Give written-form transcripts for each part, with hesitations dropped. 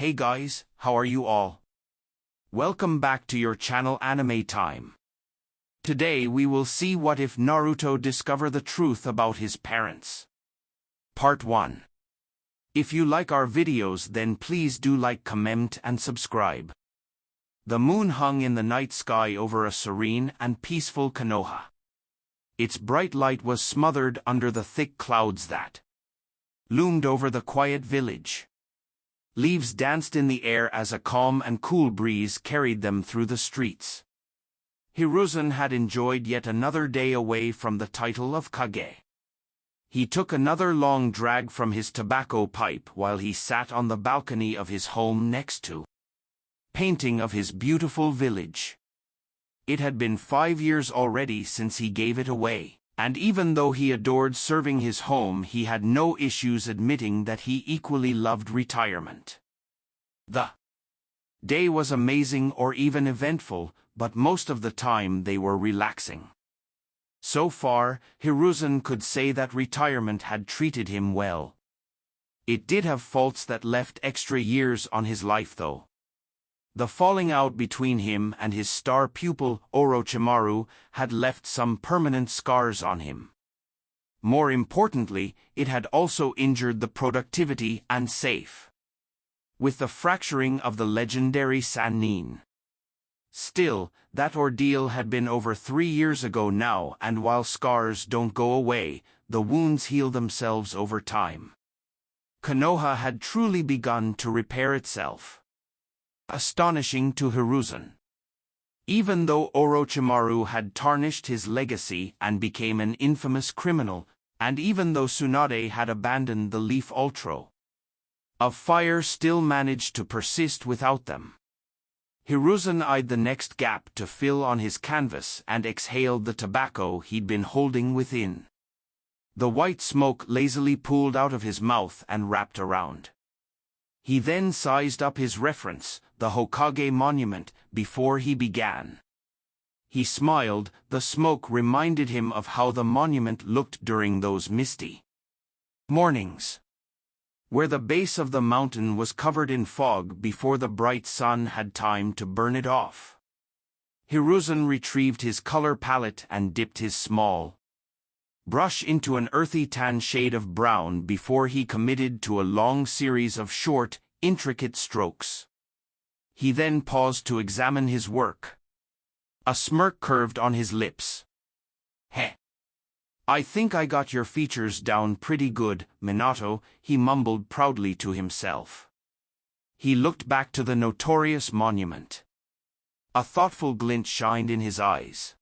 Hey guys, how are you all? Welcome back to your channel Anime Time. Today we will see what if Naruto discover the truth about his parents. Part 1. If you like our videos then please do like, comment and subscribe. The moon hung in the night sky over a serene and peaceful Konoha. Its bright light was smothered under the thick clouds that loomed over the quiet village. Leaves danced in the air as a calm and cool breeze carried them through the streets. Hiruzen had enjoyed yet another day away from the title of Kage. He took another long drag from his tobacco pipe while he sat on the balcony of his home next to painting of his beautiful village. It had been 5 years already since he gave it away, and even though he adored serving his home, he had no issues admitting that he equally loved retirement. The day was amazing or even eventful, but most of the time they were relaxing. So far, Hiruzen could say that retirement had treated him well. It did have faults that left extra years on his life though. The falling out between him and his star pupil Orochimaru had left some permanent scars on him. More importantly, it had also injured the productivity and safe with the fracturing of the legendary Sannin. Still, that ordeal had been over 3 years ago now, and while scars don't go away, the wounds heal themselves over time. Konoha had truly begun to repair itself. Astonishing to Hiruzen. Even though Orochimaru had tarnished his legacy and became an infamous criminal, and even though Tsunade had abandoned the Leaf Ultra, a fire still managed to persist without them. Hiruzen eyed the next gap to fill on his canvas and exhaled the tobacco he'd been holding within. The white smoke lazily pooled out of his mouth and wrapped around. He then sized up his reference, the Hokage monument, before he began. He smiled. The smoke reminded him of how the monument looked during those misty mornings, where the base of the mountain was covered in fog before the bright sun had time to burn it off. Hiruzen retrieved his color palette and dipped his small brush into an earthy tan shade of brown before he committed to a long series of short, intricate strokes. He then paused to examine his work. A smirk curved on his lips. "Heh. I think I got your features down pretty good, Minato," he mumbled proudly to himself. He looked back to the notorious monument. A thoughtful glint shined in his eyes.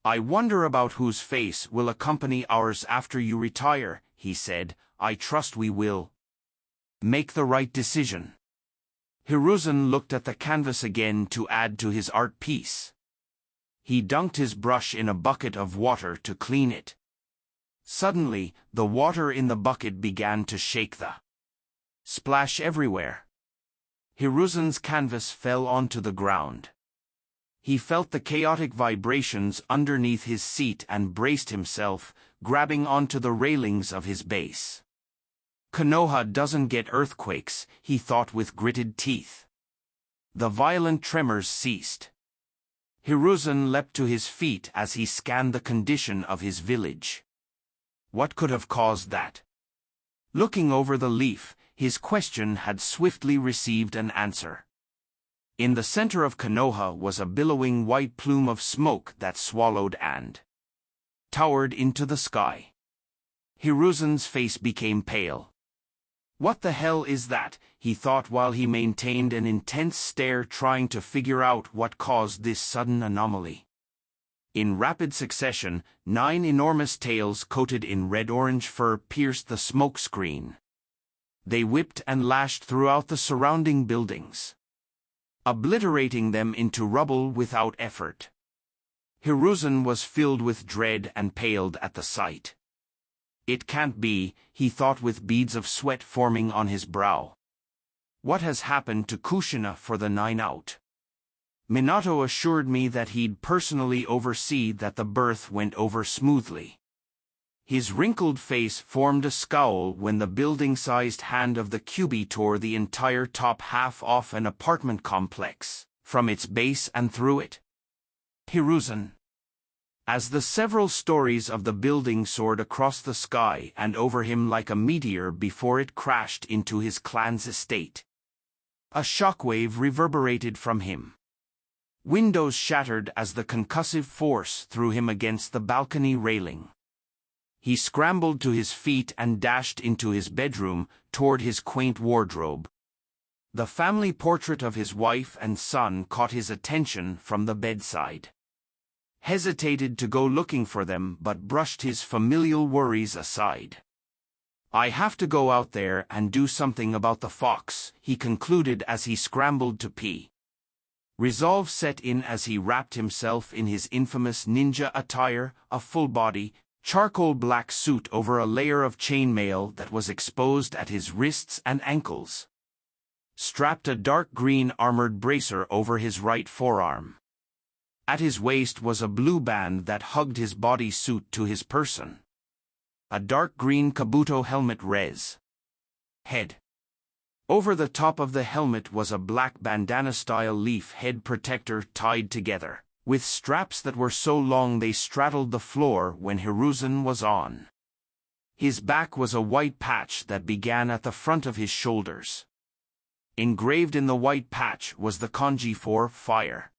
"I wonder about whose face will accompany ours after you retire," he said. "I trust we will make the right decision." Hiruzen looked at the canvas again to add to his art piece. He dunked his brush in a bucket of water to clean it. Suddenly, the water in the bucket began to shake, the splash everywhere. Hiruzen's canvas fell onto the ground. He felt the chaotic vibrations underneath his seat and braced himself, grabbing onto the railings of his base. Konoha doesn't get earthquakes, he thought with gritted teeth. The violent tremors ceased. Hiruzen leapt to his feet as he scanned the condition of his village. What could have caused that? Looking over the leaf, his question had swiftly received an answer. In the center of Konoha was a billowing white plume of smoke that swallowed and towered into the sky. Hiruzen's face became pale. "What the hell is that?" he thought while he maintained an intense stare trying to figure out what caused this sudden anomaly. In rapid succession, 9 enormous tails coated in red-orange fur pierced the smoke screen. They whipped and lashed throughout the surrounding buildings, obliterating them into rubble without effort. Hiruzen was filled with dread and paled at the sight. "It can't be," he thought with beads of sweat forming on his brow. "What has happened to Kushina for the 9 out? Minato assured me that he'd personally oversee that the birth went over smoothly." His wrinkled face formed a scowl when the building-sized hand of the QB tore the entire top half off an apartment complex, from its base and through it. Hiruzen. As the several stories of the building soared across the sky and over him like a meteor before it crashed into his clan's estate. A shockwave reverberated from him. Windows shattered as the concussive force threw him against the balcony railing. He scrambled to his feet and dashed into his bedroom, toward his quaint wardrobe. The family portrait of his wife and son caught his attention from the bedside. Hesitated to go looking for them but brushed his familial worries aside. "I have to go out there and do something about the fox," he concluded as he scrambled to pee. Resolve set in as he wrapped himself in his infamous ninja attire, a full-body, charcoal black suit over a layer of chainmail that was exposed at his wrists and ankles. Strapped a dark green armored bracer over his right forearm. At his waist was a blue band that hugged his body suit to his person. A dark green kabuto helmet res. Head. Over the top of the helmet was a black bandana-style leaf head protector tied together, with straps that were so long they straddled the floor when Hiruzen was on. His back was a white patch that began at the front of his shoulders. Engraved in the white patch was the kanji for fire.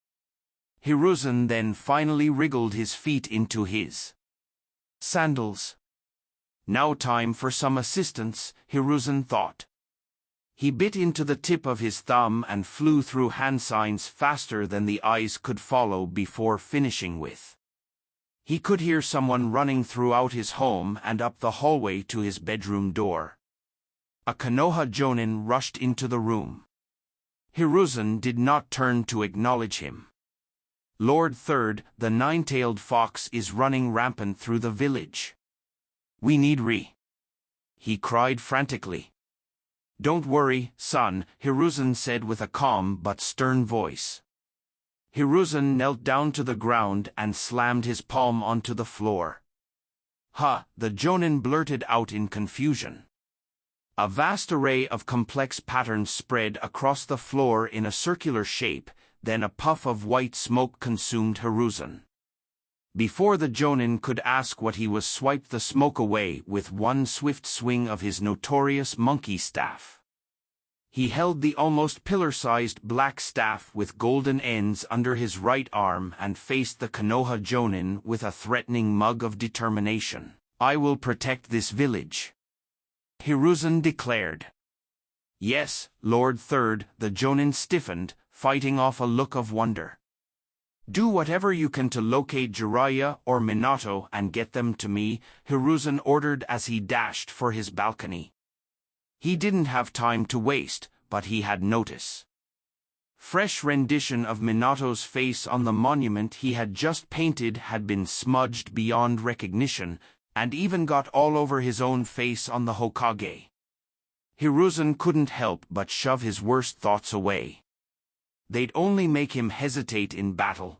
Hiruzen then finally wriggled his feet into his sandals. Now time for some assistance, Hiruzen thought. He bit into the tip of his thumb and flew through hand signs faster than the eyes could follow before finishing with. He could hear someone running throughout his home and up the hallway to his bedroom door. A Konoha Jonin rushed into the room. Hiruzen did not turn to acknowledge him. "Lord Third, the nine-tailed fox is running rampant through the village. We need he cried frantically. "Don't worry, son," Hiruzen said with a calm but stern voice. Hiruzen knelt down to the ground and slammed his palm onto the floor. "Ha!" the Jonin blurted out in confusion. A vast array of complex patterns spread across the floor in a circular shape, then a puff of white smoke consumed Hiruzen. Before the Jonin could ask what he was, swiped the smoke away with one swift swing of his notorious monkey staff. He held the almost pillar-sized black staff with golden ends under his right arm and faced the Konoha Jonin with a threatening mug of determination. "I will protect this village," Hiruzen declared. "Yes, Lord Third," the Jonin stiffened, fighting off a look of wonder. "Do whatever you can to locate Jiraiya or Minato and get them to me," Hiruzen ordered as he dashed for his balcony. He didn't have time to waste, but he had notice. Fresh rendition of Minato's face on the monument he had just painted had been smudged beyond recognition, and even got all over his own face on the Hokage. Hiruzen couldn't help but shove his worst thoughts away. They'd only make him hesitate in battle.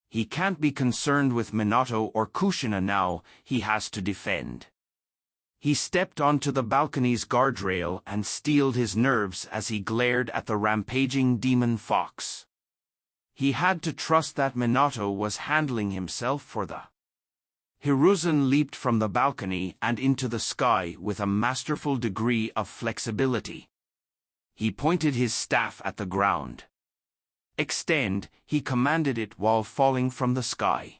He can't be concerned with Minato or Kushina now, he has to defend. He stepped onto the balcony's guardrail and steeled his nerves as he glared at the rampaging demon fox. He had to trust that Minato was handling himself for the. Hiruzen leaped from the balcony and into the sky with a masterful degree of flexibility. He pointed his staff at the ground. "Extend," he commanded it while falling from the sky.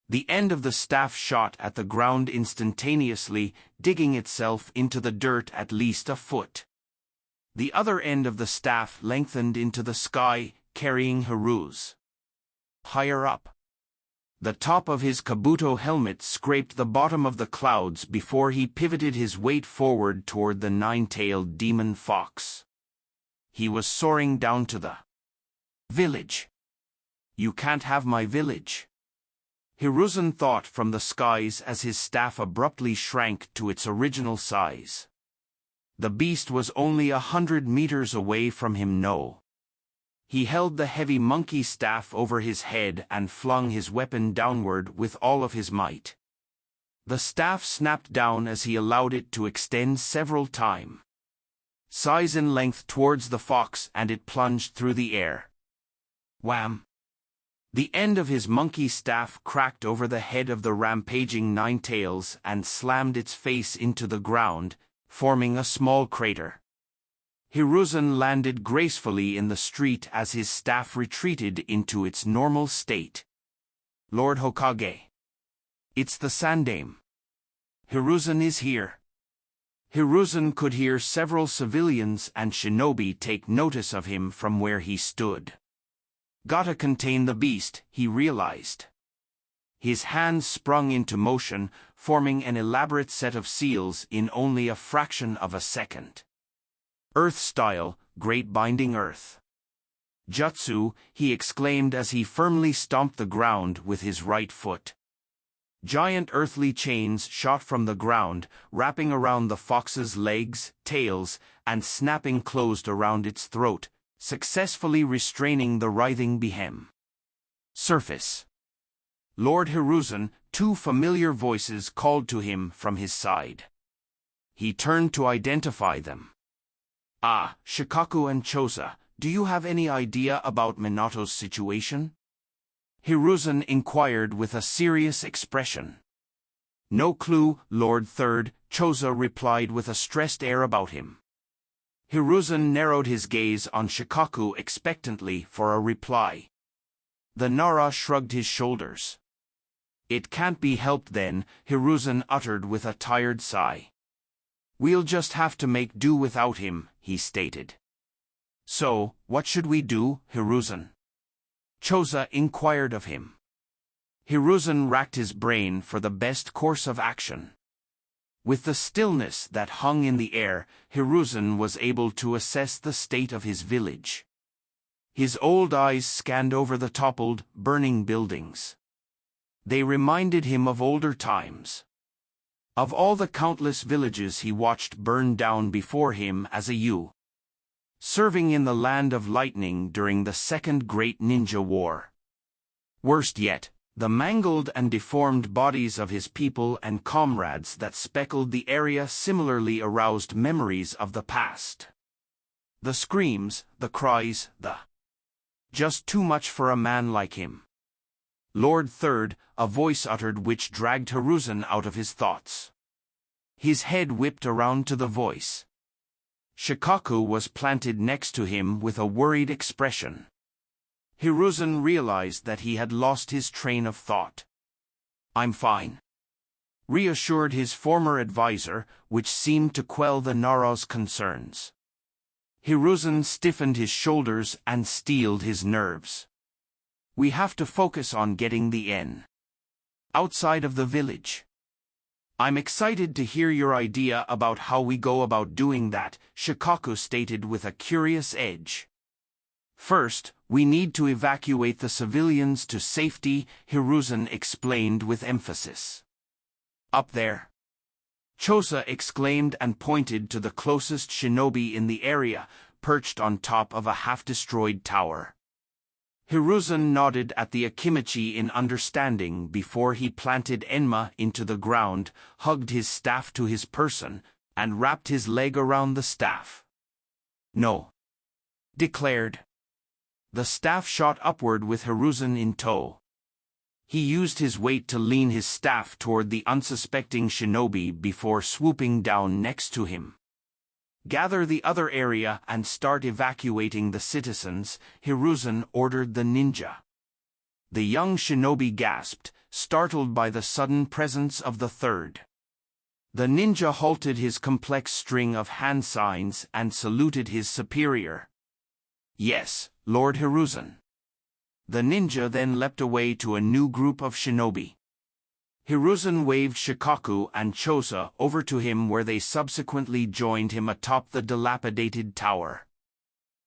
The end of the staff shot at the ground instantaneously, digging itself into the dirt at least a foot. The other end of the staff lengthened into the sky, carrying Hiruzen higher up. The top of his kabuto helmet scraped the bottom of the clouds before he pivoted his weight forward toward the nine-tailed demon fox. He was soaring down to the village. "You can't have my village," Hiruzen thought from the skies as his staff abruptly shrank to its original size. The beast was only 100 meters away from him. No. He held the heavy monkey staff over his head and flung his weapon downward with all of his might. The staff snapped down as he allowed it to extend several times. Size and length towards the fox, and it plunged through the air. Wham! The end of his monkey staff cracked over the head of the rampaging Ninetails and slammed its face into the ground, forming a small crater. Hiruzen landed gracefully in the street as his staff retreated into its normal state. Lord Hokage. It's the Sandaime. Hiruzen is here. Hiruzen could hear several civilians and shinobi take notice of him from where he stood. Gotta contain the beast, he realized. His hands sprung into motion, forming an elaborate set of seals in only a fraction of a second. Earth style, great binding earth. Jutsu, he exclaimed as he firmly stomped the ground with his right foot. Giant earthly chains shot from the ground, wrapping around the fox's legs, tails, and snapping closed around its throat, successfully restraining the writhing behem. Surface. Lord Hiruzen, two familiar voices called to him from his side. He turned to identify them. Ah, Shikaku and Chosa, do you have any idea about Minato's situation? Hiruzen inquired with a serious expression. No clue, Lord Third, Chosa replied with a stressed air about him. Hiruzen narrowed his gaze on Shikaku expectantly for a reply. The Nara shrugged his shoulders. It can't be helped then, Hiruzen uttered with a tired sigh. We'll just have to make do without him, he stated. So, what should we do, Hiruzen? Chosa inquired of him. Hiruzen racked his brain for the best course of action. With the stillness that hung in the air, Hiruzen was able to assess the state of his village. His old eyes scanned over the toppled, burning buildings. They reminded him of older times. Of all the countless villages he watched burn down before him as a youth. Serving in the Land of Lightning during the Second Great Ninja War. Worst yet, the mangled and deformed bodies of his people and comrades that speckled the area similarly aroused memories of the past. The screams, the cries, just too much for a man like him. Lord Third, a voice uttered which dragged Hiruzen out of his thoughts. His head whipped around to the voice. Shikaku was planted next to him with a worried expression. Hiruzen realized that he had lost his train of thought. I'm fine, reassured his former advisor, which seemed to quell the Nara's concerns. Hiruzen stiffened his shoulders and steeled his nerves. We have to focus on getting the N outside of the village. I'm excited to hear your idea about how we go about doing that, Shikaku stated with a curious edge. First, we need to evacuate the civilians to safety, Hiruzen explained with emphasis. Up there. Chosa exclaimed and pointed to the closest shinobi in the area, perched on top of a half-destroyed tower. Hiruzen nodded at the Akimichi in understanding before he planted Enma into the ground, hugged his staff to his person, and wrapped his leg around the staff. No. Declared. The staff shot upward with Hiruzen in tow. He used his weight to lean his staff toward the unsuspecting shinobi before swooping down next to him. Gather the other area and start evacuating the citizens, Hiruzen ordered the ninja. The young shinobi gasped, startled by the sudden presence of the third. The ninja halted his complex string of hand signs and saluted his superior. Yes, Lord Hiruzen. The ninja then leapt away to a new group of shinobi. Hiruzen waved Shikaku and Chosa over to him where they subsequently joined him atop the dilapidated tower.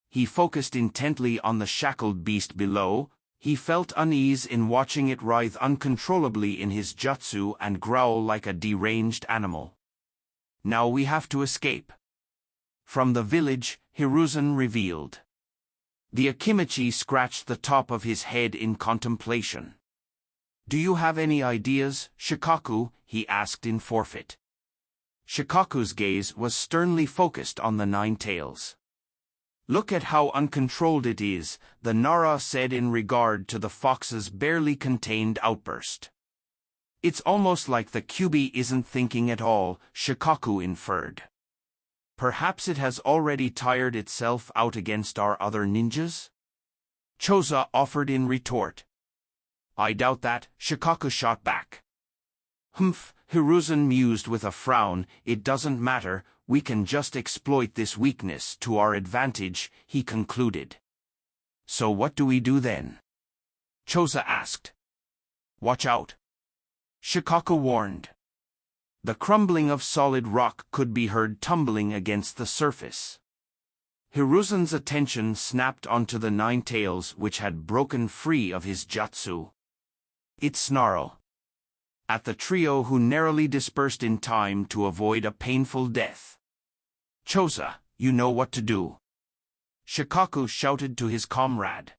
He focused intently on the shackled beast below. He felt unease in watching it writhe uncontrollably in his jutsu and growl like a deranged animal. Now we have to escape. From the village, Hiruzen revealed. The Akimichi scratched the top of his head in contemplation. "Do you have any ideas, Shikaku?" he asked in forfeit. Shikaku's gaze was sternly focused on the nine tails. "Look at how uncontrolled it is," the Nara said in regard to the fox's barely contained outburst. "It's almost like the Kyuubi isn't thinking at all," Shikaku inferred. "Perhaps it has already tired itself out against our other ninjas?" Choza offered in retort. "I doubt that," Shikaku shot back. "Humph," Hiruzen mused with a frown, "it doesn't matter, we can just exploit this weakness to our advantage," he concluded. "So what do we do then?" Choza asked. "Watch out," Shikaku warned. The crumbling of solid rock could be heard tumbling against the surface. Hiruzen's attention snapped onto the nine tails which had broken free of his jutsu. It snarled at the trio, who narrowly dispersed in time to avoid a painful death. "Choza, you know what to do," Shikaku shouted to his comrade.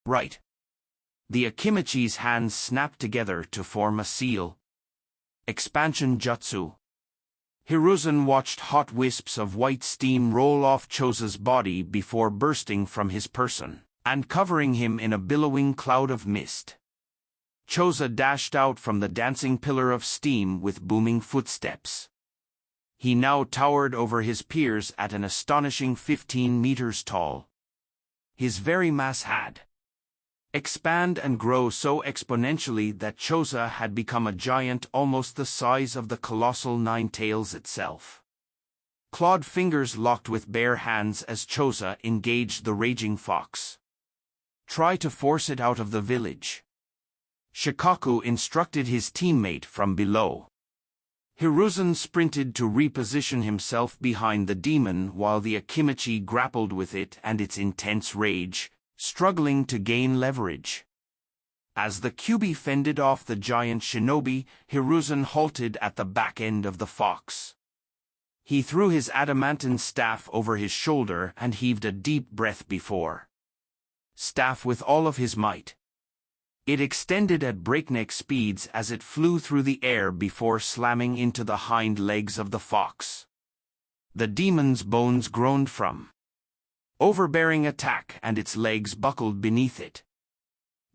"Right." The Akimichi's hands snapped together to form a seal. Expansion jutsu. Hiruzen watched hot wisps of white steam roll off Choza's body before bursting from his person and covering him in a billowing cloud of mist. Choza dashed out from the dancing pillar of steam with booming footsteps. He now towered over his peers at an astonishing 15 meters tall. His very mass had expand and grow so exponentially that Choza had become a giant almost the size of the colossal nine tails itself. Clawed fingers locked with bare hands as Choza engaged the raging fox. "Try to force it out of the village," Shikaku instructed his teammate from below. Hiruzen sprinted to reposition himself behind the demon while the Akimichi grappled with it and its intense rage, struggling to gain leverage. As the Kyuubi fended off the giant shinobi, Hiruzen halted at the back end of the fox. He threw his adamantine staff over his shoulder and heaved a deep breath before staff with all of his might. It extended at breakneck speeds as it flew through the air before slamming into the hind legs of the fox. The demon's bones groaned from overbearing attack and its legs buckled beneath it.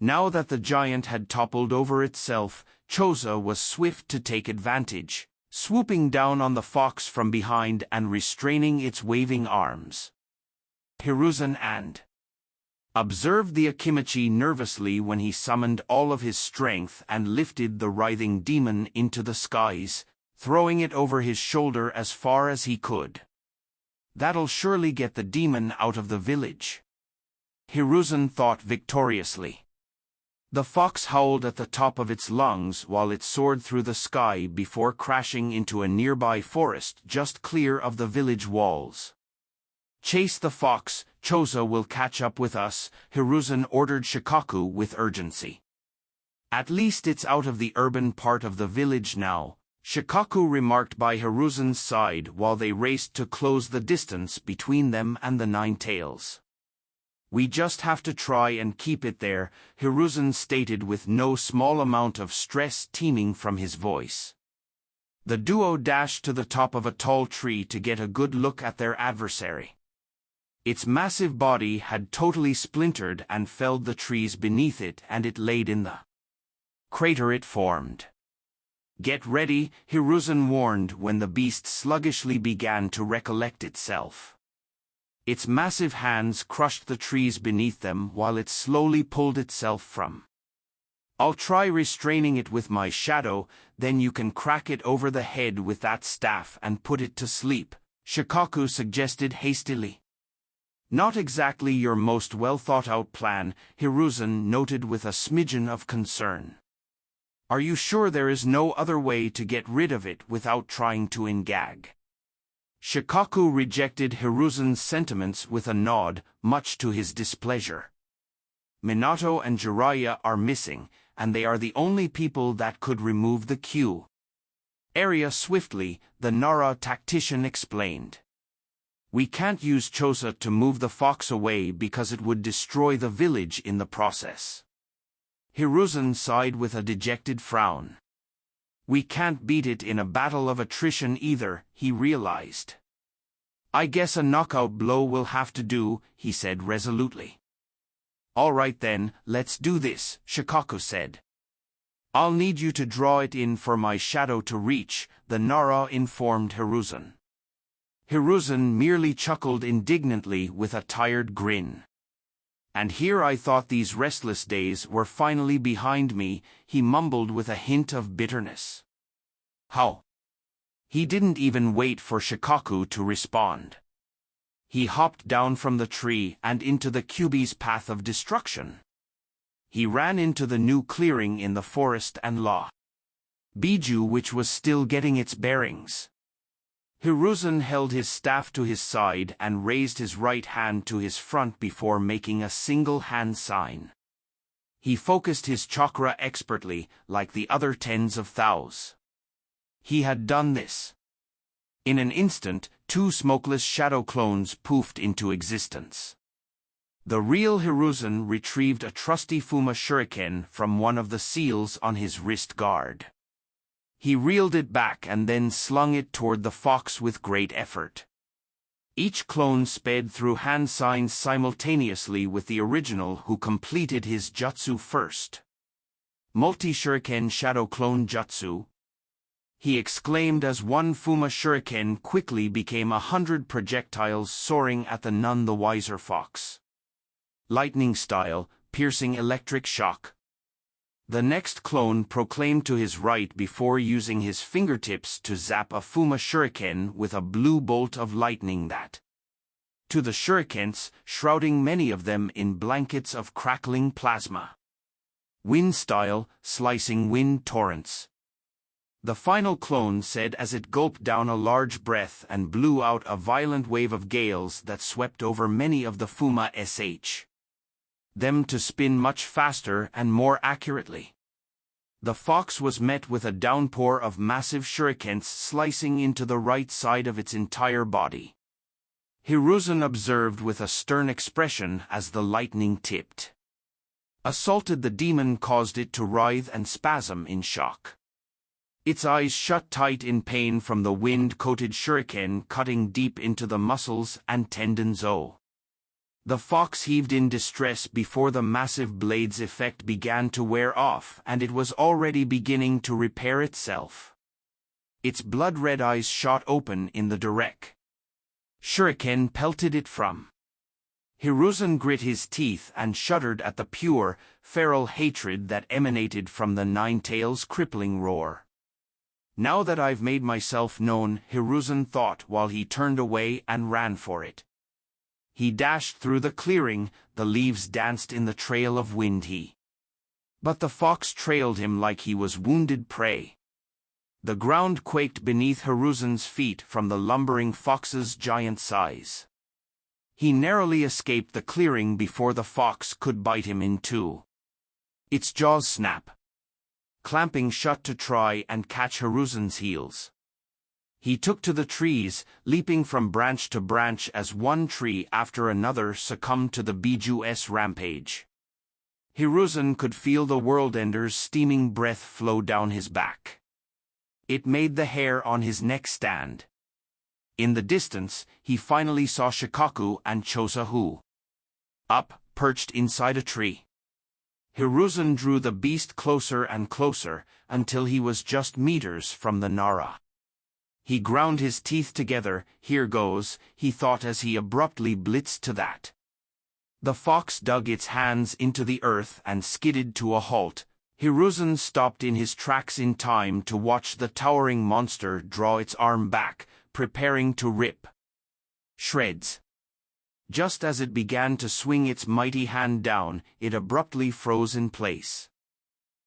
Now that the giant had toppled over itself, Choza was swift to take advantage, swooping down on the fox from behind and restraining its waving arms. Hiruzen and observed the Akimichi nervously when he summoned all of his strength and lifted the writhing demon into the skies, throwing it over his shoulder as far as he could. "That'll surely get the demon out of the village," Hiruzen thought victoriously. The fox howled at the top of its lungs while it soared through the sky before crashing into a nearby forest just clear of the village walls. "Chase the fox, Choza will catch up with us," Hiruzen ordered Shikaku with urgency. "At least it's out of the urban part of the village now," Shikaku remarked by Hiruzen's side while they raced to close the distance between them and the nine tails. "We just have to try and keep it there," Hiruzen stated with no small amount of stress teeming from his voice. The duo dashed to the top of a tall tree to get a good look at their adversary. Its massive body had totally splintered and felled the trees beneath it, and it laid in the crater it formed. "Get ready," Hiruzen warned when the beast sluggishly began to recollect itself. Its massive hands crushed the trees beneath them while it slowly pulled itself from. "I'll try restraining it with my shadow, then you can crack it over the head with that staff and put it to sleep," Shikaku suggested hastily. "Not exactly your most well-thought-out plan," Hiruzen noted with a smidgen of concern. "Are you sure there is no other way to get rid of it without trying to engag?" Shikaku rejected Hiruzen's sentiments with a nod, much to his displeasure. "Minato and Jiraiya are missing, and they are the only people that could remove the Q area swiftly," the Nara tactician explained. "We can't use Choza to move the fox away because it would destroy the village in the process." Hiruzen sighed with a dejected frown. We can't beat it in a battle of attrition either, he realized. I guess a knockout blow will have to do, he said resolutely. All right then, let's do this, Shikaku said. I'll need you to draw it in for my shadow to reach, the Nara informed Hiruzen. Hiruzen merely chuckled indignantly with a tired grin. And here I thought these restless days were finally behind me, he mumbled with a hint of bitterness. How? He didn't even wait for Shikaku to respond. He hopped down from the tree and into the Kyuubi's path of destruction. He ran into the new clearing in the forest and La Biju, which was still getting its bearings. Hiruzen held his staff to his side and raised his right hand to his front before making a single hand sign. He focused his chakra expertly, like the other tens of thousands. He had done this. In an instant, 2 smokeless shadow clones poofed into existence. The real Hiruzen retrieved a trusty Fuma shuriken from one of the seals on his wrist guard. He reeled it back and then slung it toward the fox with great effort. Each clone sped through hand signs simultaneously with the original, who completed his jutsu first. Multi-shuriken shadow clone jutsu, he exclaimed as one Fuma shuriken quickly became 100 projectiles soaring at the none the wiser fox. Lightning style, piercing electric shock. The next clone proclaimed to his right before using his fingertips to zap a Fuma shuriken with a blue bolt of lightning that, to the shurikens, shrouding many of them in blankets of crackling plasma. Wind style, slicing wind torrents. The final clone said as it gulped down a large breath and blew out a violent wave of gales that swept over many of the Fuma them to spin much faster and more accurately. The fox was met with a downpour of massive shurikens slicing into the right side of its entire body. Hiruzen observed with a stern expression as the lightning tipped. Assaulted the demon caused it to writhe and spasm in shock. Its eyes shut tight in pain from the wind-coated shuriken cutting deep into the muscles and tendons. The fox heaved in distress before the massive blade's effect began to wear off, and it was already beginning to repair itself. Its blood-red eyes shot open in the direct shuriken pelted it from. Hiruzen grit his teeth and shuddered at the pure, feral hatred that emanated from the Nine-Tails' crippling roar. Now that I've made myself known, Hiruzen thought while he turned away and ran for it. He dashed through the clearing, the leaves danced in the trail of wind but the fox trailed him like he was wounded prey. The ground quaked beneath Hiruzen's feet from the lumbering fox's giant size. He narrowly escaped the clearing before the fox could bite him in two. Its jaws snap, clamping shut to try and catch Hiruzen's heels. He took to the trees, leaping from branch to branch as one tree after another succumbed to the Biju's rampage. Hiruzen could feel the World-Ender's steaming breath flow down his back. It made the hair on his neck stand. In the distance, he finally saw Shikaku and Chosa, who, up, perched inside a tree. Hiruzen drew the beast closer and closer, until he was just meters from the Nara. He ground his teeth together. Here goes, he thought as he abruptly blitzed to that. The fox dug its hands into the earth and skidded to a halt. Hiruzen stopped in his tracks in time to watch the towering monster draw its arm back, preparing to rip shreds. Just as it began to swing its mighty hand down, it abruptly froze in place.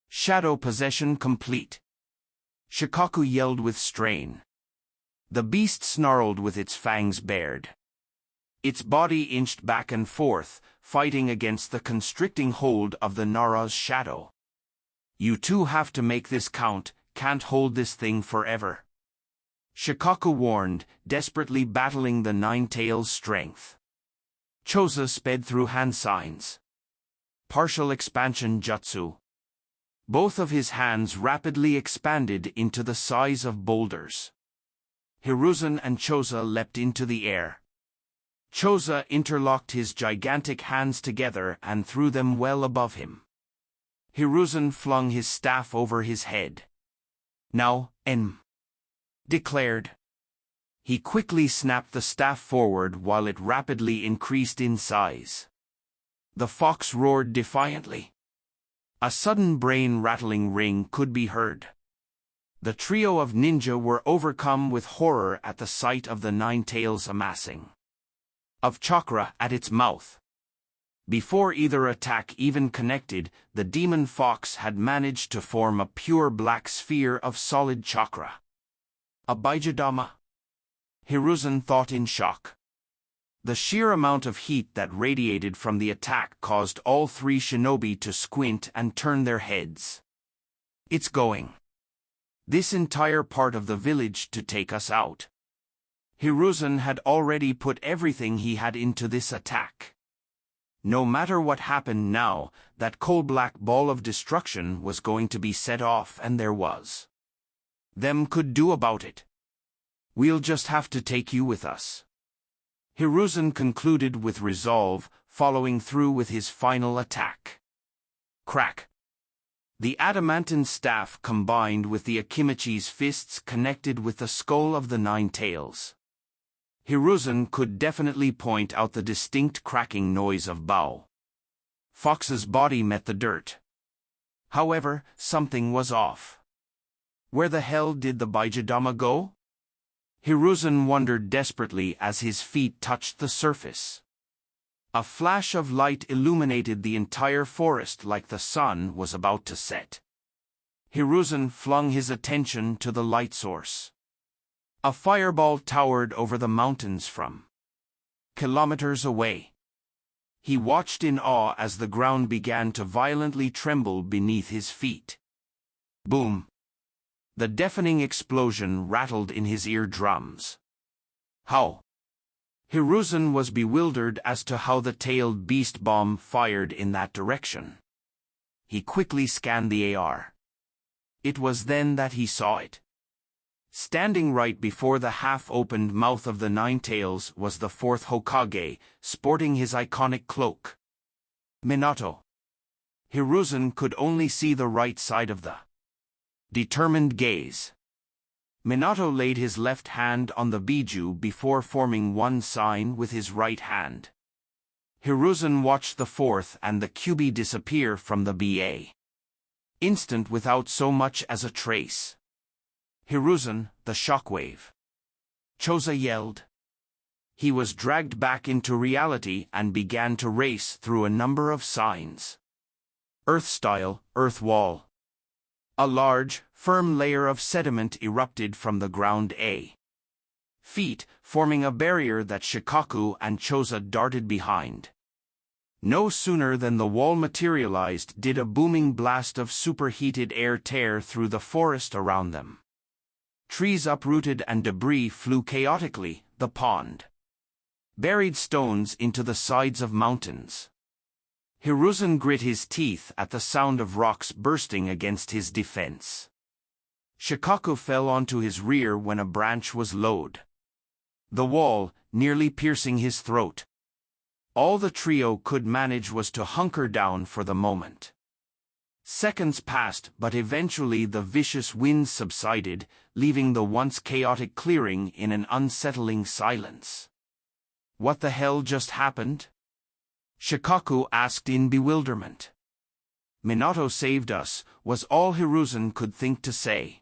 Shadow possession complete. Shikaku yelled with strain. The beast snarled with its fangs bared. Its body inched back and forth, fighting against the constricting hold of the Nara's shadow. You two have to make this count, can't hold this thing forever. Shikaku warned, desperately battling the Nine-Tails' strength. Chosa sped through hand signs. Partial expansion jutsu. Both of his hands rapidly expanded into the size of boulders. Hiruzen and Choza leapt into the air. Choza interlocked his gigantic hands together and threw them well above him. Hiruzen flung his staff over his head. "Now, declared. He quickly snapped the staff forward while it rapidly increased in size. The fox roared defiantly. A sudden brain-rattling ring could be heard. The trio of ninja were overcome with horror at the sight of the nine tails amassing of chakra at its mouth. Before either attack even connected, the demon fox had managed to form a pure black sphere of solid chakra. A Bijadama? Hiruzen thought in shock. The sheer amount of heat that radiated from the attack caused all three shinobi to squint and turn their heads. "It's going. This entire part of the village to take us out." Hiruzen had already put everything he had into this attack. No matter what happened now, that coal-black ball of destruction was going to be set off, and there was them could do about it. "We'll just have to take you with us," Hiruzen concluded with resolve, following through with his final attack. Crack! The adamantine staff combined with the Akimichi's fists connected with the skull of the nine tails. Hiruzen could definitely point out the distinct cracking noise of Bao Fox's body met the dirt. However, something was off. Where the hell did the Bijadama go? Hiruzen wondered desperately as his feet touched the surface. A flash of light illuminated the entire forest like the sun was about to set. Hiruzen flung his attention to the light source. A fireball towered over the mountains from kilometers away. He watched in awe as the ground began to violently tremble beneath his feet. Boom! The deafening explosion rattled in his eardrums. How? Hiruzen was bewildered as to how the tailed beast bomb fired in that direction. He quickly scanned the AR. It was then that he saw it. Standing right before the half-opened mouth of the Nine Tails was the fourth Hokage, sporting his iconic cloak. Minato. Hiruzen could only see the right side of the determined gaze. Minato laid his left hand on the biju before forming one sign with his right hand. Hiruzen watched the fourth and the kyubi disappear from the BA. Instant without so much as a trace. Hiruzen, the shockwave. Choza yelled. He was dragged back into reality and began to race through a number of signs. Earth style, earth wall. A large, firm layer of sediment erupted from the ground feet, forming a barrier that Shikaku and Choza darted behind. No sooner than the wall materialized did a booming blast of superheated air tear through the forest around them. Trees uprooted and debris flew chaotically, the pond buried stones into the sides of mountains. Hiruzen grit his teeth at the sound of rocks bursting against his defense. Shikaku fell onto his rear when a branch was lowered. The wall, nearly piercing his throat. All the trio could manage was to hunker down for the moment. Seconds passed, but eventually the vicious winds subsided, leaving the once chaotic clearing in an unsettling silence. What the hell just happened? Shikaku asked in bewilderment. Minato saved us, was all Hiruzen could think to say.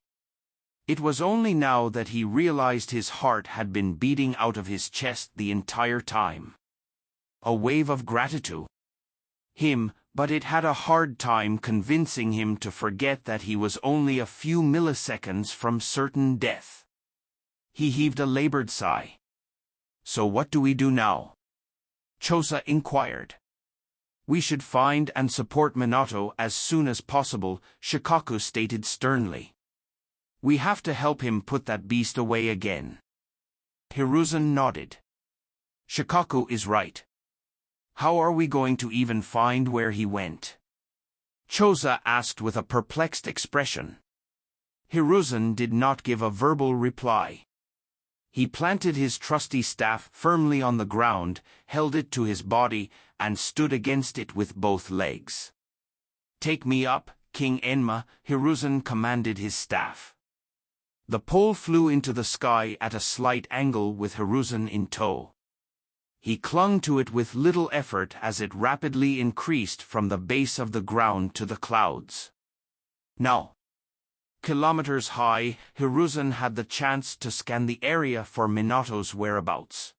It was only now that he realized his heart had been beating out of his chest the entire time. A wave of gratitude. But it had a hard time convincing him to forget that he was only a few milliseconds from certain death. He heaved a labored sigh. So what do we do now? Choza inquired. We should find and support Minato as soon as possible, Shikaku stated sternly. We have to help him put that beast away again. Hiruzen nodded. Shikaku is right. How are we going to even find where he went? Chosa asked with a perplexed expression. Hiruzen did not give a verbal reply. He planted his trusty staff firmly on the ground, held it to his body, and stood against it with both legs. "Take me up, King Enma," Hiruzen commanded his staff. The pole flew into the sky at a slight angle with Hiruzen in tow. He clung to it with little effort as it rapidly increased from the base of the ground to the clouds. Now, kilometers high, Hiruzen had the chance to scan the area for Minato's whereabouts.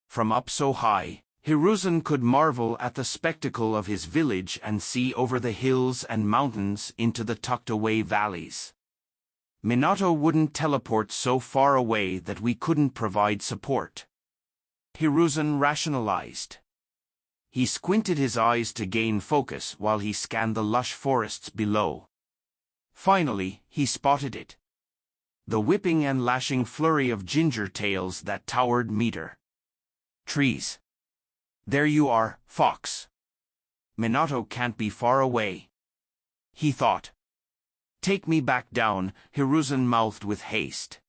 From up so high, Hiruzen could marvel at the spectacle of his village and see over the hills and mountains into the tucked-away valleys. "Minato wouldn't teleport so far away that we couldn't provide support," Hiruzen rationalized. He squinted his eyes to gain focus while he scanned the lush forests below. Finally, he spotted it. The whipping and lashing flurry of ginger tails that towered meter. "Trees. There you are, Fox. Minato can't be far away," he thought. "Take me back down," Hiruzen mouthed with haste.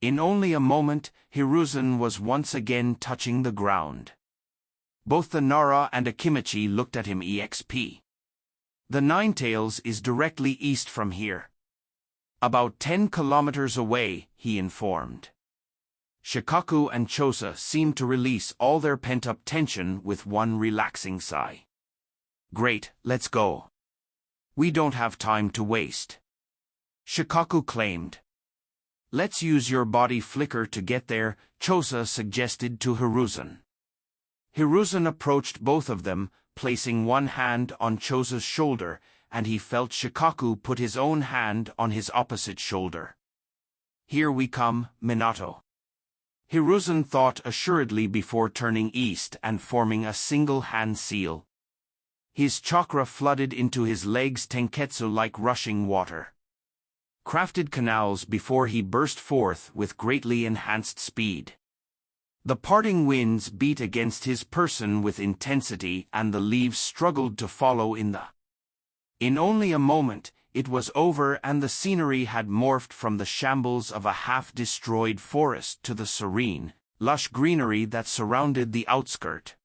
In only a moment, Hiruzen was once again touching the ground. Both the Nara and Akimichi looked at him. "EXP. The Ninetails is directly east from here. About 10 kilometers away," he informed. Shikaku and Chosa seemed to release all their pent-up tension with one relaxing sigh. "Great, let's go. We don't have time to waste," Shikaku claimed. "Let's use your body flicker to get there," Chosa suggested to Hiruzen. Hiruzen approached both of them, placing one hand on Chosa's shoulder, and he felt Shikaku put his own hand on his opposite shoulder. "Here we come, Minato," Hiruzen thought assuredly before turning east and forming a single hand seal. His chakra flooded into his legs tenketsu like rushing water. Crafted canals before he burst forth with greatly enhanced speed. The parting winds beat against his person with intensity and the leaves struggled to follow in only a moment, it was over and the scenery had morphed from the shambles of a half-destroyed forest to the serene, lush greenery that surrounded the outskirt.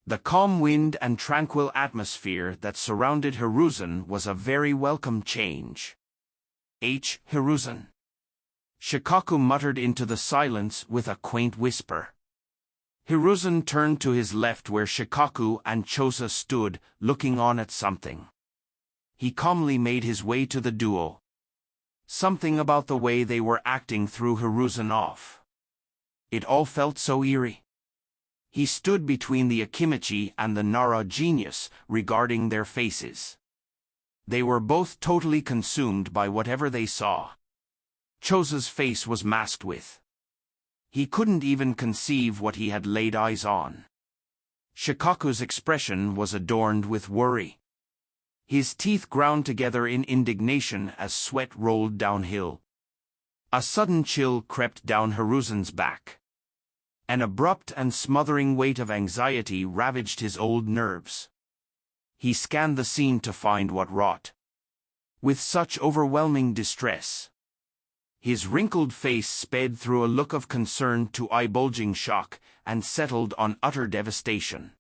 The calm wind and tranquil atmosphere that surrounded Hiruzen was a very welcome change. Hiruzen," Shikaku muttered into the silence with a quaint whisper. Hiruzen turned to his left where Shikaku and Chosa stood, looking on at something. He calmly made his way to the duo. Something about the way they were acting threw Hiruzen off. It all felt so eerie. He stood between the Akimichi and the Nara genius, regarding their faces. They were both totally consumed by whatever they saw. Chosa's face was masked with. He couldn't even conceive what he had laid eyes on. Shikaku's expression was adorned with worry. His teeth ground together in indignation as sweat rolled downhill. A sudden chill crept down Hiruzen's back. An abrupt and smothering weight of anxiety ravaged his old nerves. He scanned the scene to find what wrought with such overwhelming distress. His wrinkled face sped through a look of concern to eye-bulging shock and settled on utter devastation.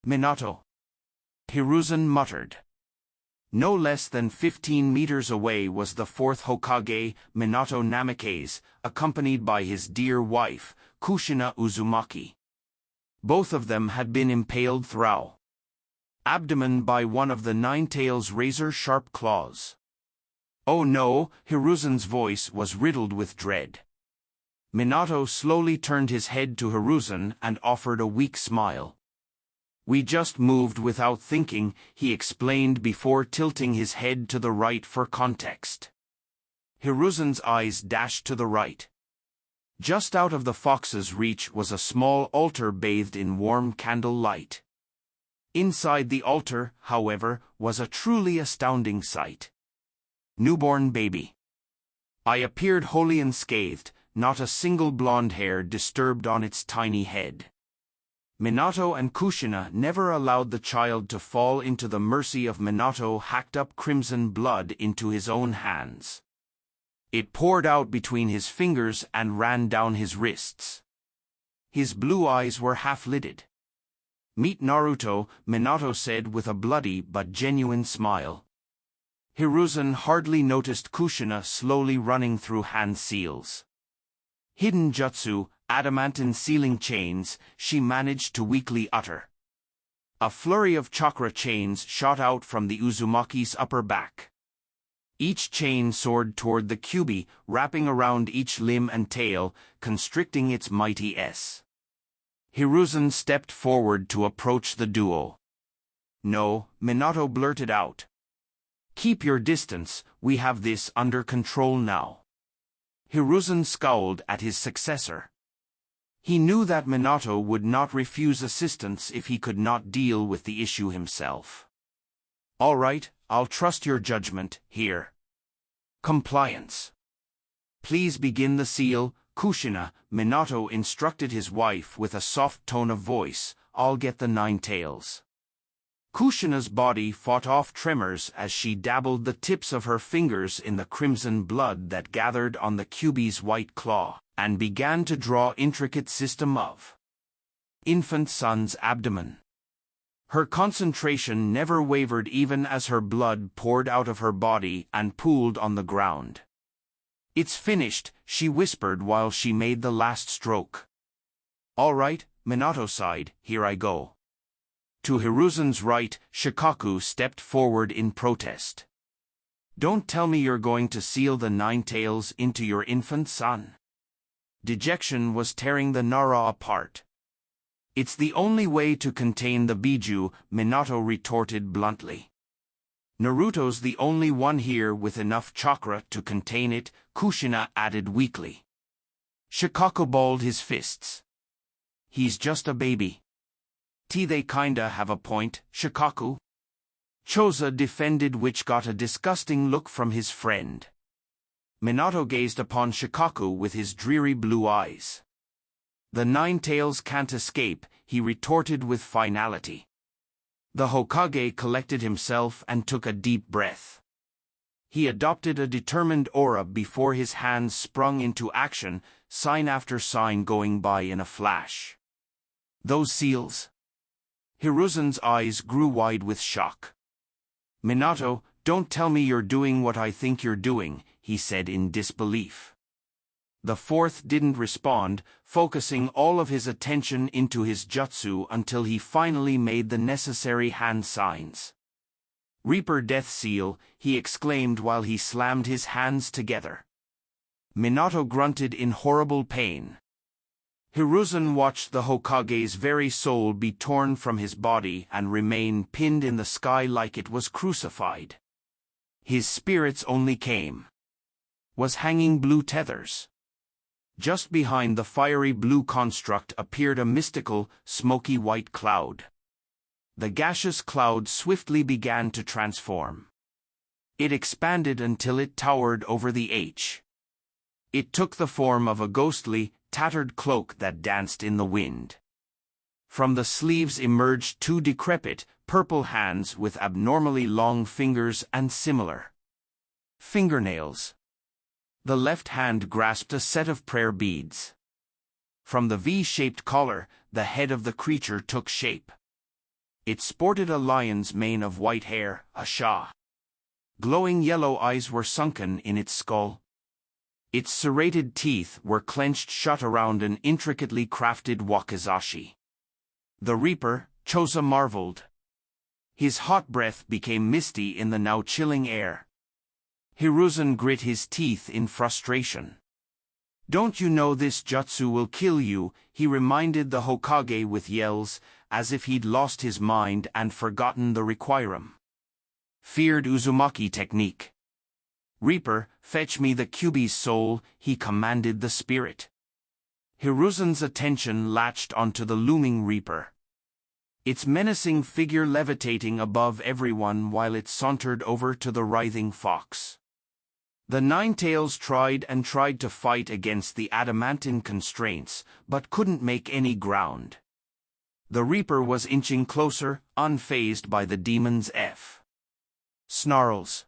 "Minato," Hiruzen muttered. No less than 15 meters away was the fourth Hokage, Minato Namikaze, accompanied by his dear wife, Kushina Uzumaki. Both of them had been impaled through abdomen by one of the Ninetail's razor-sharp claws. "Oh no," Hiruzen's voice was riddled with dread. Minato slowly turned his head to Hiruzen and offered a weak smile. "We just moved without thinking," he explained before tilting his head to the right for context. Hiruzen's eyes dashed to the right. Just out of the fox's reach was a small altar bathed in warm candle light. Inside the altar, however, was a truly astounding sight. Newborn baby. I appeared wholly unscathed, not a single blonde hair disturbed on its tiny head. Minato and Kushina never allowed the child to fall into the mercy of Minato hacked up crimson blood into his own hands. It poured out between his fingers and ran down his wrists. His blue eyes were half-lidded. "Meet Naruto," Minato said with a bloody but genuine smile. Hiruzen hardly noticed Kushina slowly running through hand seals. "Hidden jutsu, adamantine sealing chains," she managed to weakly utter. A flurry of chakra chains shot out from the Uzumaki's upper back. Each chain soared toward the Kyuubi, wrapping around each limb and tail, constricting its mighty S. Hiruzen stepped forward to approach the duo. "No," Minato blurted out. "Keep your distance, we have this under control now." Hiruzen scowled at his successor. He knew that Minato would not refuse assistance if he could not deal with the issue himself. "All right, I'll trust your judgment, here." "Compliance. Please begin the seal, Kushina," Minato instructed his wife with a soft tone of voice. "I'll get the 9 tails." Kushina's body fought off tremors as she dabbled the tips of her fingers in the crimson blood that gathered on the Kyuubi's white claw, and began to draw intricate system of infant son's abdomen. Her concentration never wavered even as her blood poured out of her body and pooled on the ground. "It's finished," she whispered while she made the last stroke. "All right," Minato sighed, "here I go." To Hiruzen's right, Shikaku stepped forward in protest. "Don't tell me you're going to seal the 9 tails into your infant son." Dejection was tearing the Nara apart. "It's the only way to contain the Biju," Minato retorted bluntly. "Naruto's the only one here with enough chakra to contain it," Kushina added weakly. Shikaku balled his fists. "He's just a baby." "They kinda have a point, Shikaku." Choza defended, which got a disgusting look from his friend. Minato gazed upon Shikaku with his dreary blue eyes. "The 9 tails can't escape," he retorted with finality. The Hokage collected himself and took a deep breath. He adopted a determined aura before his hands sprung into action, sign after sign going by in a flash. "Those seals?" Hiruzen's eyes grew wide with shock. "Minato, don't tell me you're doing what I think you're doing," he said in disbelief. The fourth didn't respond, focusing all of his attention into his jutsu until he finally made the necessary hand signs. "Reaper Death Seal," he exclaimed while he slammed his hands together. Minato grunted in horrible pain. Hiruzen watched the Hokage's very soul be torn from his body and remain pinned in the sky like it was crucified. His spirits only was hanging blue tethers. Just behind the fiery blue construct appeared a mystical, smoky white cloud. The gaseous cloud swiftly began to transform. It expanded until it towered over the H. It took the form of a ghostly, tattered cloak that danced in the wind. From the sleeves emerged 2 decrepit, purple hands with abnormally long fingers and similar fingernails. The left hand grasped a set of prayer beads. From the V-shaped collar, the head of the creature took shape. It sported a lion's mane of white hair, a sha. Glowing yellow eyes were sunken in its skull. Its serrated teeth were clenched shut around an intricately crafted wakizashi. "The Reaper," Choza marveled. His hot breath became misty in the now chilling air. Hiruzen grit his teeth in frustration. "Don't you know this jutsu will kill you?" he reminded the Hokage with yells, as if he'd lost his mind and forgotten the requirement. Feared Uzumaki technique. "Reaper, fetch me the Kyuubi's soul," he commanded the spirit. Hiruzen's attention latched onto the looming Reaper. Its menacing figure levitating above everyone while it sauntered over to the writhing fox. The 9 tails tried and tried to fight against the adamantine constraints, but couldn't make any ground. The Reaper was inching closer, unfazed by the demon's snarls.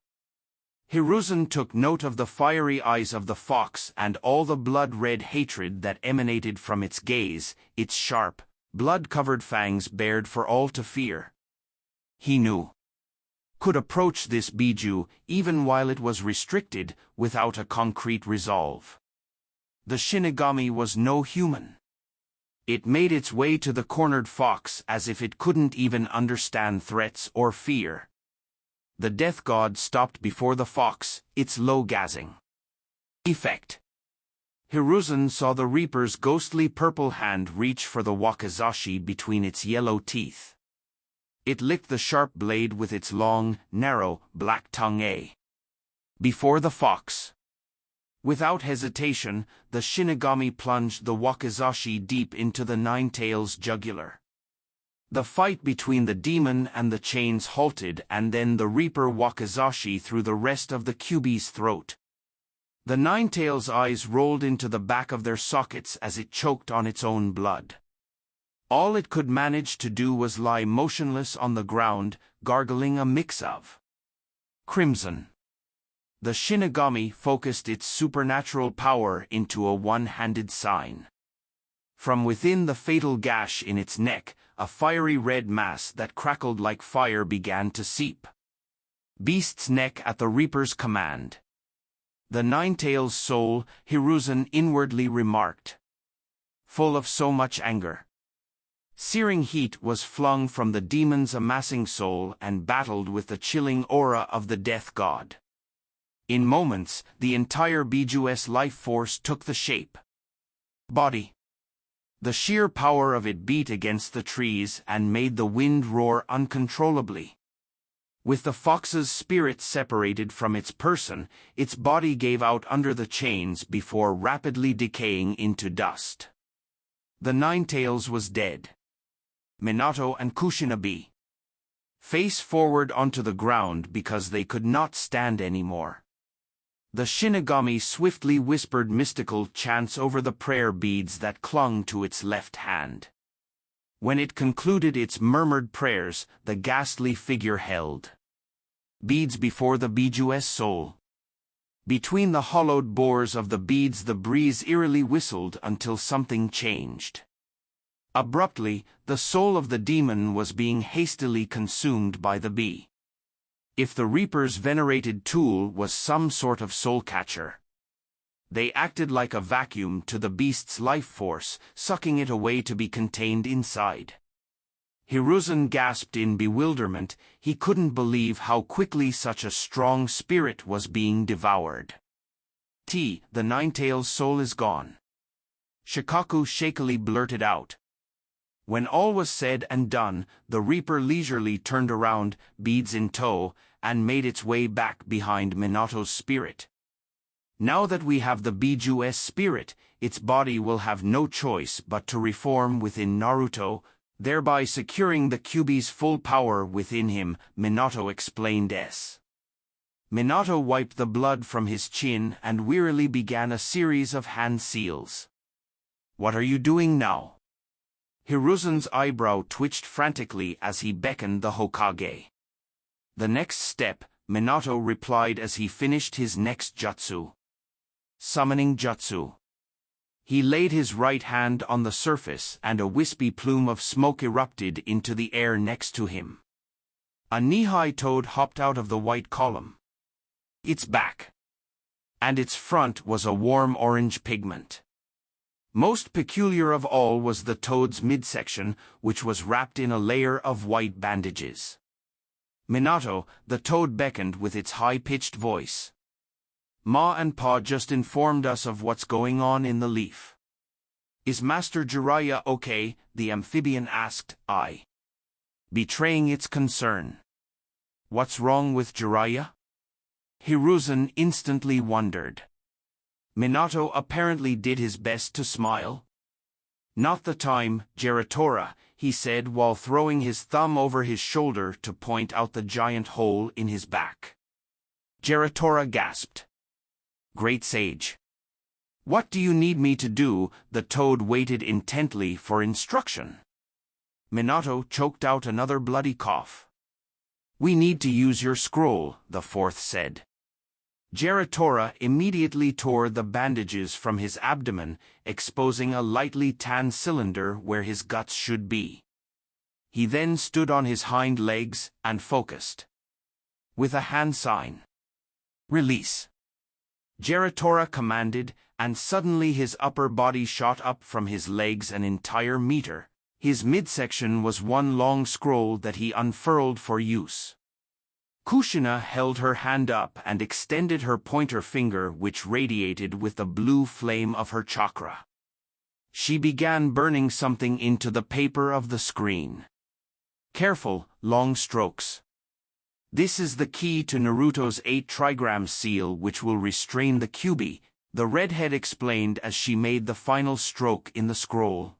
Hiruzen took note of the fiery eyes of the fox and all the blood-red hatred that emanated from its gaze, its sharp, blood-covered fangs bared for all to fear. He knew could approach this Biju, even while it was restricted, without a concrete resolve. The Shinigami was no human. It made its way to the cornered fox as if it couldn't even understand threats or fear. The death god stopped before the fox, its low-gazing effect. Hiruzen saw the Reaper's ghostly purple hand reach for the wakizashi between its yellow teeth. It licked the sharp blade with its long, narrow, black tongue. Before the fox. Without hesitation, the Shinigami plunged the wakizashi deep into the Nine-Tails' jugular. The fight between the demon and the chains halted, and then the Reaper wakizashi through the rest of the Kyuubi's throat. The Nine-Tails' eyes rolled into the back of their sockets as it choked on its own blood. All it could manage to do was lie motionless on the ground, gargling a mix of crimson. The Shinigami focused its supernatural power into a one-handed sign. From within the fatal gash in its neck, a fiery red mass that crackled like fire began to seep. Beast's neck at the Reaper's command. The Nine-Tails' soul, Hiruzen inwardly remarked, full of so much anger. Searing heat was flung from the demon's amassing soul and battled with the chilling aura of the death god. In moments, the entire Biju's life force took the shape. Body. The sheer power of it beat against the trees and made the wind roar uncontrollably. With the fox's spirit separated from its person, its body gave out under the chains before rapidly decaying into dust. The Nine-Tails was dead. Minato and Kushinabe face forward onto the ground because they could not stand anymore. The Shinigami swiftly whispered mystical chants over the prayer beads that clung to its left hand. When it concluded its murmured prayers, the ghastly figure held beads before the Biju's soul. Between the hollowed bores of the beads the breeze eerily whistled until something changed. Abruptly, the soul of the demon was being hastily consumed by the bee. If the Reaper's venerated tool was some sort of soul catcher, they acted like a vacuum to the beast's life force, sucking it away to be contained inside. Hiruzen gasped in bewilderment. He couldn't believe how quickly such a strong spirit was being devoured. The Nine-Tails' soul is gone. Shikaku shakily blurted out. When all was said and done, the Reaper leisurely turned around, beads in tow, and made its way back behind Minato's spirit. Now that we have the Biju's spirit, its body will have no choice but to reform within Naruto, thereby securing the Kyuubi's full power within him, Minato explained. Minato wiped the blood from his chin and wearily began a series of hand seals. What are you doing now? Hiruzen's eyebrow twitched frantically as he beckoned the Hokage. The next step, Minato replied as he finished his next jutsu. Summoning jutsu. He laid his right hand on the surface and a wispy plume of smoke erupted into the air next to him. A knee-high toad hopped out of the white column. Its back and its front was a warm orange pigment. Most peculiar of all was the toad's midsection, which was wrapped in a layer of white bandages. Minato, the toad beckoned with its high-pitched voice. Ma and Pa just informed us of what's going on in the leaf. Is Master Jiraiya okay? The amphibian asked, betraying its concern. What's wrong with Jiraiya? Hiruzen instantly wondered. Minato apparently did his best to smile. Not the time, Geratora, he said while throwing his thumb over his shoulder to point out the giant hole in his back. Geratora gasped. Great sage. What do you need me to do? The toad waited intently for instruction. Minato choked out another bloody cough. "We need to use your scroll," the fourth said. Geratora immediately tore the bandages from his abdomen, exposing a lightly tan cylinder where his guts should be. He then stood on his hind legs and focused. With a hand sign, "Release," Geratora commanded, and suddenly his upper body shot up from his legs an entire meter. His midsection was one long scroll that he unfurled for use. Kushina held her hand up and extended her pointer finger, which radiated with the blue flame of her chakra. She began burning something into the paper of the screen. Careful, long strokes. This is the key to Naruto's 8-trigram seal, which will restrain the Kyuubi, the redhead explained as she made the final stroke in the scroll.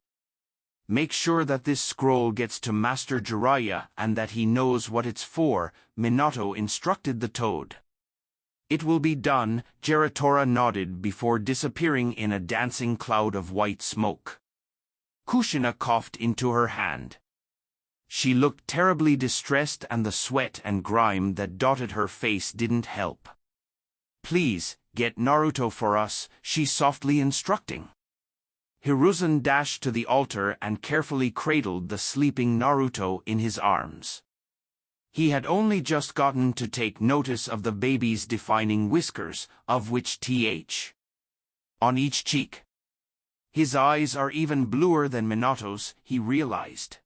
"Make sure that this scroll gets to Master Jiraiya and that he knows what it's for," Minato instructed the toad. "It will be done," Geratora nodded before disappearing in a dancing cloud of white smoke. Kushina coughed into her hand. She looked terribly distressed, and the sweat and grime that dotted her face didn't help. "Please, get Naruto for us," she softly instructing. Hiruzen dashed to the altar and carefully cradled the sleeping Naruto in his arms. He had only just gotten to take notice of the baby's defining whiskers, of which th on each cheek. His eyes are even bluer than Minato's, he realized.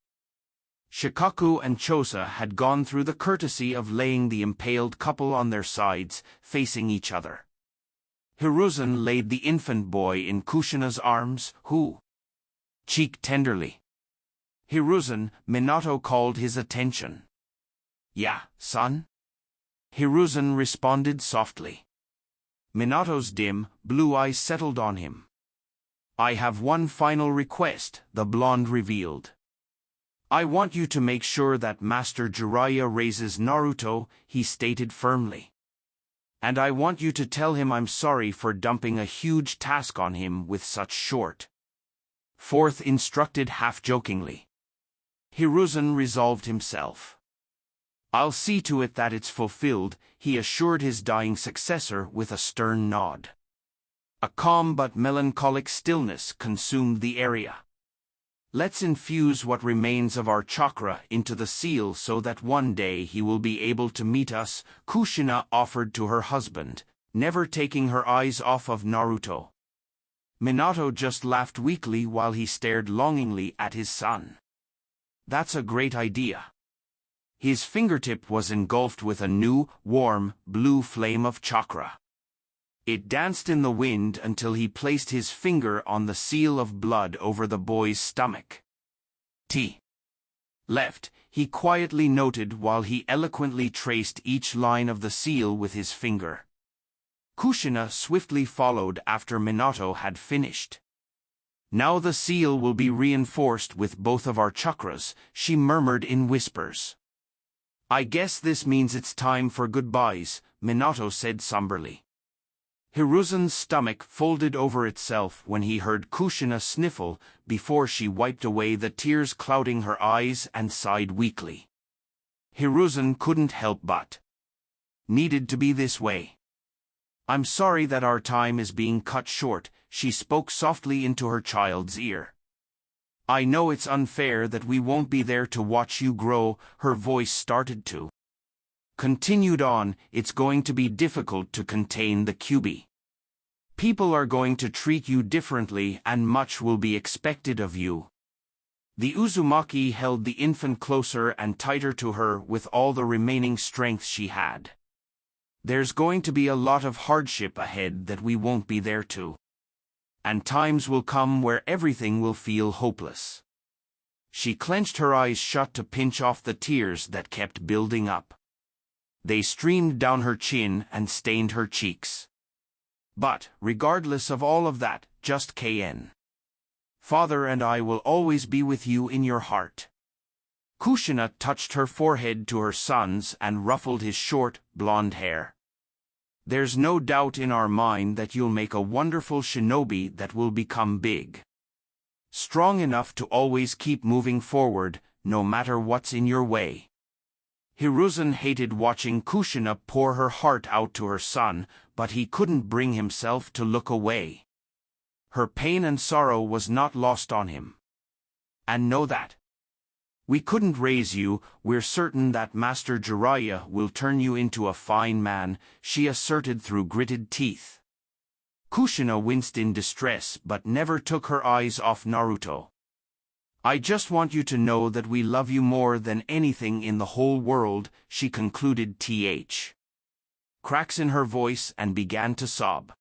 Shikaku and Chosa had gone through the courtesy of laying the impaled couple on their sides, facing each other. Hiruzen laid the infant boy in Kushina's arms, who cheeked tenderly. "Hiruzen," Minato called his attention. "Yeah, son?" Hiruzen responded softly. Minato's dim, blue eyes settled on him. "I have one final request," the blonde revealed. "I want you to make sure that Master Jiraiya raises Naruto," he stated firmly. "And I want you to tell him I'm sorry for dumping a huge task on him with such short." Fourth instructed half-jokingly. Hiruzen resolved himself. "I'll see to it that it's fulfilled," he assured his dying successor with a stern nod. A calm but melancholic stillness consumed the area. "Let's infuse what remains of our chakra into the seal so that one day he will be able to meet us," Kushina offered to her husband, never taking her eyes off of Naruto. Minato just laughed weakly while he stared longingly at his son. "That's a great idea." His fingertip was engulfed with a new, warm, blue flame of chakra. It danced in the wind until he placed his finger on the seal of blood over the boy's stomach. "Left," he quietly noted while he eloquently traced each line of the seal with his finger. Kushina swiftly followed after Minato had finished. "Now the seal will be reinforced with both of our chakras," she murmured in whispers. "I guess this means it's time for goodbyes," Minato said somberly. Hiruzen's stomach folded over itself when he heard Kushina sniffle before she wiped away the tears clouding her eyes and sighed weakly. Hiruzen couldn't help but needed to be this way. "I'm sorry that our time is being cut short," she spoke softly into her child's ear. "I know it's unfair that we won't be there to watch you grow." Her voice started to continued on. "It's going to be difficult to contain the Kyuubi. People are going to treat you differently and much will be expected of you." The Uzumaki held the infant closer and tighter to her with all the remaining strength she had. "There's going to be a lot of hardship ahead that we won't be there to. And times will come where everything will feel hopeless." She clenched her eyes shut to pinch off the tears that kept building up. They streamed down her chin and stained her cheeks. "But, regardless of all of that, just KN. Father and I will always be with you in your heart." Kushina touched her forehead to her son's and ruffled his short, blonde hair. "There's no doubt in our mind that you'll make a wonderful shinobi that will become big. Strong enough to always keep moving forward," no matter what's in your way. Hiruzen hated watching Kushina pour her heart out to her son, but he couldn't bring himself to look away. Her pain and sorrow was not lost on him. And know that. We couldn't raise you, we're certain that Master Jiraiya will turn you into a fine man, she asserted through gritted teeth. Kushina winced in distress but never took her eyes off Naruto. I just want you to know that we love you more than anything in the whole world, she concluded cracks in her voice and began to sob.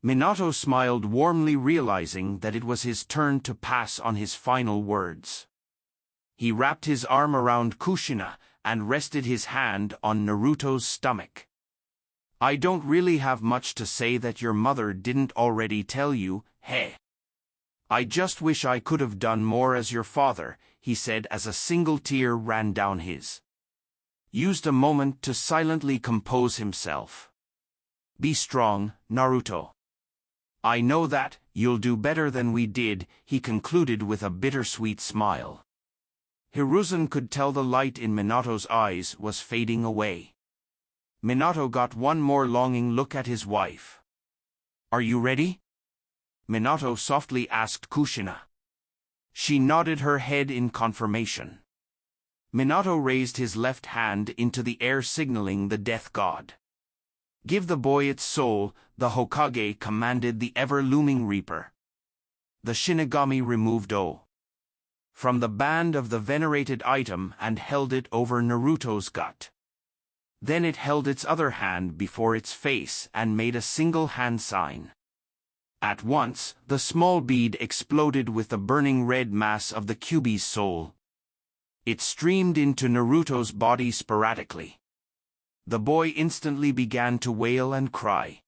Minato smiled warmly, realizing that it was his turn to pass on his final words. He wrapped his arm around Kushina and rested his hand on Naruto's stomach. I don't really have much to say that your mother didn't already tell you, hey. I just wish I could have done more as your father, he said as a single tear ran down his. Used a moment to silently compose himself. Be strong, Naruto. I know that, you'll do better than we did, he concluded with a bittersweet smile. Hiruzen could tell the light in Minato's eyes was fading away. Minato got one more longing look at his wife. Are you ready? Minato softly asked Kushina. She nodded her head in confirmation. Minato raised his left hand into the air, signaling the death god. Give the boy its soul, the Hokage commanded the ever-looming Reaper. The Shinigami removed O from the band of the venerated item and held it over Naruto's gut. Then it held its other hand before its face and made a single hand sign. At once, the small bead exploded with the burning red mass of the Kyuubi's soul. It streamed into Naruto's body sporadically. The boy instantly began to wail and cry.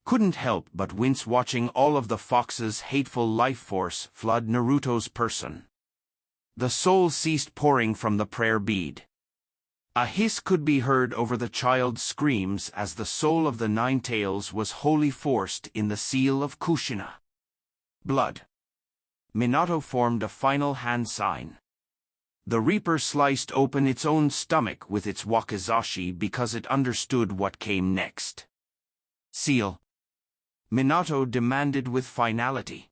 Couldn't help but wince watching all of the fox's hateful life force flood Naruto's person. The soul ceased pouring from the prayer bead. A hiss could be heard over the child's screams as the soul of the Nine Tails was wholly forced in the seal of Kushina. Blood. Minato formed a final hand sign. The Reaper sliced open its own stomach with its wakizashi because it understood what came next. Seal. Minato demanded with finality.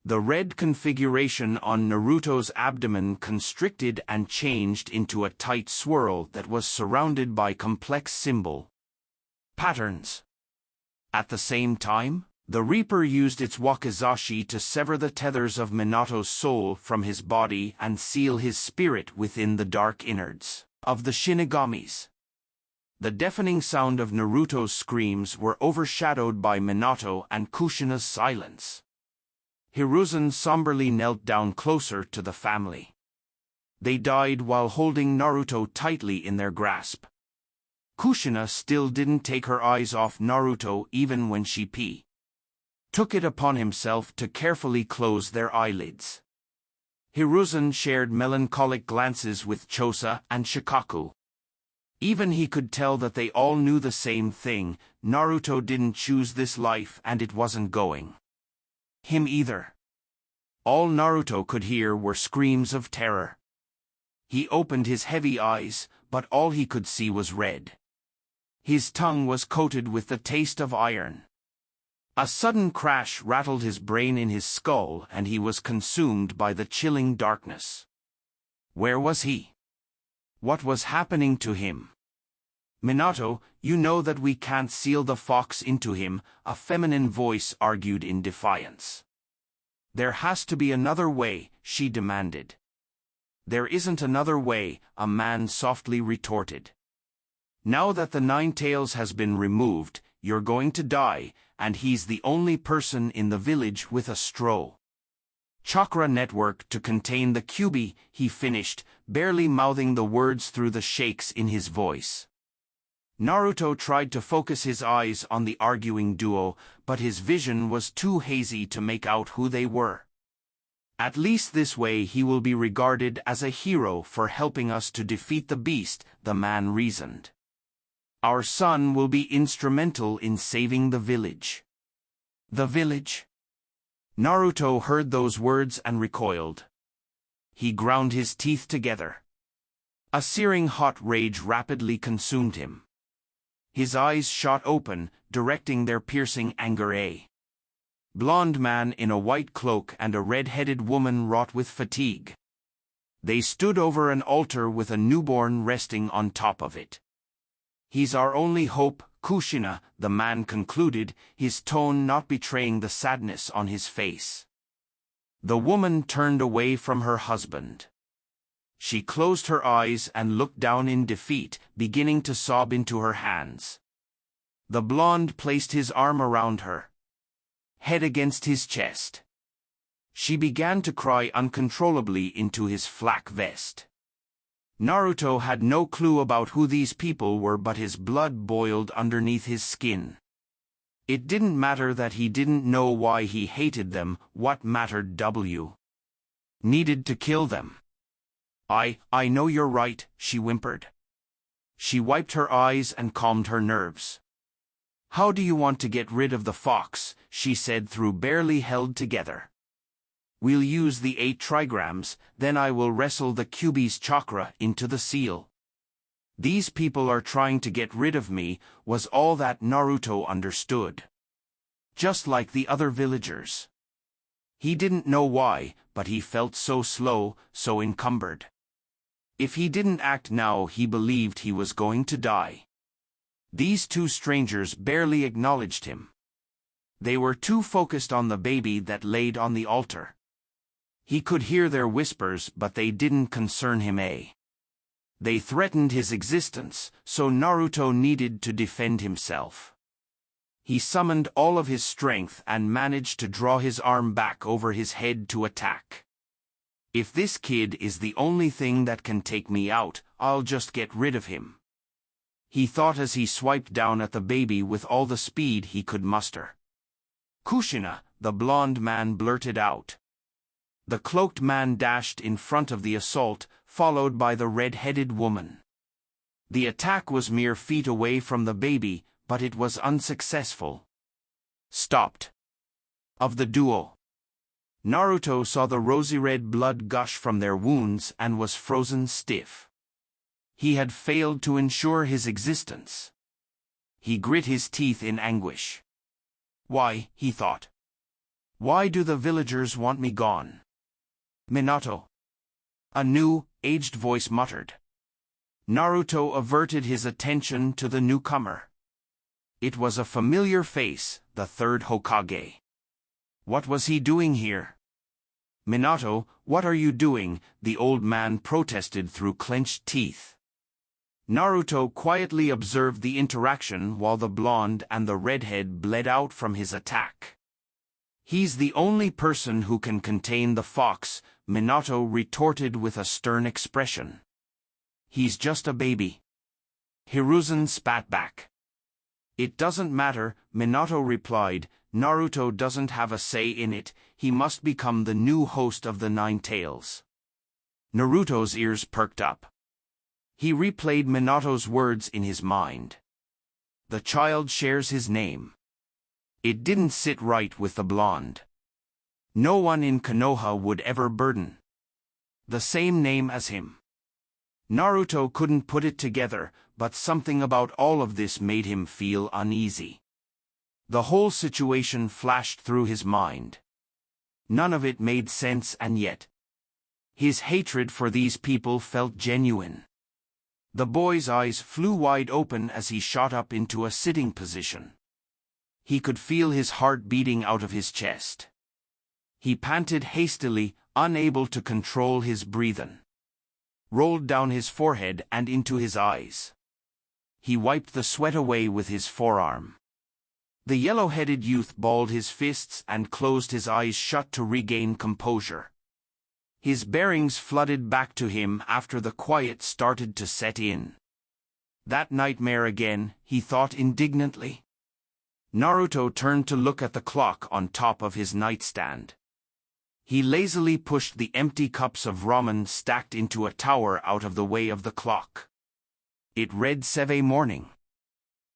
The red configuration on Naruto's abdomen constricted and changed into a tight swirl that was surrounded by complex symbol patterns. At the same time, the Reaper used its wakizashi to sever the tethers of Minato's soul from his body and seal his spirit within the dark innards of the Shinigamis. The deafening sound of Naruto's screams were overshadowed by Minato and Kushina's silence. Hiruzen somberly knelt down closer to the family. They died while holding Naruto tightly in their grasp. Kushina still didn't take her eyes off Naruto even when she took it upon himself to carefully close their eyelids. Hiruzen shared melancholic glances with Chosa and Shikaku. Even he could tell that they all knew the same thing: Naruto didn't choose this life and it wasn't going him either. All Naruto could hear were screams of terror. He opened his heavy eyes, but all he could see was red. His tongue was coated with the taste of iron. A sudden crash rattled his brain in his skull and he was consumed by the chilling darkness. Where was he? What was happening to him? Minato, you know that we can't seal the fox into him, a feminine voice argued in defiance. There has to be another way, she demanded. There isn't another way, a man softly retorted. Now that the Nine Tails has been removed, you're going to die, and he's the only person in the village with a chakra network to contain the Kyuubi, he finished, barely mouthing the words through the shakes in his voice. Naruto tried to focus his eyes on the arguing duo, but his vision was too hazy to make out who they were. At least this way he will be regarded as a hero for helping us to defeat the beast, the man reasoned. Our son will be instrumental in saving the village. The village? Naruto heard those words and recoiled. He ground his teeth together. A searing hot rage rapidly consumed him. His eyes shot open, directing their piercing anger at a blond man in a white cloak and a red-headed woman wrought with fatigue. They stood over an altar with a newborn resting on top of it. "He's our only hope, Kushina," the man concluded, his tone not betraying the sadness on his face. The woman turned away from her husband. She closed her eyes and looked down in defeat, beginning to sob into her hands. The blonde placed his arm around her, head against his chest. She began to cry uncontrollably into his flak vest. Naruto had no clue about who these people were, but his blood boiled underneath his skin. It didn't matter that he didn't know why he hated them. What mattered? Needed to kill them. I know you're right," she whimpered. She wiped her eyes and calmed her nerves. "How do you want to get rid of the fox?" she said through barely held together. "We'll use the 8 trigrams, then I will wrestle the Kyuubi's chakra into the seal." These people are trying to get rid of me, was all that Naruto understood. Just like the other villagers. He didn't know why, but he felt so slow, so encumbered. If he didn't act now, he believed he was going to die. These 2 strangers barely acknowledged him. They were too focused on the baby that laid on the altar. He could hear their whispers, but they didn't concern him. They threatened his existence, so Naruto needed to defend himself. He summoned all of his strength and managed to draw his arm back over his head to attack. "If this kid is the only thing that can take me out, I'll just get rid of him," he thought as he swiped down at the baby with all the speed he could muster. "Kushina," the blond man blurted out. The cloaked man dashed in front of the assault, followed by the red-headed woman. The attack was mere feet away from the baby, but it was unsuccessful. Stopped. Of the duo. Naruto saw the rosy-red blood gush from their wounds and was frozen stiff. He had failed to ensure his existence. He grit his teeth in anguish. "Why," he thought. "Why do the villagers want me gone?" "Minato." A new, aged voice muttered. Naruto averted his attention to the newcomer. It was a familiar face, the 3rd Hokage. What was he doing here? "Minato, what are you doing?" the old man protested through clenched teeth. Naruto quietly observed the interaction while the blonde and the redhead bled out from his attack. "He's the only person who can contain the fox," Minato retorted with a stern expression. "He's just a baby." Hiruzen spat back. "It doesn't matter," Minato replied. "Naruto doesn't have a say in it. He must become the new host of the 9 Tails." Naruto's ears perked up. He replayed Minato's words in his mind. The child shares his name. It didn't sit right with the blonde. No one in Konoha would ever burden the same name as him. Naruto couldn't put it together, but something about all of this made him feel uneasy. The whole situation flashed through his mind. None of it made sense, and yet his hatred for these people felt genuine. The boy's eyes flew wide open as he shot up into a sitting position. He could feel his heart beating out of his chest. He panted hastily, unable to control his breathing. Rolled down his forehead and into his eyes. He wiped the sweat away with his forearm. The yellow-headed youth balled his fists and closed his eyes shut to regain composure. His bearings flooded back to him after the quiet started to set in. That nightmare again, he thought indignantly. Naruto turned to look at the clock on top of his nightstand. He lazily pushed the empty cups of ramen stacked into a tower out of the way of the clock. It read 7 morning.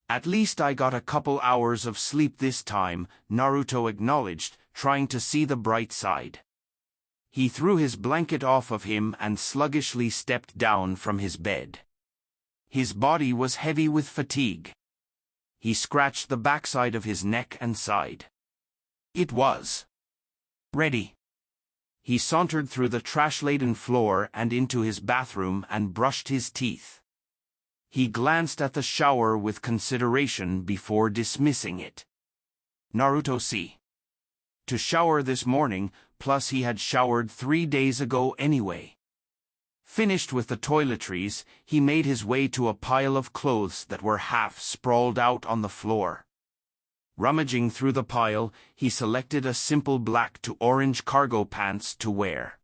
"At least I got a couple hours of sleep this time," Naruto acknowledged, trying to see the bright side. He threw his blanket off of him and sluggishly stepped down from his bed. His body was heavy with fatigue. He scratched the backside of his neck and sighed. It was ready. He sauntered through the trash-laden floor and into his bathroom and brushed his teeth. He glanced at the shower with consideration before dismissing it. Naruto see to shower this morning, plus he had showered 3 days ago anyway. Finished with the toiletries, he made his way to a pile of clothes that were half sprawled out on the floor. Rummaging through the pile, he selected a simple black to orange cargo pants to wear.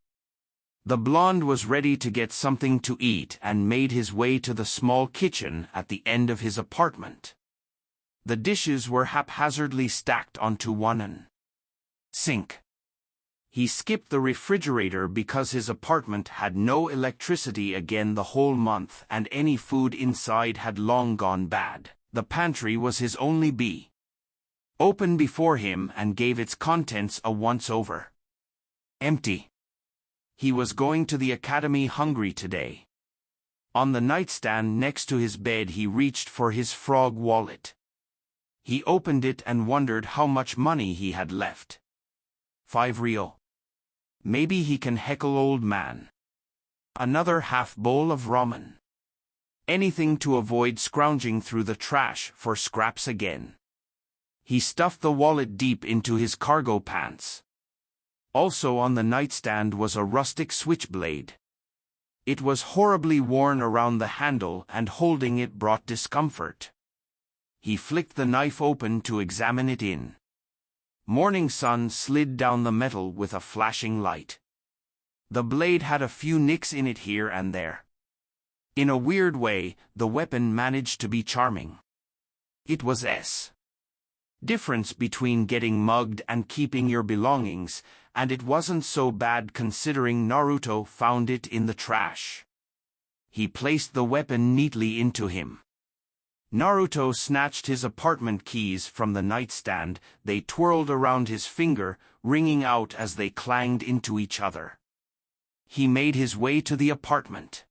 The blonde was ready to get something to eat and made his way to the small kitchen at the end of his apartment. The dishes were haphazardly stacked onto one sink. He skipped the refrigerator because his apartment had no electricity again the whole month and any food inside had long gone bad. The pantry was his only be open before him and gave its contents a once-over. Empty. He was going to the academy hungry today. On the nightstand next to his bed he reached for his frog wallet. He opened it and wondered how much money he had left. 5 real. Maybe he can heckle old man. Another half bowl of ramen. Anything to avoid scrounging through the trash for scraps again. He stuffed the wallet deep into his cargo pants. Also on the nightstand was a rustic switchblade. It was horribly worn around the handle and holding it brought discomfort. He flicked the knife open to examine it in. Morning sun slid down the metal with a flashing light. The blade had a few nicks in it here and there. In a weird way, the weapon managed to be charming. It was difference between getting mugged and keeping your belongings, and it wasn't so bad considering Naruto found it in the trash. He placed the weapon neatly into him. Naruto snatched his apartment keys from the nightstand. They twirled around his finger, ringing out as they clanged into each other. He made his way to the apartment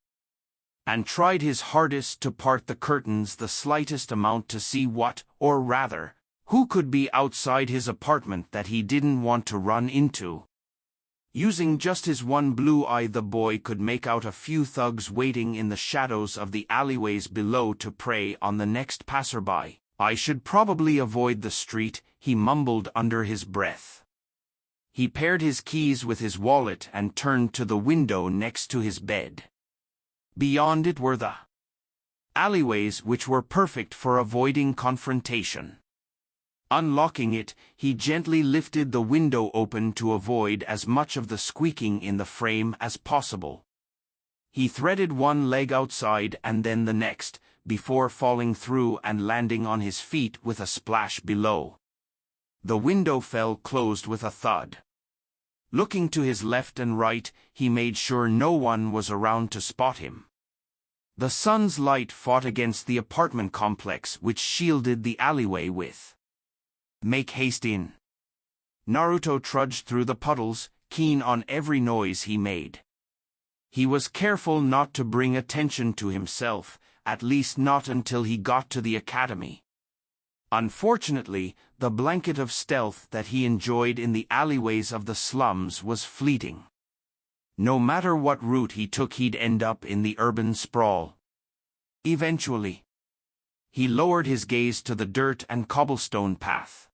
and tried his hardest to part the curtains the slightest amount to see what, or rather, who could be outside his apartment that he didn't want to run into. Using just his one blue eye, the boy could make out a few thugs waiting in the shadows of the alleyways below to prey on the next passerby. I should probably avoid the street, he mumbled under his breath. He paired his keys with his wallet and turned to the window next to his bed. Beyond it were the alleyways, which were perfect for avoiding confrontation. Unlocking it, he gently lifted the window open to avoid as much of the squeaking in the frame as possible. He threaded one leg outside and then the next, before falling through and landing on his feet with a splash below. The window fell closed with a thud. Looking to his left and right, he made sure no one was around to spot him. The sun's light fought against the apartment complex which shielded the alleyway with "Make haste in." Naruto trudged through the puddles, keen on every noise he made. He was careful not to bring attention to himself, at least not until he got to the academy. Unfortunately, the blanket of stealth that he enjoyed in the alleyways of the slums was fleeting. No matter what route he took, he'd end up in the urban sprawl. Eventually, he lowered his gaze to the dirt and cobblestone path.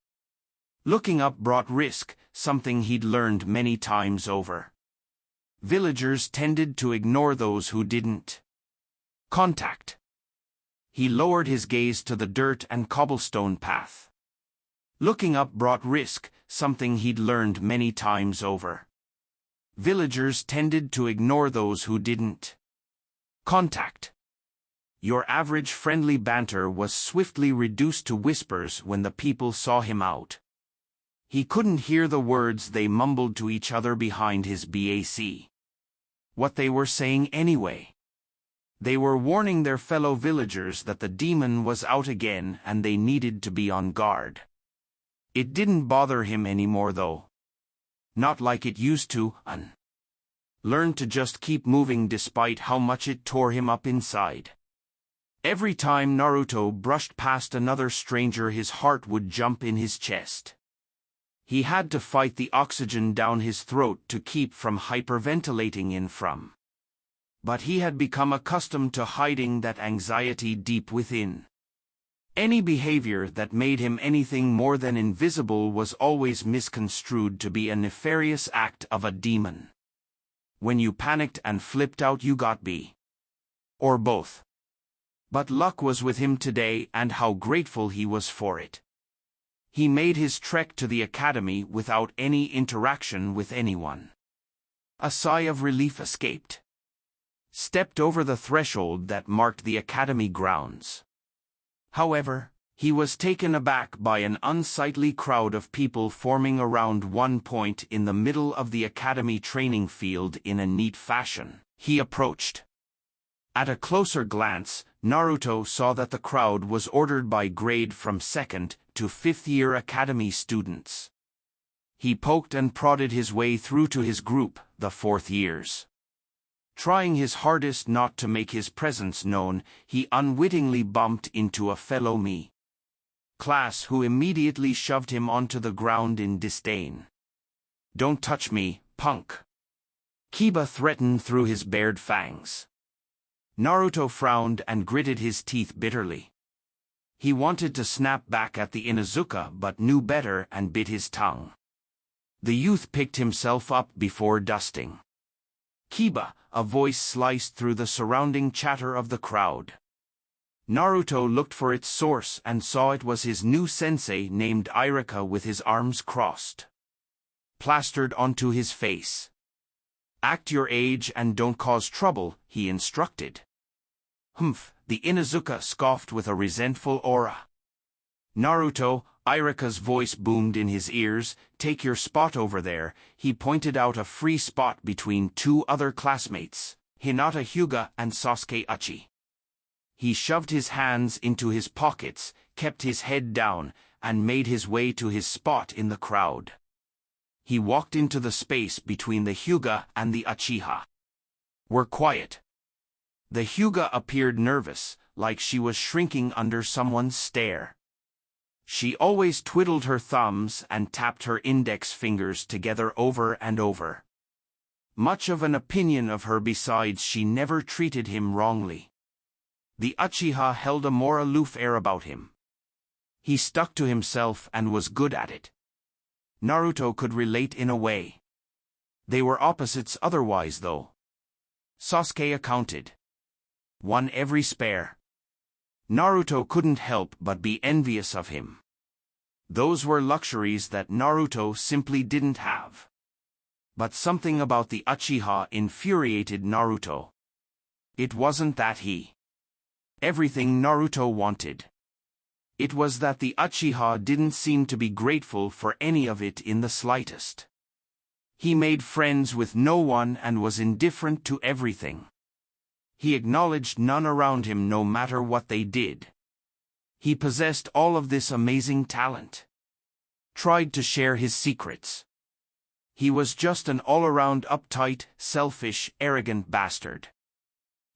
Looking up brought risk, something he'd learned many times over. Villagers tended to ignore those who didn't contact. He lowered his gaze to the dirt and cobblestone path. Looking up brought risk, something he'd learned many times over. Villagers tended to ignore those who didn't contact. Your average friendly banter was swiftly reduced to whispers when the people saw him out. He couldn't hear the words they mumbled to each other behind his back. What they were saying anyway? They were warning their fellow villagers that the demon was out again and they needed to be on guard. It didn't bother him anymore though. Not like it used to. Learned to just keep moving despite how much it tore him up inside. Every time Naruto brushed past another stranger, his heart would jump in his chest. He had to fight the oxygen down his throat to keep from hyperventilating in from. But he had become accustomed to hiding that anxiety deep within. Any behavior that made him anything more than invisible was always misconstrued to be a nefarious act of a demon. When you panicked and flipped out, you got B. Or both. But luck was with him today, and how grateful he was for it. He made his trek to the academy without any interaction with anyone. A sigh of relief escaped. Stepped over the threshold that marked the academy grounds. However, he was taken aback by an unsightly crowd of people forming around one point in the middle of the academy training field in a neat fashion. He approached. At a closer glance, Naruto saw that the crowd was ordered by grade from 2nd to 5th year academy students. He poked and prodded his way through to his group, the 4th years. Trying his hardest not to make his presence known, he unwittingly bumped into a fellow me class who immediately shoved him onto the ground in disdain. "Don't touch me, punk," Kiba threatened through his bared fangs. Naruto frowned and gritted his teeth bitterly. He wanted to snap back at the Inuzuka but knew better and bit his tongue. The youth picked himself up before dusting. "Kiba," a voice sliced through the surrounding chatter of the crowd. Naruto looked for its source and saw it was his new sensei named Irika with his arms crossed, plastered onto his face. "Act your age and don't cause trouble," he instructed. "Humph," the Inuzuka scoffed with a resentful aura. "Naruto," Irika's voice boomed in his ears, "take your spot over there." He pointed out a free spot between two other classmates, Hinata Hyuga and Sasuke Uchi. He shoved his hands into his pockets, kept his head down, and made his way to his spot in the crowd. He walked into the space between the Hyuga and the Uchiha. "We're quiet." The Hyuga appeared nervous, like she was shrinking under someone's stare. She always twiddled her thumbs and tapped her index fingers together over and over. Much of an opinion of her, besides she never treated him wrongly. The Uchiha held a more aloof air about him. He stuck to himself and was good at it. Naruto could relate in a way. They were opposites otherwise though. Sasuke accounted. One every spare. Naruto couldn't help but be envious of him. Those were luxuries that Naruto simply didn't have. But something about the Uchiha infuriated Naruto. It wasn't that he everything Naruto wanted. It was that the Uchiha didn't seem to be grateful for any of it in the slightest. He made friends with no one and was indifferent to everything. He acknowledged none around him no matter what they did. He possessed all of this amazing talent. Tried to share his secrets. He was just an all-around uptight, selfish, arrogant bastard.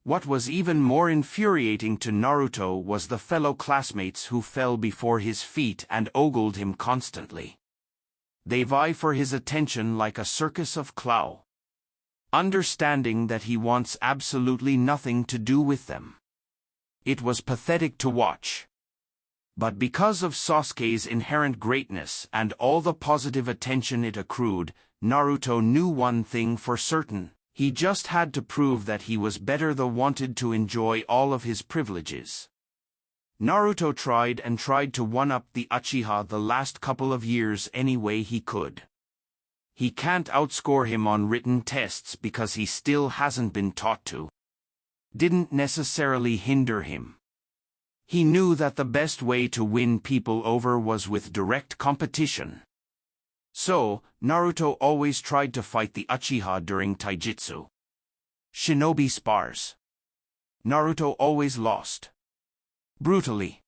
What was even more infuriating to Naruto was the fellow classmates who fell before his feet and ogled him constantly. They vie for his attention like a circus of clowns, understanding that he wants absolutely nothing to do with them. It was pathetic to watch. But because of Sasuke's inherent greatness and all the positive attention it accrued, Naruto knew one thing for certain. He just had to prove that he was better than wanted to enjoy all of his privileges. Naruto tried and tried to one-up the Uchiha the last couple of years any way he could. He can't outscore him on written tests because he still hasn't been taught to. Didn't necessarily hinder him. He knew that the best way to win people over was with direct competition. So, Naruto always tried to fight the Uchiha during taijutsu shinobi spars. Naruto always lost. Brutally.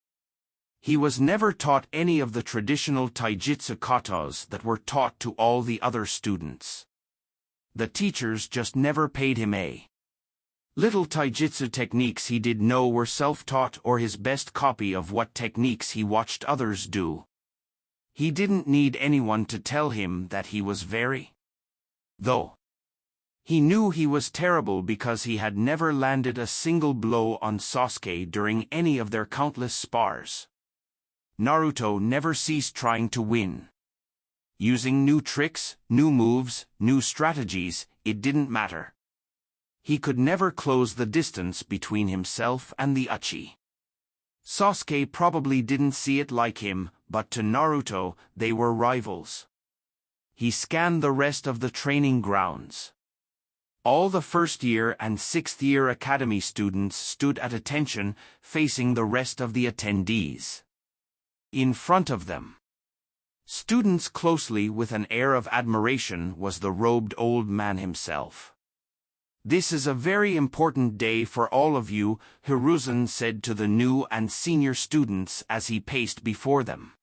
He was never taught any of the traditional taijutsu katas that were taught to all the other students. The teachers just never paid him a little taijutsu techniques he did know were self-taught or his best copy of what techniques he watched others do. He didn't need anyone to tell him that he was very though. He knew he was terrible because he had never landed a single blow on Sasuke during any of their countless spars. Naruto never ceased trying to win. Using new tricks, new moves, new strategies, it didn't matter. He could never close the distance between himself and the Uchi. Sasuke probably didn't see it like him, but to Naruto, they were rivals. He scanned the rest of the training grounds. All the first-year and sixth-year academy students stood at attention, facing the rest of the attendees. In front of them, students closely with an air of admiration, was the robed old man himself. "This is a very important day for all of you," Hiruzen said to the new and senior students as he paced before them.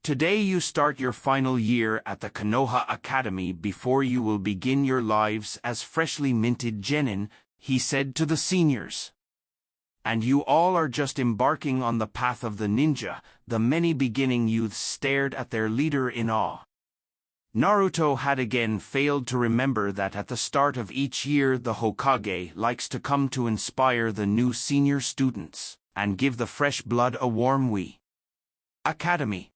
"Today you start your final year at the Konoha Academy before you will begin your lives as freshly minted genin," he said to the seniors. "And you all are just embarking on the path of the ninja." The many beginning youths stared at their leader in awe. Naruto had again failed to remember that at the start of each year the Hokage likes to come to inspire the new senior students, and give the fresh blood a warm academy.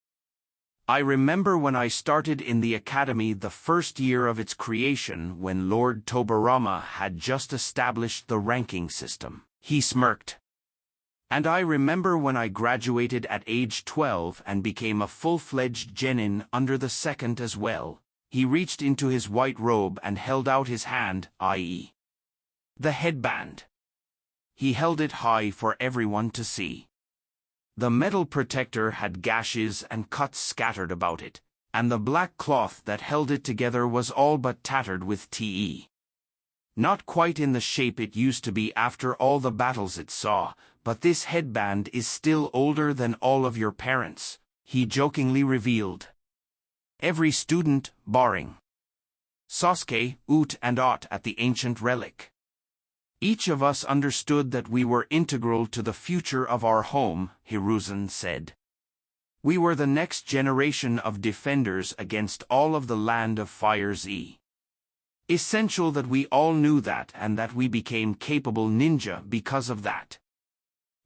"I remember when I started in the academy the first year of its creation when Lord Tobirama had just established the ranking system," he smirked. "And I remember when I graduated at age 12 and became a full-fledged genin under the second as well." He reached into his white robe and held out his hand, i.e. the headband. He held it high for everyone to see. The metal protector had gashes and cuts scattered about it, and the black cloth that held it together was all but tattered with te. Not quite in the shape it used to be after all the battles it saw, but this headband is still older than all of your parents, he jokingly revealed. Every student, barring Sasuke, Ut and Ot at the ancient relic. Each of us understood that we were integral to the future of our home, Hiruzen said. We were the next generation of defenders against all of the Land of Fire's essential that we all knew that and that we became capable ninja because of that.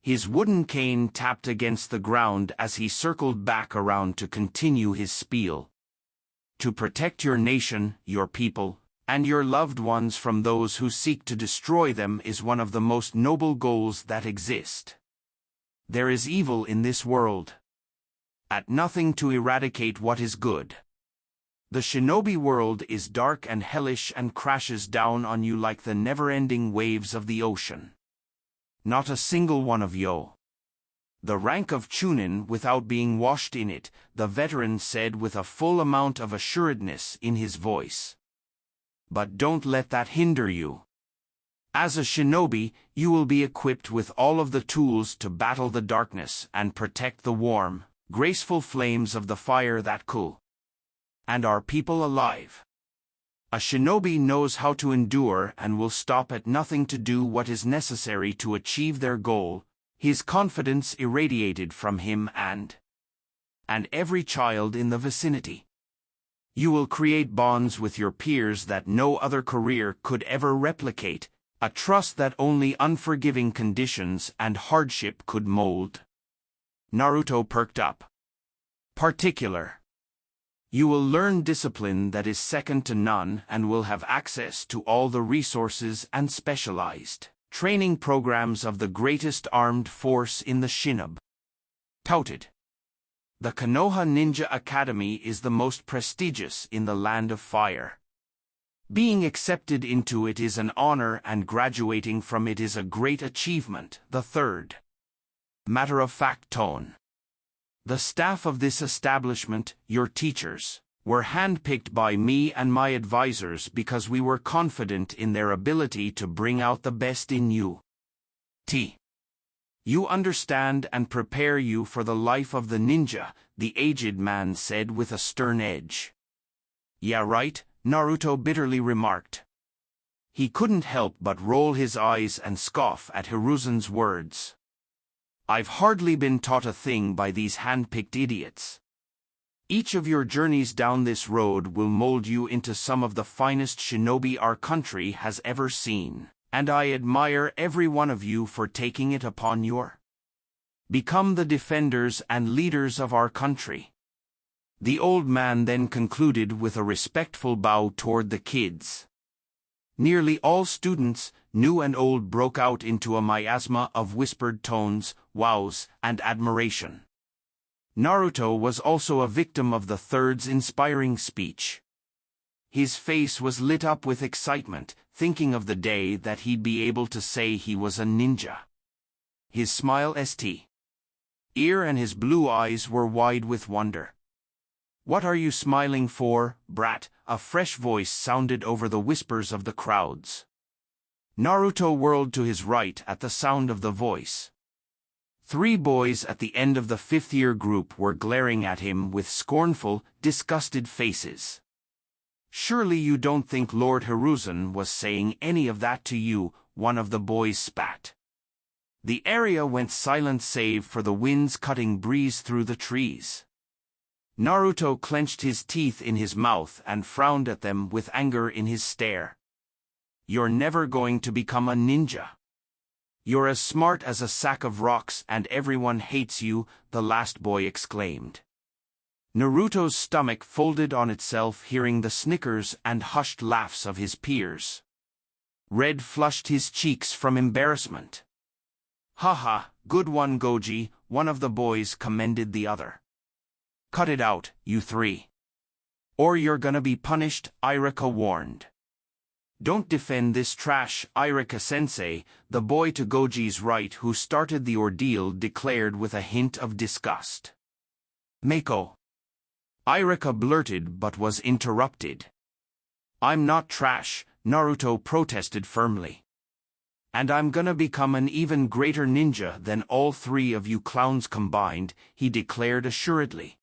His wooden cane tapped against the ground as he circled back around to continue his spiel. To protect your nation, your people, and your loved ones from those who seek to destroy them is one of the most noble goals that exist. There is evil in this world. At nothing to eradicate what is good. The shinobi world is dark and hellish and crashes down on you like the never-ending waves of the ocean. Not a single one of the rank of Chunin without being washed in it, the veteran said with a full amount of assuredness in his voice. But don't let that hinder you. As a shinobi, you will be equipped with all of the tools to battle the darkness and protect the warm, graceful flames of the fire that cool and our people alive. A shinobi knows how to endure and will stop at nothing to do what is necessary to achieve their goal. His confidence irradiated from him and every child in the vicinity. You will create bonds with your peers that no other career could ever replicate, a trust that only unforgiving conditions and hardship could mold. Naruto perked up. Particular. You will learn discipline that is second to none and will have access to all the resources and specialized training programs of the greatest armed force in the shinobi. Touted. The Konoha Ninja Academy is the most prestigious in the Land of Fire. Being accepted into it is an honor and graduating from it is a great achievement. The third matter-of-fact tone. The staff of this establishment, your teachers, were handpicked by me and my advisors because we were confident in their ability to bring out the best in you. You understand and prepare you for the life of the ninja, the aged man said with a stern edge. Yeah right, Naruto bitterly remarked. He couldn't help but roll his eyes and scoff at Hiruzen's words. I've hardly been taught a thing by these hand-picked idiots. Each of your journeys down this road will mold you into some of the finest shinobi our country has ever seen, and I admire every one of you for taking it upon your become the defenders and leaders of our country. The old man then concluded with a respectful bow toward the kids. Nearly all students, new and old, broke out into a miasma of whispered tones, wows, and admiration. Naruto was also a victim of the third's inspiring speech. His face was lit up with excitement, thinking of the day that he'd be able to say he was a ninja. His smile st. ear and his blue eyes were wide with wonder. What are you smiling for, brat? A fresh voice sounded over the whispers of the crowds. Naruto whirled to his right at the sound of the voice. 3 boys at the end of the 5th-year group were glaring at him with scornful, disgusted faces. Surely you don't think Lord Hiruzen was saying any of that to you, one of the boys spat. The area went silent save for the wind's cutting breeze through the trees. Naruto clenched his teeth in his mouth and frowned at them with anger in his stare. You're never going to become a ninja. You're as smart as a sack of rocks and everyone hates you, the last boy exclaimed. Naruto's stomach folded on itself hearing the snickers and hushed laughs of his peers. Red flushed his cheeks from embarrassment. Haha, good one Goji, one of the boys commended the other. Cut it out, you 3. Or you're gonna be punished, Irika warned. Don't defend this trash, Irika-sensei, the boy to Goji's right who started the ordeal declared with a hint of disgust. Mako. Irika blurted but was interrupted. I'm not trash, Naruto protested firmly. And I'm gonna become an even greater ninja than all 3 of you clowns combined, he declared assuredly.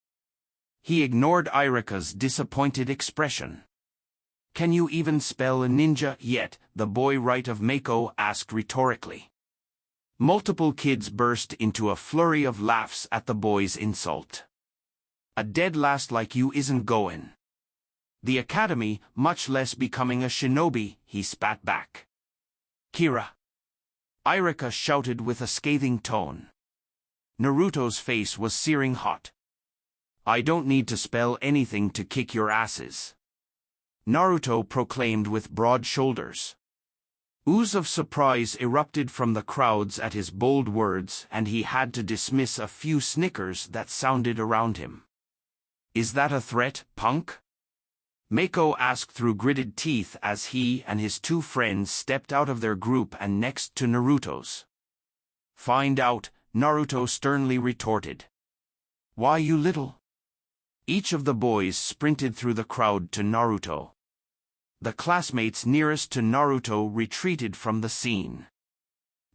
He ignored Irika's disappointed expression. Can you even spell a ninja yet? The boy right of Mako asked rhetorically. Multiple kids burst into a flurry of laughs at the boy's insult. A dead last like you isn't goin'. The academy, much less becoming a shinobi, he spat back. Kira. Irika shouted with a scathing tone. Naruto's face was searing hot. I don't need to spell anything to kick your asses. Naruto proclaimed with broad shoulders. Ooze of surprise erupted from the crowds at his bold words and he had to dismiss a few snickers that sounded around him. Is that a threat, punk? Mako asked through gritted teeth as he and his 2 friends stepped out of their group and next to Naruto's. Find out, Naruto sternly retorted. Why you little? Each of the boys sprinted through the crowd to Naruto. The classmates nearest to Naruto retreated from the scene.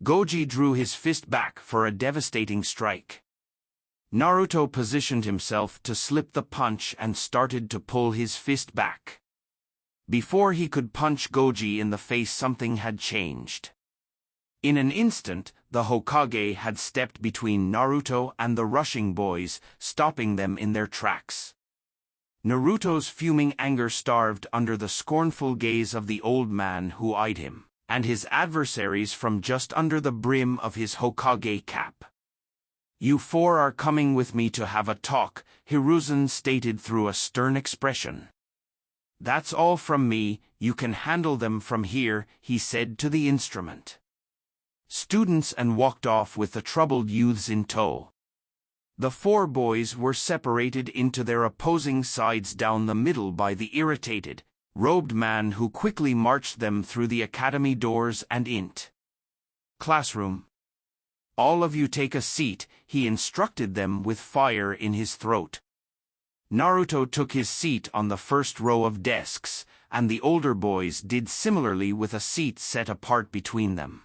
Goji drew his fist back for a devastating strike. Naruto positioned himself to slip the punch and started to pull his fist back. Before he could punch Goji in the face, something had changed. In an instant, the Hokage had stepped between Naruto and the rushing boys, stopping them in their tracks. Naruto's fuming anger starved under the scornful gaze of the old man who eyed him, and his adversaries from just under the brim of his Hokage cap. You 4 are coming with me to have a talk, Hiruzen stated through a stern expression. That's all from me, you can handle them from here, he said to the instrument. Students and walked off with the troubled youths in tow. The 4 boys were separated into their opposing sides down the middle by the irritated, robed man who quickly marched them through the academy doors and int. Classroom. All of you take a seat, he instructed them with fire in his throat. Naruto took his seat on the first row of desks, and the older boys did similarly with a seat set apart between them.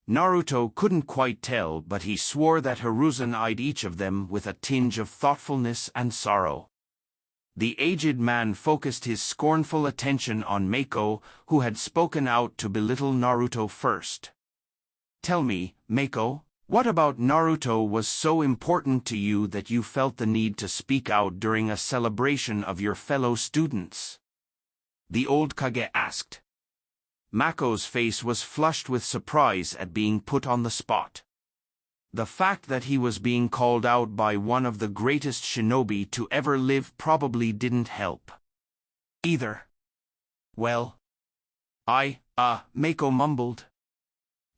Naruto couldn't quite tell, but he swore that Hiruzen eyed each of them with a tinge of thoughtfulness and sorrow. The aged man focused his scornful attention on Mako, who had spoken out to belittle Naruto first. Tell me, Mako, what about Naruto was so important to you that you felt the need to speak out during a celebration of your fellow students? The old Kage asked. Mako's face was flushed with surprise at being put on the spot. The fact that he was being called out by one of the greatest shinobi to ever live probably didn't help either. Well, Mako mumbled.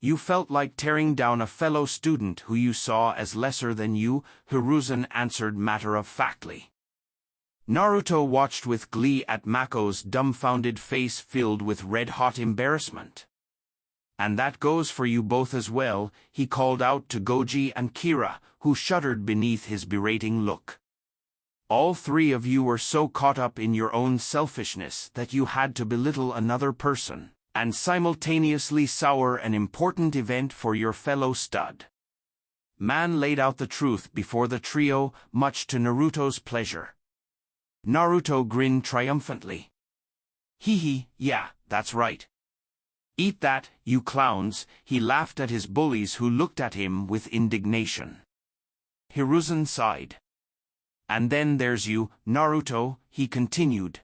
You felt like tearing down a fellow student who you saw as lesser than you, Hiruzen answered matter-of-factly. Naruto watched with glee at Mako's dumbfounded face filled with red-hot embarrassment. And that goes for you both as well, he called out to Goji and Kira, who shuddered beneath his berating look. All three of you were so caught up in your own selfishness that you had to belittle another person, and simultaneously sour an important event for your fellow stud. Man laid out the truth before the trio, much to Naruto's pleasure. Naruto grinned triumphantly. Hee, yeah, that's right. Eat that, you clowns, he laughed at his bullies who looked at him with indignation. Hiruzen sighed. And then there's you, Naruto, he continued.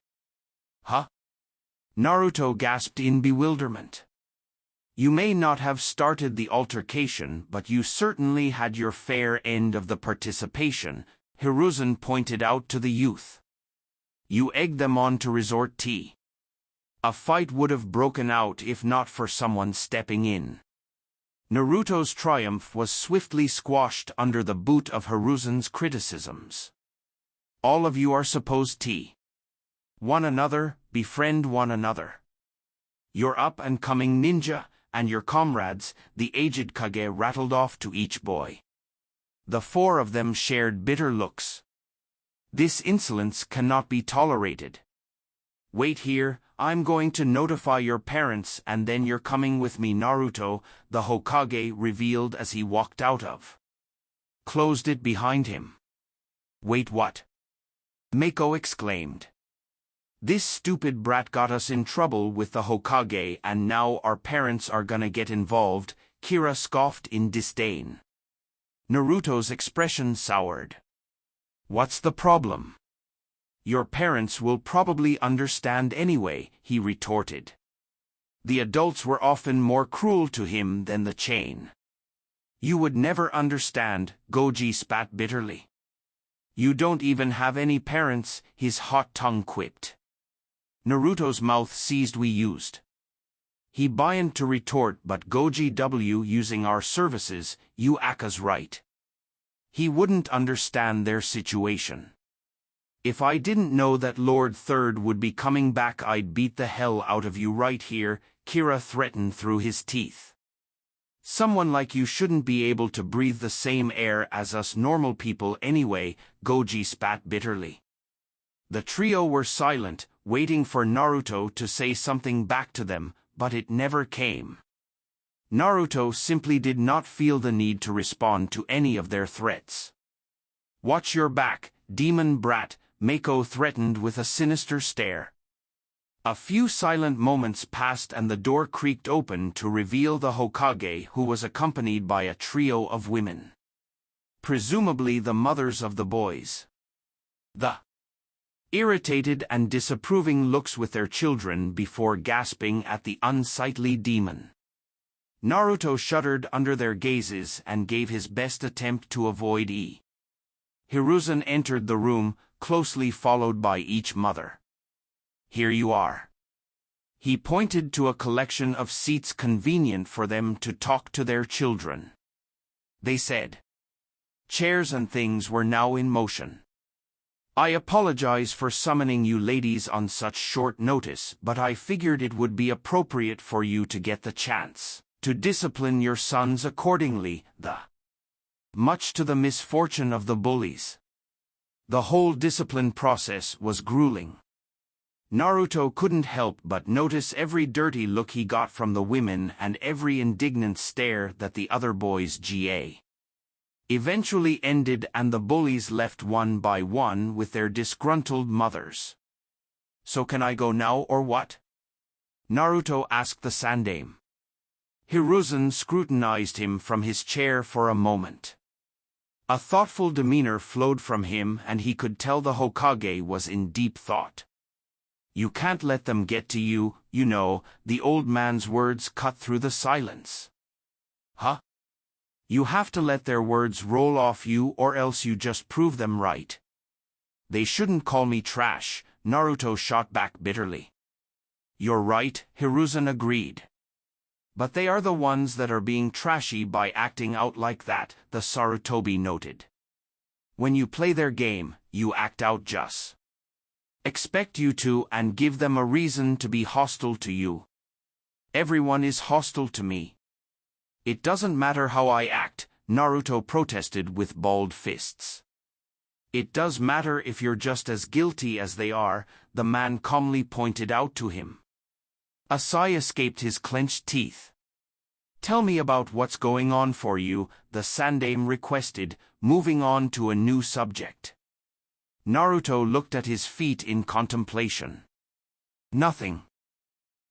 Huh? Naruto gasped in bewilderment. You may not have started the altercation, but you certainly had your fair end of the participation, Hiruzen pointed out to the youth. You egged them on to resort tea. A fight would have broken out if not for someone stepping in. Naruto's triumph was swiftly squashed under the boot of Hiruzen's criticisms. All of you are supposed to one another, befriend one another. Your up-and-coming ninja, and your comrades, the aged Kage rattled off to each boy. The four of them shared bitter looks. This insolence cannot be tolerated. Wait here, I'm going to notify your parents and then you're coming with me, Naruto, the Hokage revealed as he walked out of. Closed it behind him. Wait, what? Mako exclaimed. This stupid brat got us in trouble with the Hokage and now our parents are gonna get involved, Kira scoffed in disdain. Naruto's expression soured. What's the problem? Your parents will probably understand anyway, he retorted. The adults were often more cruel to him than the chain. You would never understand, Goji spat bitterly. You don't even have any parents, his hot tongue quipped. Naruto's mouth seized we used. He beined to retort but Goji W using our services, you Aka's right. He wouldn't understand their situation. If I didn't know that Lord Third would be coming back I'd beat the hell out of you right here, Kira threatened through his teeth. Someone like you shouldn't be able to breathe the same air as us normal people anyway, Goji spat bitterly. The trio were silent, waiting for Naruto to say something back to them, but it never came. Naruto simply did not feel the need to respond to any of their threats. Watch your back, demon brat, Mako threatened with a sinister stare. A few silent moments passed and the door creaked open to reveal the Hokage, who was accompanied by a trio of women. Presumably the mothers of the boys. The irritated and disapproving looks with their children before gasping at the unsightly demon. Naruto shuddered under their gazes and gave his best attempt to avoid Hiruzen entered the room, closely followed by each mother. Here you are. He pointed to a collection of seats convenient for them to talk to their children. They said. Chairs and things were now in motion. I apologize for summoning you ladies on such short notice, but I figured it would be appropriate for you to get the chance to discipline your sons accordingly, much to the misfortune of the bullies. The whole discipline process was grueling. Naruto couldn't help but notice every dirty look he got from the women and every indignant stare that the other boys eventually ended and the bullies left one by one with their disgruntled mothers. "So can I go now or what?" Naruto asked the Sandaime. Hiruzen scrutinized him from his chair for a moment. A thoughtful demeanor flowed from him and he could tell the Hokage was in deep thought. "You can't let them get to you, you know," the old man's words cut through the silence. "Huh? You have to let their words roll off you or else you just prove them right." "They shouldn't call me trash," Naruto shot back bitterly. "You're right," Hiruzen agreed. "But they are the ones that are being trashy by acting out like that," the Sarutobi noted. "When you play their game, you act out just. Expect you to and give them a reason to be hostile to you. Everyone is hostile to me." "It doesn't matter how I act," Naruto protested with balled fists. "It does matter if you're just as guilty as they are," the man calmly pointed out to him. A sigh escaped his clenched teeth. "Tell me about what's going on for you," the Sandaime requested, moving on to a new subject. Naruto looked at his feet in contemplation. "Nothing.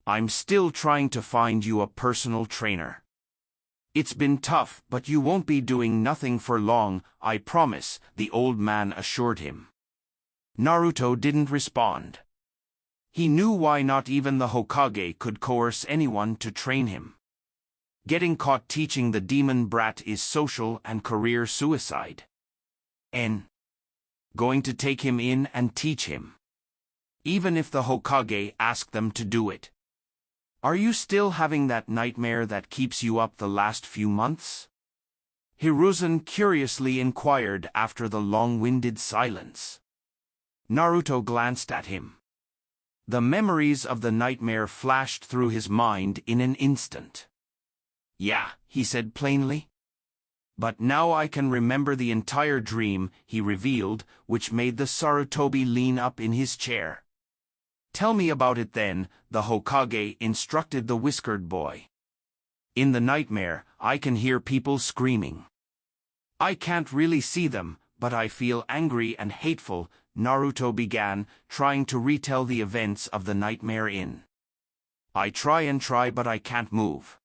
I'm still trying to find you a personal trainer. It's been tough, but you won't be doing nothing for long, I promise," the old man assured him. Naruto didn't respond. He knew why not even the Hokage could coerce anyone to train him. Getting caught teaching the demon brat is social and career suicide. Going to take him in and teach him. Even if the Hokage asked them to do it. "Are you still having that nightmare that keeps you up the last few months?" Hiruzen curiously inquired after the long-winded silence. Naruto glanced at him. The memories of the nightmare flashed through his mind in an instant. "Yeah," he said plainly. "But now I can remember the entire dream," he revealed, which made the Sarutobi lean up in his chair. "Tell me about it then," the Hokage instructed the whiskered boy. "In the nightmare, I can hear people screaming. I can't really see them, but I feel angry and hateful," Naruto began, trying to retell the events of the nightmare in. "I try but I can't move.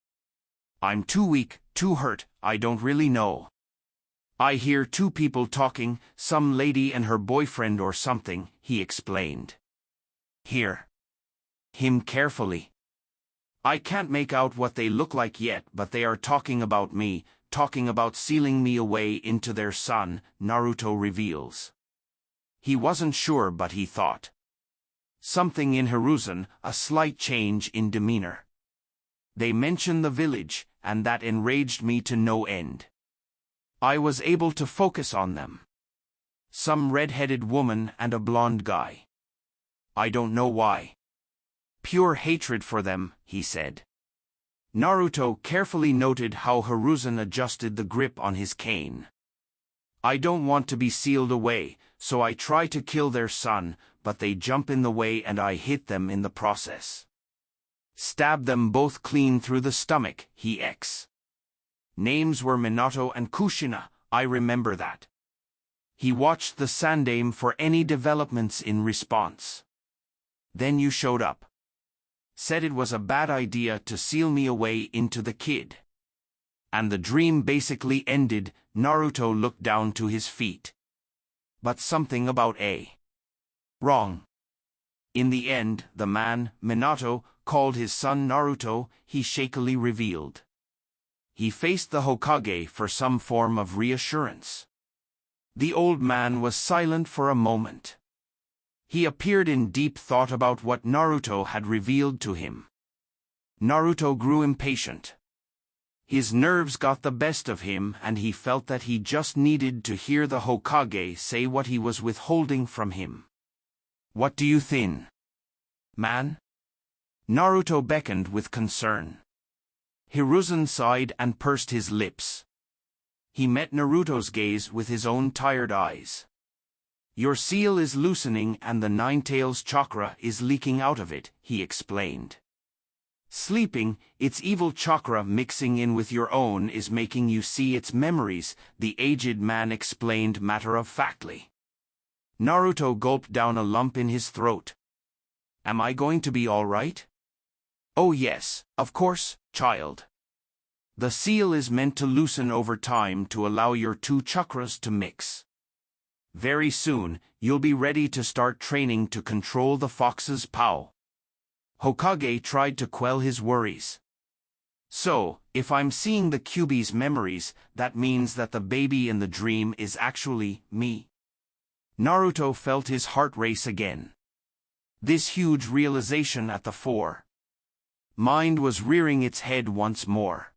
I'm too weak, too hurt, I don't really know. I hear two people talking, some lady and her boyfriend or something," he explained. "Hear him carefully. I can't make out what they look like yet, but they are talking about me, talking about sealing me away into their sun," Naruto reveals. He wasn't sure, but he thought something in Hiruzen, a slight change in demeanor. "They mention the village, and that enraged me to no end. I was able to focus on them. Some red-headed woman and a blonde guy. I don't know why. Pure hatred for them," he said. Naruto carefully noted how Hiruzen adjusted the grip on his cane. "I don't want to be sealed away, so I try to kill their son, but they jump in the way and I hit them in the process. Stab them both clean through the stomach," he ex. "Names were Minato and Kushina, I remember that." He watched the Sandaime for any developments in response. "Then you showed up. Said it was a bad idea to seal me away into the kid. And the dream basically ended." Naruto looked down to his feet. "But something about a wrong. In the end, the man, Minato, called his son Naruto," he shakily revealed. He faced the Hokage for some form of reassurance. The old man was silent for a moment. He appeared in deep thought about what Naruto had revealed to him. Naruto grew impatient. His nerves got the best of him and he felt that he just needed to hear the Hokage say what he was withholding from him. "What do you think, man?" Naruto beckoned with concern. Hiruzen sighed and pursed his lips. He met Naruto's gaze with his own tired eyes. "Your seal is loosening and the Nine-Tails chakra is leaking out of it," he explained. Sleeping, its evil chakra mixing in with your own is making you see its memories, the aged man explained matter-of-factly. Naruto gulped down a lump in his throat. Am I going to be all right? Oh yes, of course, child. The seal is meant to loosen over time to allow your two chakras to mix. Very soon, you'll be ready to start training to control the fox's pow. Hokage tried to quell his worries. So, if I'm seeing the Kyuubi's memories, that means that the baby in the dream is actually me. Naruto felt his heart race again. This huge realization at the fore. Mind was rearing its head once more.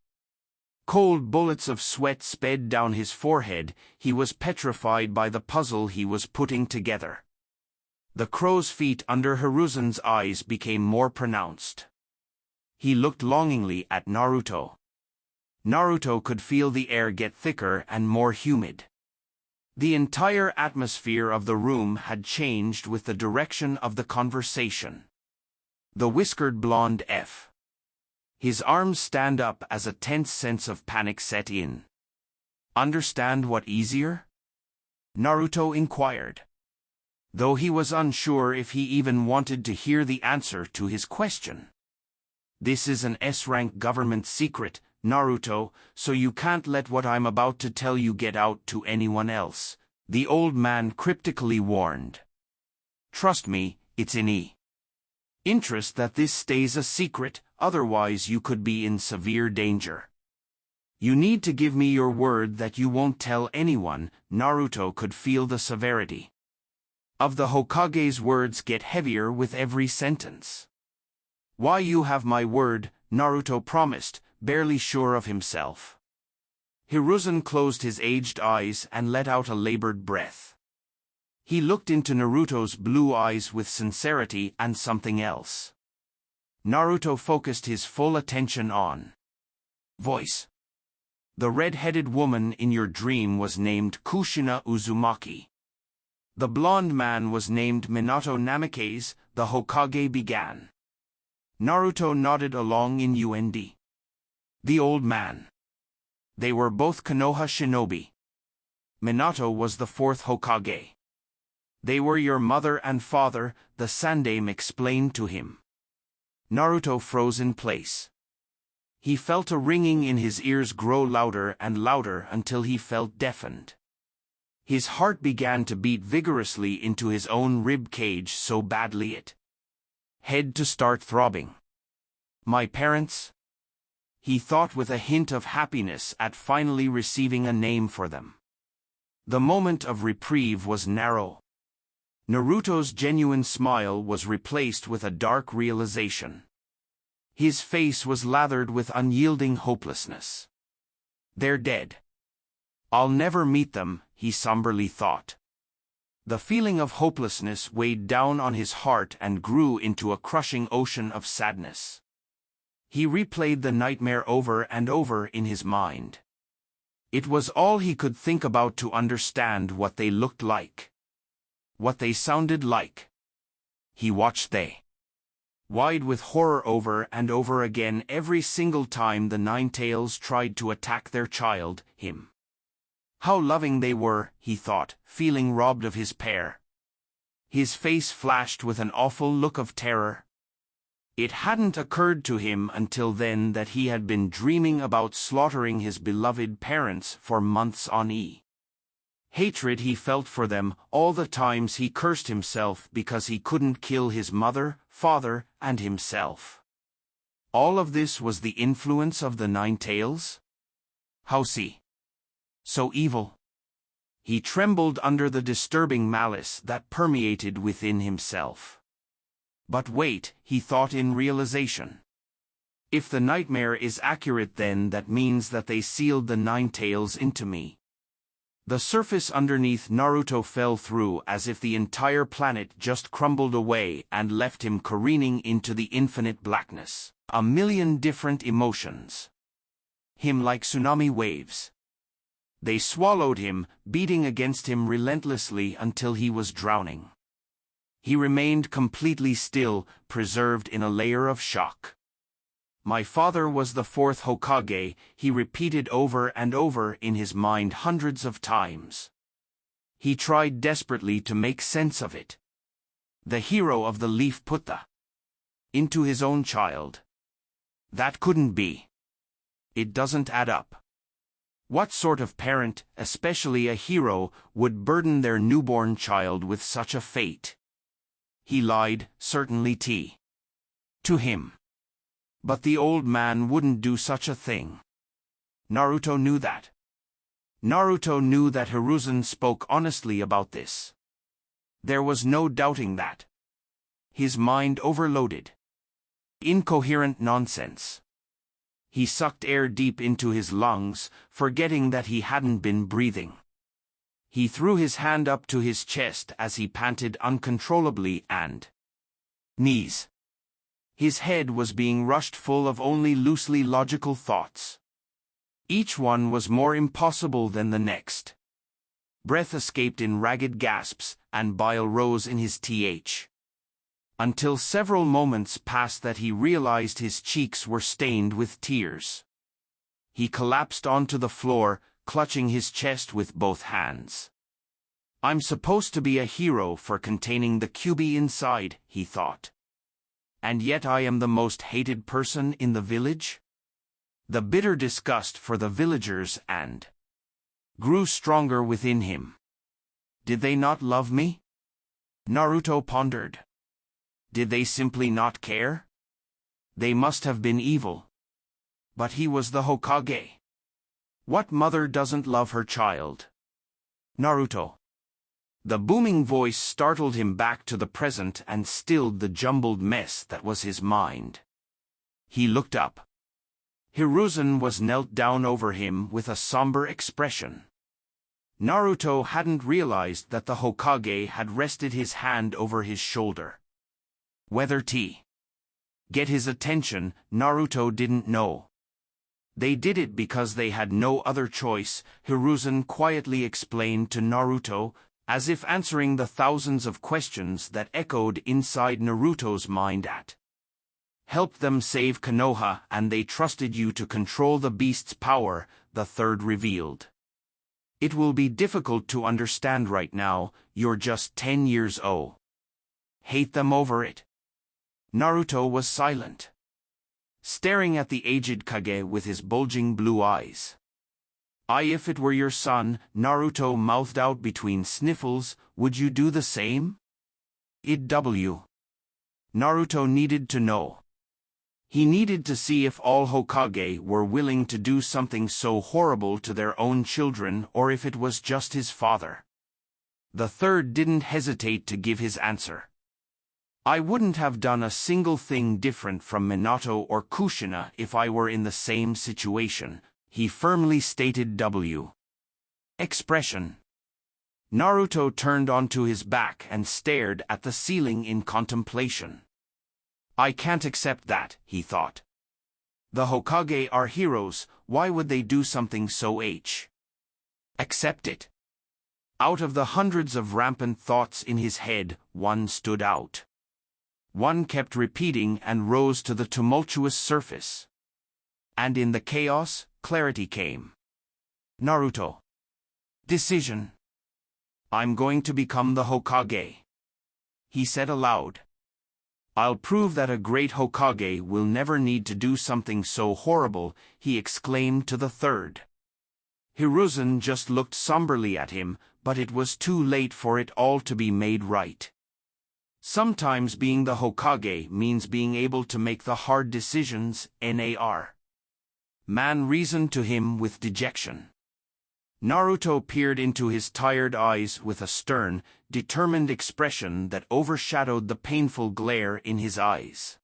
Cold bullets of sweat sped down his forehead. He was petrified by the puzzle he was putting together. The crow's feet under Hiruzen's eyes became more pronounced. He looked longingly at Naruto. Naruto could feel the air get thicker and more humid. The entire atmosphere of the room had changed with the direction of the conversation. The whiskered blonde F. His arms stand up as a tense sense of panic set in. Understand what easier? Naruto inquired. Though he was unsure if he even wanted to hear the answer to his question. This is an S-rank government secret, Naruto, so you can't let what I'm about to tell you get out to anyone else, the old man cryptically warned. Trust me, it's in interest that this stays a secret, otherwise you could be in severe danger. You need to give me your word that you won't tell anyone. Naruto could feel the severity of the Hokage's words get heavier with every sentence. Why, you have my word, Naruto promised, barely sure of himself. Hiruzen closed his aged eyes and let out a labored breath. He looked into Naruto's blue eyes with sincerity and something else. Naruto focused his full attention on voice. The red-headed woman in your dream was named Kushina Uzumaki. The blonde man was named Minato Namikaze, the Hokage began. Naruto nodded along in UND. The old man. They were both Konoha shinobi. Minato was the fourth Hokage. They were your mother and father, the Sandaime explained to him. Naruto froze in place. He felt a ringing in his ears grow louder and louder until he felt deafened. His heart began to beat vigorously into his own rib cage so badly it had to start throbbing. My parents? He thought with a hint of happiness at finally receiving a name for them. The moment of reprieve was narrow. Naruto's genuine smile was replaced with a dark realization. His face was lathered with unyielding hopelessness. They're dead. I'll never meet them, he somberly thought. The feeling of hopelessness weighed down on his heart and grew into a crushing ocean of sadness. He replayed the nightmare over and over in his mind. It was all he could think about to understand what they looked like. What they sounded like. He watched wide with horror over and over again every single time the Nine-Tails tried to attack their child, him. How loving they were, he thought, feeling robbed of his pair. His face flashed with an awful look of terror. It hadn't occurred to him until then that he had been dreaming about slaughtering his beloved parents for months on end. Hatred he felt for them, all the times he cursed himself because he couldn't kill his mother, father, and himself. All of this was the influence of the Nine-Tails? How's he so evil? He trembled under the disturbing malice that permeated within himself. But wait, he thought in realization. If the nightmare is accurate, then that means that they sealed the Nine-Tails into me. The surface underneath Naruto fell through as if the entire planet just crumbled away and left him careening into the infinite blackness. A million different emotions. Him like tsunami waves. They swallowed him, beating against him relentlessly until he was drowning. He remained completely still, preserved in a layer of shock. My father was the fourth Hokage, he repeated over and over in his mind hundreds of times. He tried desperately to make sense of it. The hero of the leaf put the into his own child. That couldn't be. It doesn't add up. What sort of parent, especially a hero, would burden their newborn child with such a fate? He lied, certainly to him. But the old man wouldn't do such a thing. Naruto knew that. Naruto knew that Hiruzen spoke honestly about this. There was no doubting that. His mind overloaded. Incoherent nonsense. He sucked air deep into his lungs, forgetting that he hadn't been breathing. He threw his hand up to his chest as he panted uncontrollably and knees. His head was being rushed full of only loosely logical thoughts. Each one was more impossible than the next. Breath escaped in ragged gasps, and bile rose in his th. Until several moments passed that he realized his cheeks were stained with tears. He collapsed onto the floor, clutching his chest with both hands. I'm supposed to be a hero for containing the Kyuubi inside, he thought. And yet I am the most hated person in the village? The bitter disgust for the villagers and grew stronger within him. Did they not love me? Naruto pondered. Did they simply not care? They must have been evil. But he was the Hokage. What mother doesn't love her child? Naruto. The booming voice startled him back to the present and stilled the jumbled mess that was his mind. He looked up. Hiruzen was knelt down over him with a somber expression. Naruto hadn't realized that the Hokage had rested his hand over his shoulder. Whether to get his attention, Naruto didn't know. They did it because they had no other choice, Hiruzen quietly explained to Naruto, as if answering the thousands of questions that echoed inside Naruto's mind at. Helped them save Konoha and they trusted you to control the beast's power, the third revealed. It will be difficult to understand right now, you're just 10 years old. Hate them over it. Naruto was silent, staring at the aged Kage with his bulging blue eyes. If it were your son, Naruto mouthed out between sniffles, would you do the same? Naruto needed to know. He needed to see if all Hokage were willing to do something so horrible to their own children or if it was just his father. The third didn't hesitate to give his answer. I wouldn't have done a single thing different from Minato or Kushina if I were in the same situation, he firmly stated. Expression. Naruto turned onto his back and stared at the ceiling in contemplation. I can't accept that, he thought. The Hokage are heroes, why would they do something so accept it? Out of the hundreds of rampant thoughts in his head, one stood out. One kept repeating and rose to the tumultuous surface. And in the chaos, clarity came. Naruto. Decision. I'm going to become the Hokage. He said aloud. I'll prove that a great Hokage will never need to do something so horrible, he exclaimed to the third. Hiruzen just looked somberly at him, but it was too late for it all to be made right. Sometimes being the Hokage means being able to make the hard decisions, Nar. Man reasoned to him with dejection. Naruto peered into his tired eyes with a stern, determined expression that overshadowed the painful glare in his eyes.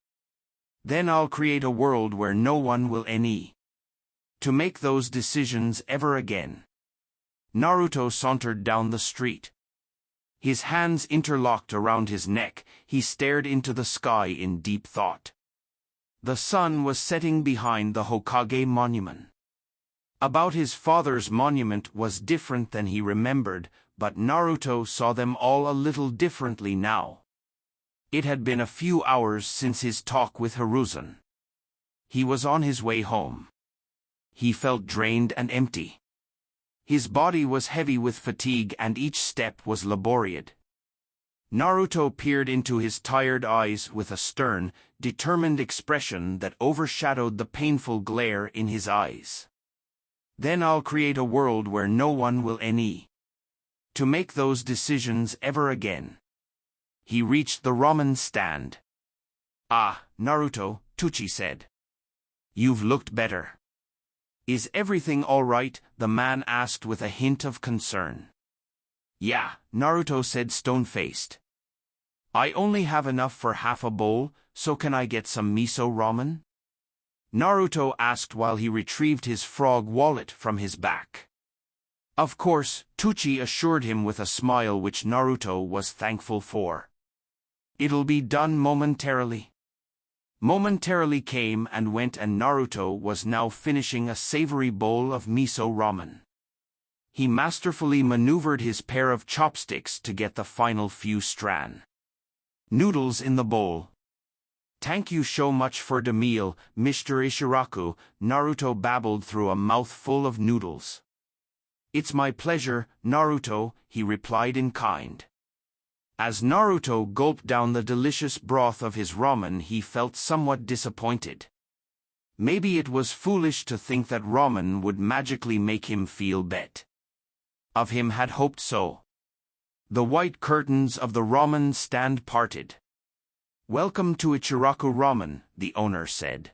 Then I'll create a world where no one will need to make those decisions ever again. Naruto sauntered down the street. His hands interlocked around his neck, he stared into the sky in deep thought. The sun was setting behind the Hokage monument. About his father's monument was different than he remembered, but Naruto saw them all a little differently now. It had been a few hours since his talk with Hiruzen. He was on his way home. He felt drained and empty. His body was heavy with fatigue and each step was laborious. Naruto peered into his tired eyes with a stern, determined expression that overshadowed the painful glare in his eyes. Then I'll create a world where no one will need to make those decisions ever again. He reached the ramen stand. Ah, Naruto, Teuchi said. You've looked better. Is everything all right? The man asked with a hint of concern. Yeah, Naruto said stone-faced. I only have enough for half a bowl, so can I get some miso ramen? Naruto asked while he retrieved his frog wallet from his back. Of course, Teuchi assured him with a smile which Naruto was thankful for. It'll be done momentarily. Momentarily came and went and Naruto was now finishing a savory bowl of miso ramen. He masterfully maneuvered his pair of chopsticks to get the final few strand noodles in the bowl. Thank you so much for the meal, Mr. Ishiraku, Naruto babbled through a mouthful of noodles. It's my pleasure, Naruto, he replied in kind. As Naruto gulped down the delicious broth of his ramen, he felt somewhat disappointed. Maybe it was foolish to think that ramen would magically make him feel better. Of him had hoped so. The white curtains of the ramen stand parted. Welcome to Ichiraku Ramen, the owner said.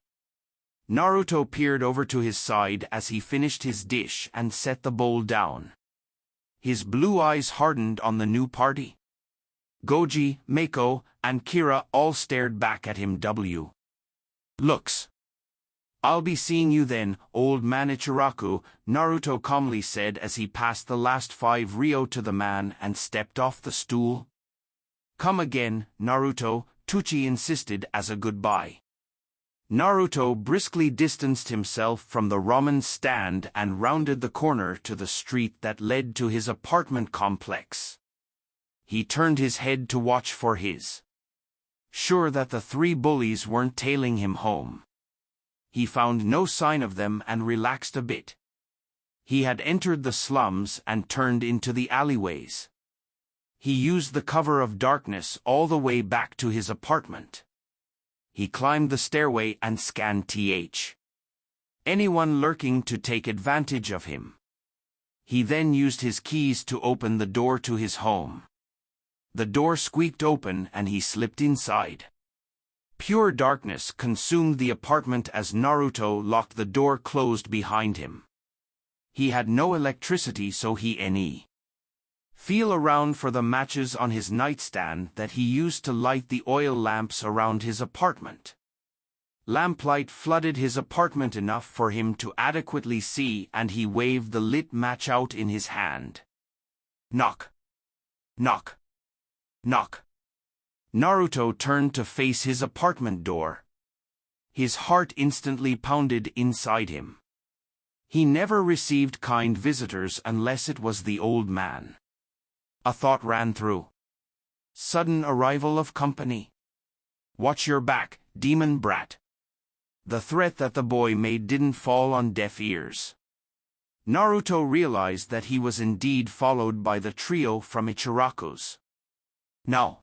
Naruto peered over to his side as he finished his dish and set the bowl down. His blue eyes hardened on the new party. Goji, Mako, and Kira all stared back at him. Looks. I'll be seeing you then, old man Ichiraku, Naruto calmly said as he passed the last 5 ryo to the man and stepped off the stool. Come again, Naruto, Teuchi insisted as a goodbye. Naruto briskly distanced himself from the ramen stand and rounded the corner to the street that led to his apartment complex. He turned his head to watch for his. Sure that the 3 bullies weren't tailing him home. He found no sign of them and relaxed a bit. He had entered the slums and turned into the alleyways. He used the cover of darkness all the way back to his apartment. He climbed the stairway and scanned anyone lurking to take advantage of him. He then used his keys to open the door to his home. The door squeaked open and he slipped inside. Pure darkness consumed the apartment as Naruto locked the door closed behind him. He had no electricity, so he feel around for the matches on his nightstand that he used to light the oil lamps around his apartment. Lamplight flooded his apartment enough for him to adequately see, and he waved the lit match out in his hand. Knock. Knock. Knock. Naruto turned to face his apartment door. His heart instantly pounded inside him. He never received kind visitors unless it was the old man. A thought ran through. Sudden arrival of company. Watch your back, demon brat. The threat that the boy made didn't fall on deaf ears. Naruto realized that he was indeed followed by the trio from Ichiraku's. Now,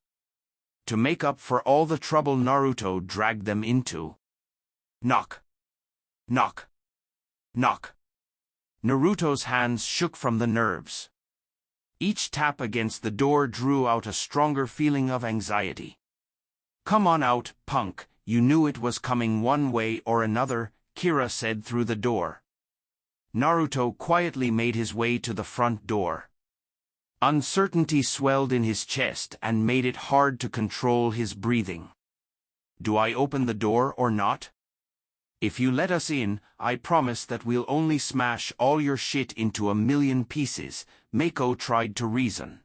to make up for all the trouble Naruto dragged them into. Knock. Knock. Knock. Naruto's hands shook from the nerves. Each tap against the door drew out a stronger feeling of anxiety. Come on out, punk, you knew it was coming one way or another, Kira said through the door. Naruto quietly made his way to the front door. Uncertainty swelled in his chest and made it hard to control his breathing. Do I open the door or not? If you let us in, I promise that we'll only smash all your shit into 1,000,000 pieces, Mako tried to reason.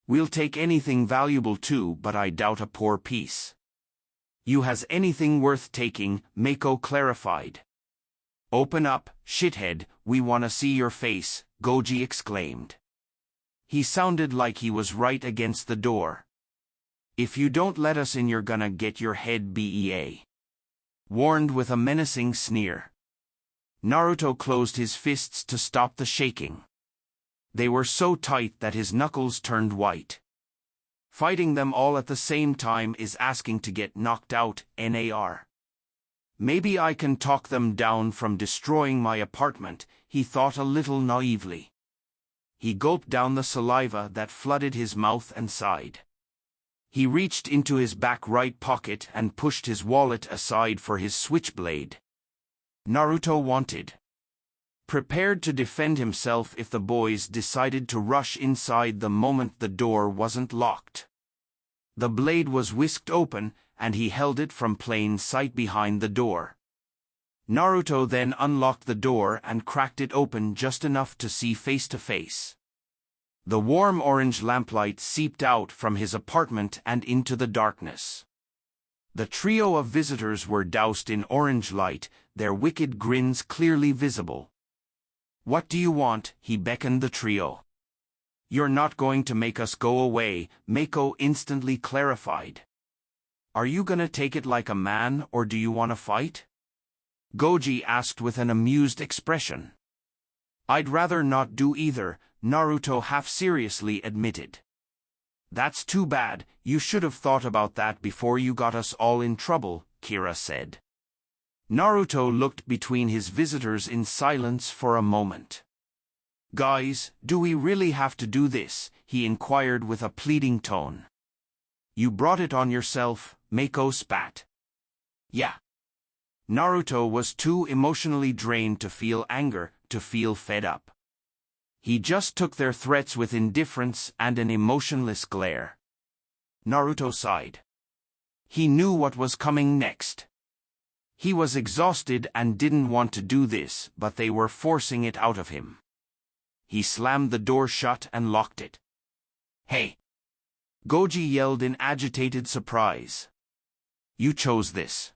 We'll take anything valuable too, but I doubt a poor piece. You has anything worth taking, Mako clarified. Open up, shithead, we wanna see your face, Goji exclaimed. He sounded like he was right against the door. If you don't let us in, you're gonna get your head bea. warned with a menacing sneer. Naruto closed his fists to stop the shaking. They were so tight that his knuckles turned white. Fighting them all at the same time is asking to get knocked out, NAR. Maybe I can talk them down from destroying my apartment, he thought a little naively. He gulped down the saliva that flooded his mouth and sighed. He reached into his back right pocket and pushed his wallet aside for his switchblade. Naruto wanted. Prepared to defend himself if the boys decided to rush inside the moment the door wasn't locked. The blade was whisked open, and he held it from plain sight behind the door. Naruto then unlocked the door and cracked it open just enough to see face to face. The warm orange lamplight seeped out from his apartment and into the darkness. The trio of visitors were doused in orange light, their wicked grins clearly visible. "What do you want?" he beckoned the trio. "You're not going to make us go away," Mako instantly clarified. "Are you gonna take it like a man, or do you want to fight?" Goji asked with an amused expression. "I'd rather not do either," Naruto half-seriously admitted. "That's too bad, you should have thought about that before you got us all in trouble," Kira said. Naruto looked between his visitors in silence for a moment. "Guys, do we really have to do this?" he inquired with a pleading tone. "You brought it on yourself," Mako spat. "Yeah." Naruto was too emotionally drained to feel anger, to feel fed up. He just took their threats with indifference and an emotionless glare. Naruto sighed. He knew what was coming next. He was exhausted and didn't want to do this, but they were forcing it out of him. He slammed the door shut and locked it. "Hey!" Goji yelled in agitated surprise. "You chose this!"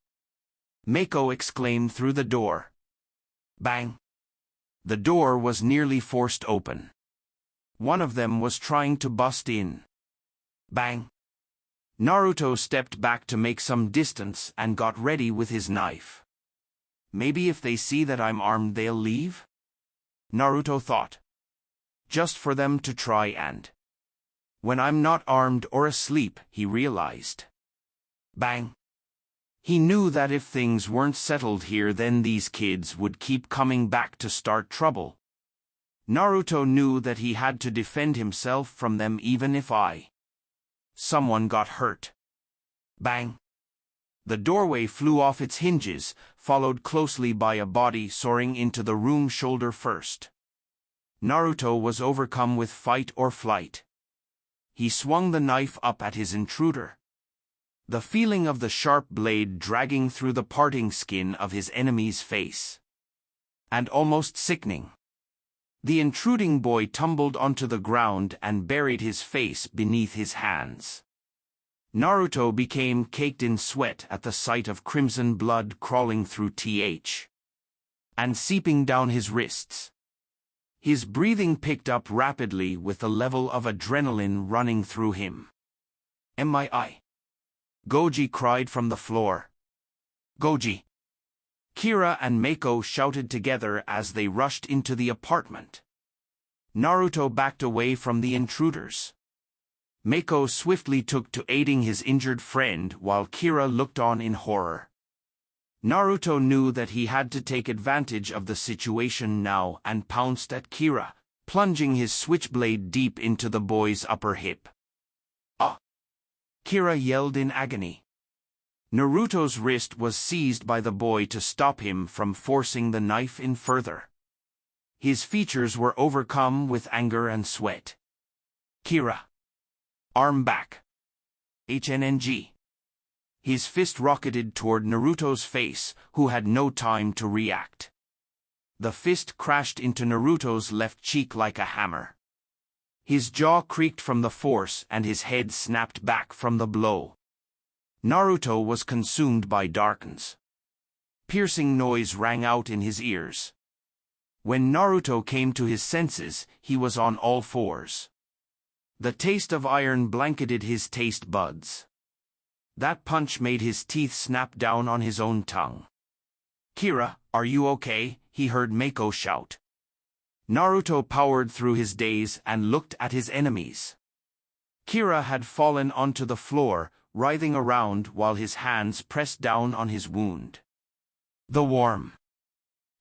Mako exclaimed through the door. Bang! The door was nearly forced open. One of them was trying to bust in. Bang! Naruto stepped back to make some distance and got ready with his knife. "Maybe if they see that I'm armed they'll leave?" Naruto thought. "Just for them to try and... when I'm not armed or asleep," he realized. Bang! He knew that if things weren't settled here then these kids would keep coming back to start trouble. Naruto knew that he had to defend himself from them even if someone got hurt. Bang! The doorway flew off its hinges, followed closely by a body soaring into the room shoulder first. Naruto was overcome with fight or flight. He swung the knife up at his intruder. The feeling of the sharp blade dragging through the parting skin of his enemy's face. And almost sickening. The intruding boy tumbled onto the ground and buried his face beneath his hands. Naruto became caked in sweat at the sight of crimson blood crawling through and seeping down his wrists. His breathing picked up rapidly with the level of adrenaline running through him. "MII?" Goji cried from the floor. "Goji!" Kira and Mako shouted together as they rushed into the apartment. Naruto backed away from the intruders. Mako swiftly took to aiding his injured friend while Kira looked on in horror. Naruto knew that he had to take advantage of the situation now and pounced at Kira, plunging his switchblade deep into the boy's upper hip. "Ah!" Kira yelled in agony. Naruto's wrist was seized by the boy to stop him from forcing the knife in further. His features were overcome with anger and sweat. "Kira! Arm back! HNNG!" His fist rocketed toward Naruto's face, who had no time to react. The fist crashed into Naruto's left cheek like a hammer. His jaw creaked from the force and his head snapped back from the blow. Naruto was consumed by darkness. Piercing noise rang out in his ears. When Naruto came to his senses, he was on all fours. The taste of iron blanketed his taste buds. That punch made his teeth snap down on his own tongue. "Kira, are you okay?" he heard Mako shout. Naruto powered through his daze and looked at his enemies. Kira had fallen onto the floor, writhing around while his hands pressed down on his wound. The warmth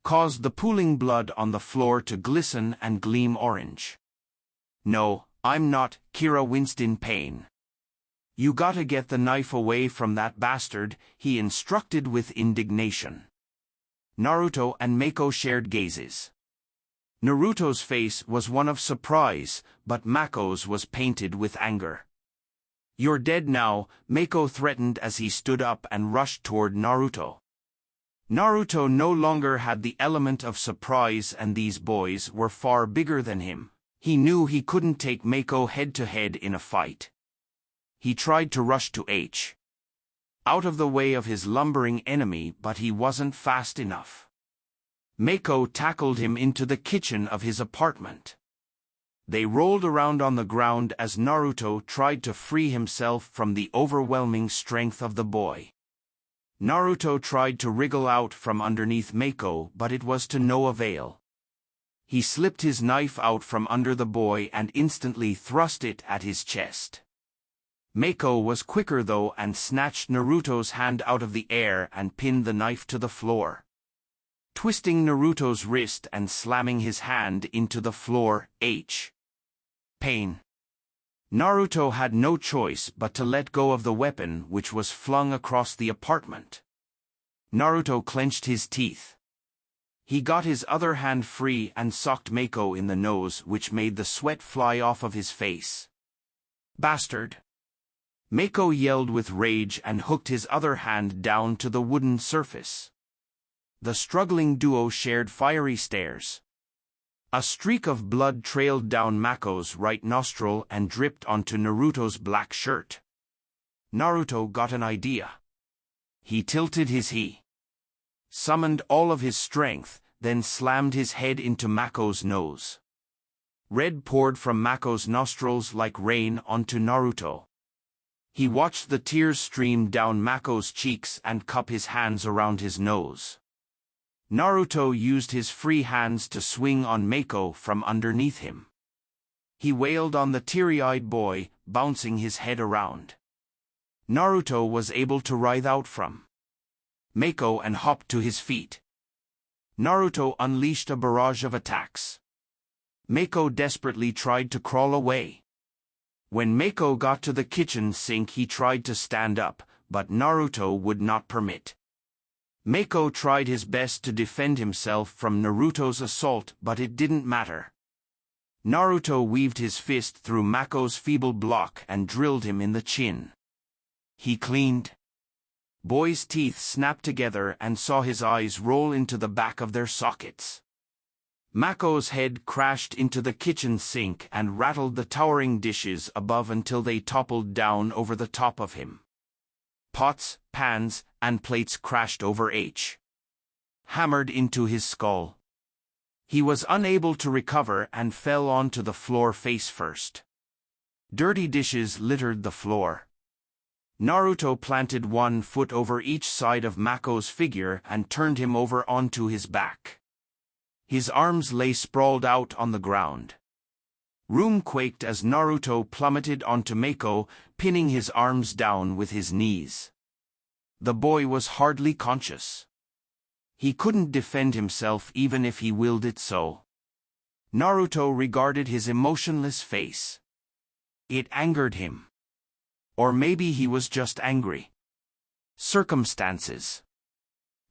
caused the pooling blood on the floor to glisten and gleam orange. "No, I'm not," Kira winced in pain. "You gotta get the knife away from that bastard," he instructed with indignation. Naruto and Mako shared gazes. Naruto's face was one of surprise, but Mako's was painted with anger. "You're dead now," Mako threatened as he stood up and rushed toward Naruto. Naruto no longer had the element of surprise, and these boys were far bigger than him. He knew he couldn't take Mako head-to-head in a fight. He tried to rush to H out of the way of his lumbering enemy, but he wasn't fast enough. Mako tackled him into the kitchen of his apartment. They rolled around on the ground as Naruto tried to free himself from the overwhelming strength of the boy. Naruto tried to wriggle out from underneath Mako, but it was to no avail. He slipped his knife out from under the boy and instantly thrust it at his chest. Mako was quicker though and snatched Naruto's hand out of the air and pinned the knife to the floor. Twisting Naruto's wrist and slamming his hand into the floor, pain. Naruto had no choice but to let go of the weapon, which was flung across the apartment. Naruto clenched his teeth. He got his other hand free and socked Mako in the nose, which made the sweat fly off of his face. "Bastard!" Mako yelled with rage and hooked his other hand down to the wooden surface. The struggling duo shared fiery stares. A streak of blood trailed down Mako's right nostril and dripped onto Naruto's black shirt. Naruto got an idea. He tilted his summoned all of his strength, then slammed his head into Mako's nose. Red poured from Mako's nostrils like rain onto Naruto. He watched the tears stream down Mako's cheeks and cup his hands around his nose. Naruto used his free hands to swing on Mako from underneath him. He wailed on the teary-eyed boy, bouncing his head around. Naruto was able to writhe out from Mako and hopped to his feet. Naruto unleashed a barrage of attacks. Mako desperately tried to crawl away. When Mako got to the kitchen sink, he tried to stand up, but Naruto would not permit. Mako tried his best to defend himself from Naruto's assault, but it didn't matter. Naruto weaved his fist through Mako's feeble block and drilled him in the chin. He cleaned. Boy's teeth snapped together and saw his eyes roll into the back of their sockets. Mako's head crashed into the kitchen sink and rattled the towering dishes above until they toppled down over the top of him. Pots, pans, and plates crashed over hammered into his skull. He was unable to recover and fell onto the floor face first. Dirty dishes littered the floor. Naruto planted one foot over each side of Mako's figure and turned him over onto his back. His arms lay sprawled out on the ground. Room quaked as Naruto plummeted onto Mako, pinning his arms down with his knees. The boy was hardly conscious. He couldn't defend himself even if he willed it so. Naruto regarded his emotionless face. It angered him. Or maybe he was just angry. Circumstances.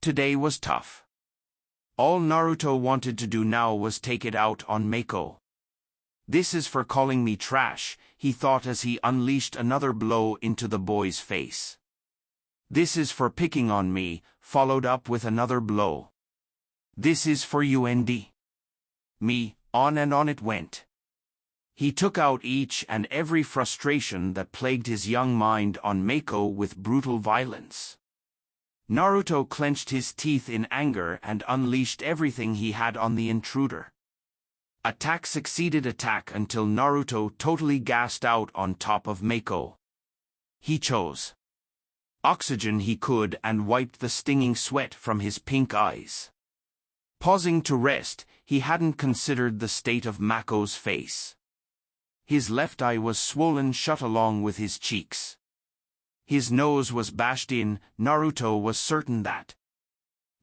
Today was tough. All Naruto wanted to do now was take it out on Mako. "This is for calling me trash," he thought as he unleashed another blow into the boy's face. "This is for picking on me," followed up with another blow. "This is for you and me," on and on it went. He took out each and every frustration that plagued his young mind on Mako with brutal violence. Naruto clenched his teeth in anger and unleashed everything he had on the intruder. Attack succeeded attack until Naruto totally gassed out on top of Mako. He chose oxygen he could and wiped the stinging sweat from his pink eyes. Pausing to rest, he hadn't considered the state of Mako's face. His left eye was swollen shut along with his cheeks. His nose was bashed in, Naruto was certain that.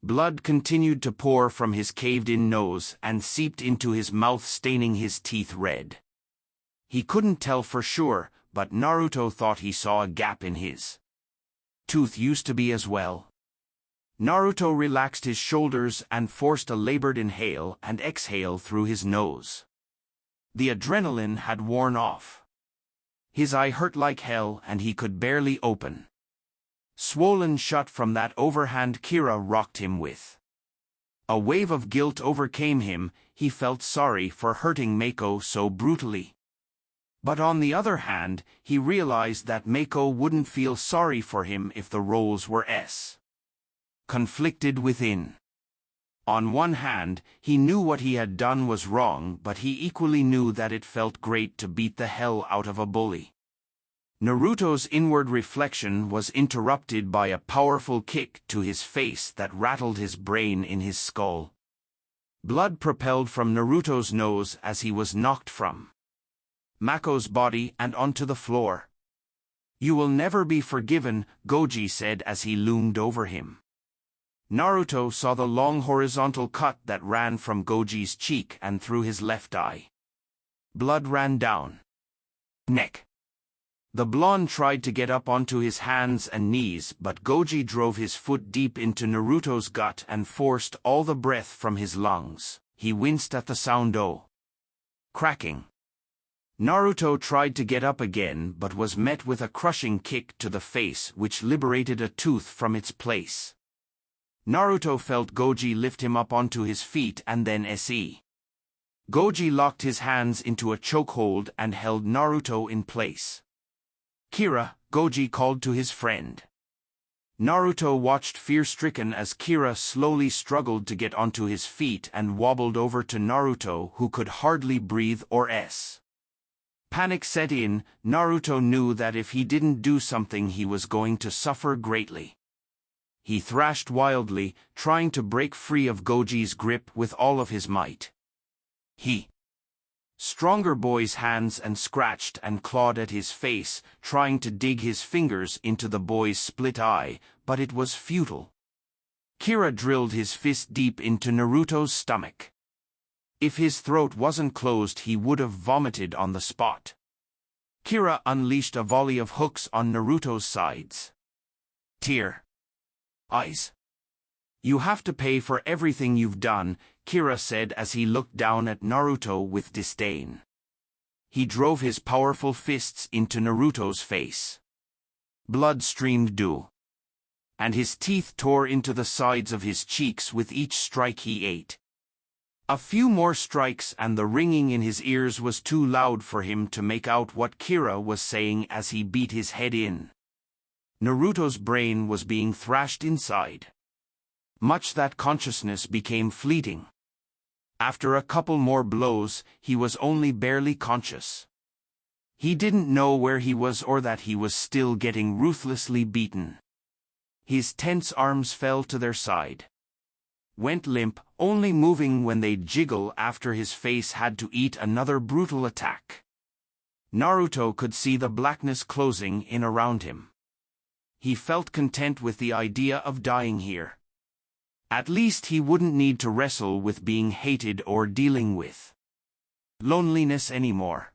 Blood continued to pour from his caved-in nose and seeped into his mouth, staining his teeth red. He couldn't tell for sure, but Naruto thought he saw a gap in his tooth used to be as well. Naruto relaxed his shoulders and forced a labored inhale and exhale through his nose. The adrenaline had worn off. His eye hurt like hell and he could barely open. Swollen shut from that overhand Kira rocked him with. A wave of guilt overcame him, he felt sorry for hurting Mako so brutally. But on the other hand, he realized that Mako wouldn't feel sorry for him if the roles were conflicted within. On one hand, he knew what he had done was wrong, but he equally knew that it felt great to beat the hell out of a bully. Naruto's inward reflection was interrupted by a powerful kick to his face that rattled his brain in his skull. Blood propelled from Naruto's nose as he was knocked from Mako's body and onto the floor. "You will never be forgiven," Goji said as he loomed over him. Naruto saw the long horizontal cut that ran from Goji's cheek and through his left eye. Blood ran down neck. The blonde tried to get up onto his hands and knees, but Goji drove his foot deep into Naruto's gut and forced all the breath from his lungs. He winced at the sound cracking. Naruto tried to get up again but was met with a crushing kick to the face which liberated a tooth from its place. Naruto felt Goji lift him up onto his feet and then se. Goji locked his hands into a chokehold and held Naruto in place. "Kira," Goji called to his friend. Naruto watched fear-stricken as Kira slowly struggled to get onto his feet and wobbled over to Naruto, who could hardly breathe or Panic set in. Naruto knew that if he didn't do something he was going to suffer greatly. He thrashed wildly, trying to break free of Goji's grip with all of his might. Stronger boy's hands and scratched and clawed at his face, trying to dig his fingers into the boy's split eye, but it was futile. Kira drilled his fist deep into Naruto's stomach. If his throat wasn't closed he would have vomited on the spot. Kira unleashed a volley of hooks on Naruto's sides. "Tear eyes. You have to pay for everything you've done," Kira said as he looked down at Naruto with disdain. He drove his powerful fists into Naruto's face. Blood streamed due, and his teeth tore into the sides of his cheeks with each strike he ate. A few more strikes and the ringing in his ears was too loud for him to make out what Kira was saying as he beat his head in. Naruto's brain was being thrashed inside. Much that consciousness became fleeting. After a couple more blows, he was only barely conscious. He didn't know where he was or that he was still getting ruthlessly beaten. His tense arms fell to their side. Went limp, only moving when they'd jiggle after his face had to eat another brutal attack. Naruto could see the blackness closing in around him. He felt content with the idea of dying here. At least he wouldn't need to wrestle with being hated or dealing with loneliness anymore.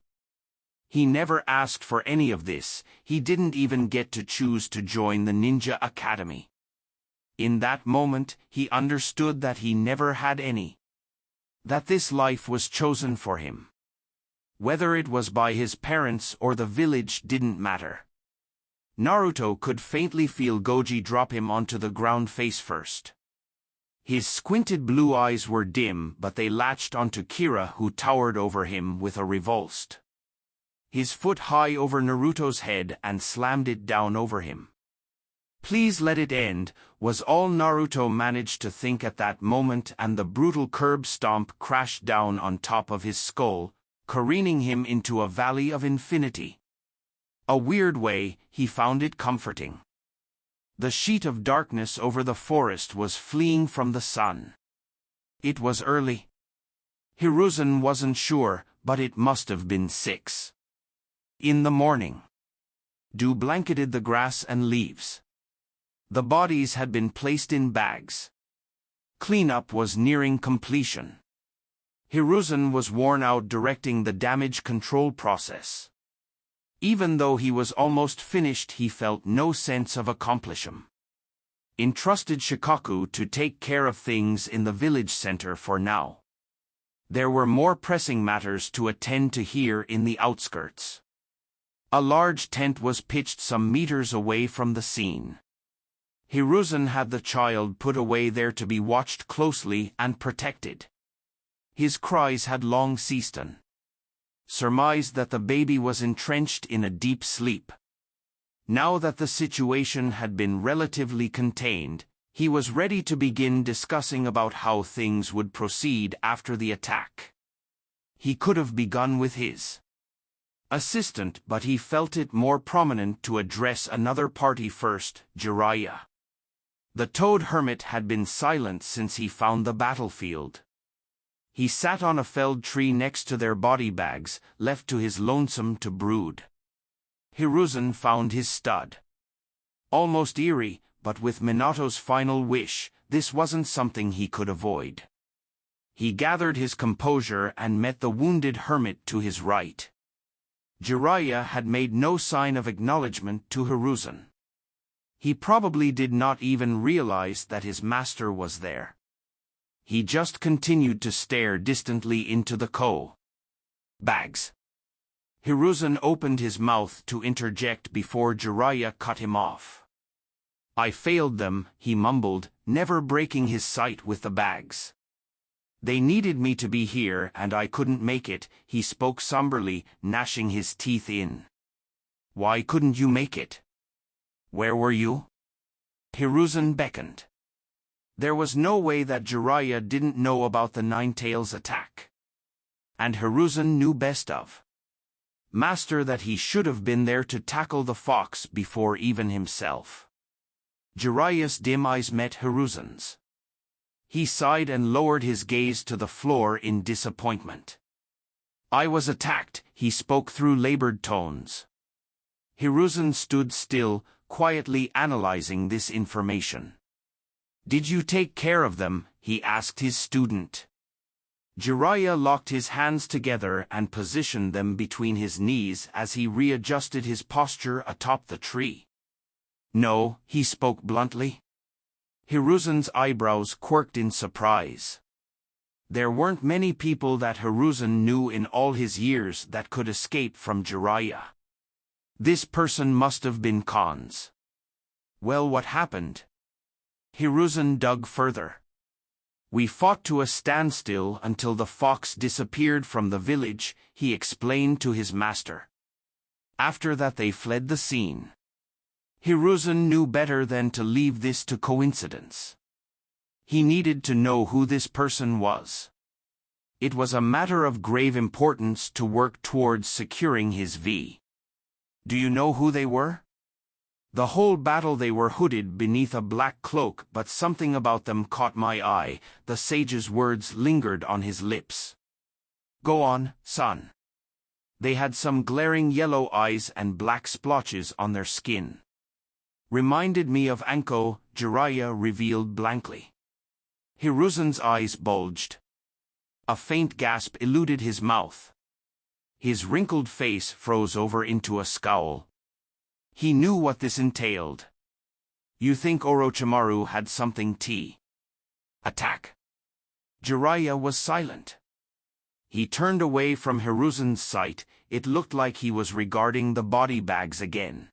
He never asked for any of this, he didn't even get to choose to join the Ninja Academy. In that moment, he understood that he never had any. That this life was chosen for him. Whether it was by his parents or the village didn't matter. Naruto could faintly feel Goji drop him onto the ground face first. His squinted blue eyes were dim, but they latched onto Kira, who towered over him with a revolved his foot high over Naruto's head and slammed it down over him. "Please let it end," was all Naruto managed to think at that moment, and the brutal curb stomp crashed down on top of his skull, careening him into a valley of infinity. A weird way, he found it comforting. The sheet of darkness over the forest was fleeing from the sun. It was early. Hiruzen wasn't sure, but it must have been 6 in the morning. Dew blanketed the grass and leaves. The bodies had been placed in bags. Cleanup was nearing completion. Hiruzen was worn out directing the damage control process. Even though he was almost finished, he felt no sense of accomplishment. Entrusted Shikaku to take care of things in the village center for now. There were more pressing matters to attend to here in the outskirts. A large tent was pitched some meters away from the scene. Hiruzen had the child put away there to be watched closely and protected. His cries had long ceased. Surmised that the baby was entrenched in a deep sleep. Now that the situation had been relatively contained, he was ready to begin discussing about how things would proceed after the attack. He could have begun with his assistant, but he felt it more prominent to address another party first, Jiraiya. The toad hermit had been silent since he found the battlefield. He sat on a felled tree next to their body bags, left to his lonesome to brood. Hiruzen found his stud almost eerie, but with Minato's final wish, this wasn't something he could avoid. He gathered his composure and met the wounded hermit to his right. Jiraiya had made no sign of acknowledgement to Hiruzen. He probably did not even realize that his master was there. He just continued to stare distantly into the bags. Hiruzen opened his mouth to interject before Jiraiya cut him off. "I failed them," he mumbled, never breaking his sight with the bags. "They needed me to be here and I couldn't make it," he spoke somberly, gnashing his teeth in. "Why couldn't you make it? Where were you?" Hiruzen beckoned. There was no way that Jiraiya didn't know about the Nine-Tails attack. And Hiruzen knew best of master that he should have been there to tackle the fox before even himself. Jiraiya's dim eyes met Hiruzen's. He sighed and lowered his gaze to the floor in disappointment. "I was attacked," he spoke through labored tones. Hiruzen stood still, quietly analyzing this information. "Did you take care of them?" he asked his student. Jiraiya locked his hands together and positioned them between his knees as he readjusted his posture atop the tree. "No," he spoke bluntly. Hiruzen's eyebrows quirked in surprise. There weren't many people that Hiruzen knew in all his years that could escape from Jiraiya. This person must have been Khan's. "Well, what happened?" Hiruzen dug further. "We fought to a standstill until the fox disappeared from the village," he explained to his master. "After that they fled the scene." Hiruzen knew better than to leave this to coincidence. He needed to know who this person was. It was a matter of grave importance to work towards securing his V. "Do you know who they were?" "The whole battle they were hooded beneath a black cloak, but something about them caught my eye." The sage's words lingered on his lips. "Go on, son." "They had some glaring yellow eyes and black splotches on their skin. Reminded me of Anko," Jiraiya revealed blankly. Hiruzen's eyes bulged. A faint gasp eluded his mouth. His wrinkled face froze over into a scowl. He knew what this entailed. "You think Orochimaru had something to attack?" Jiraiya was silent. He turned away from Hiruzen's sight. It looked like he was regarding the body bags again.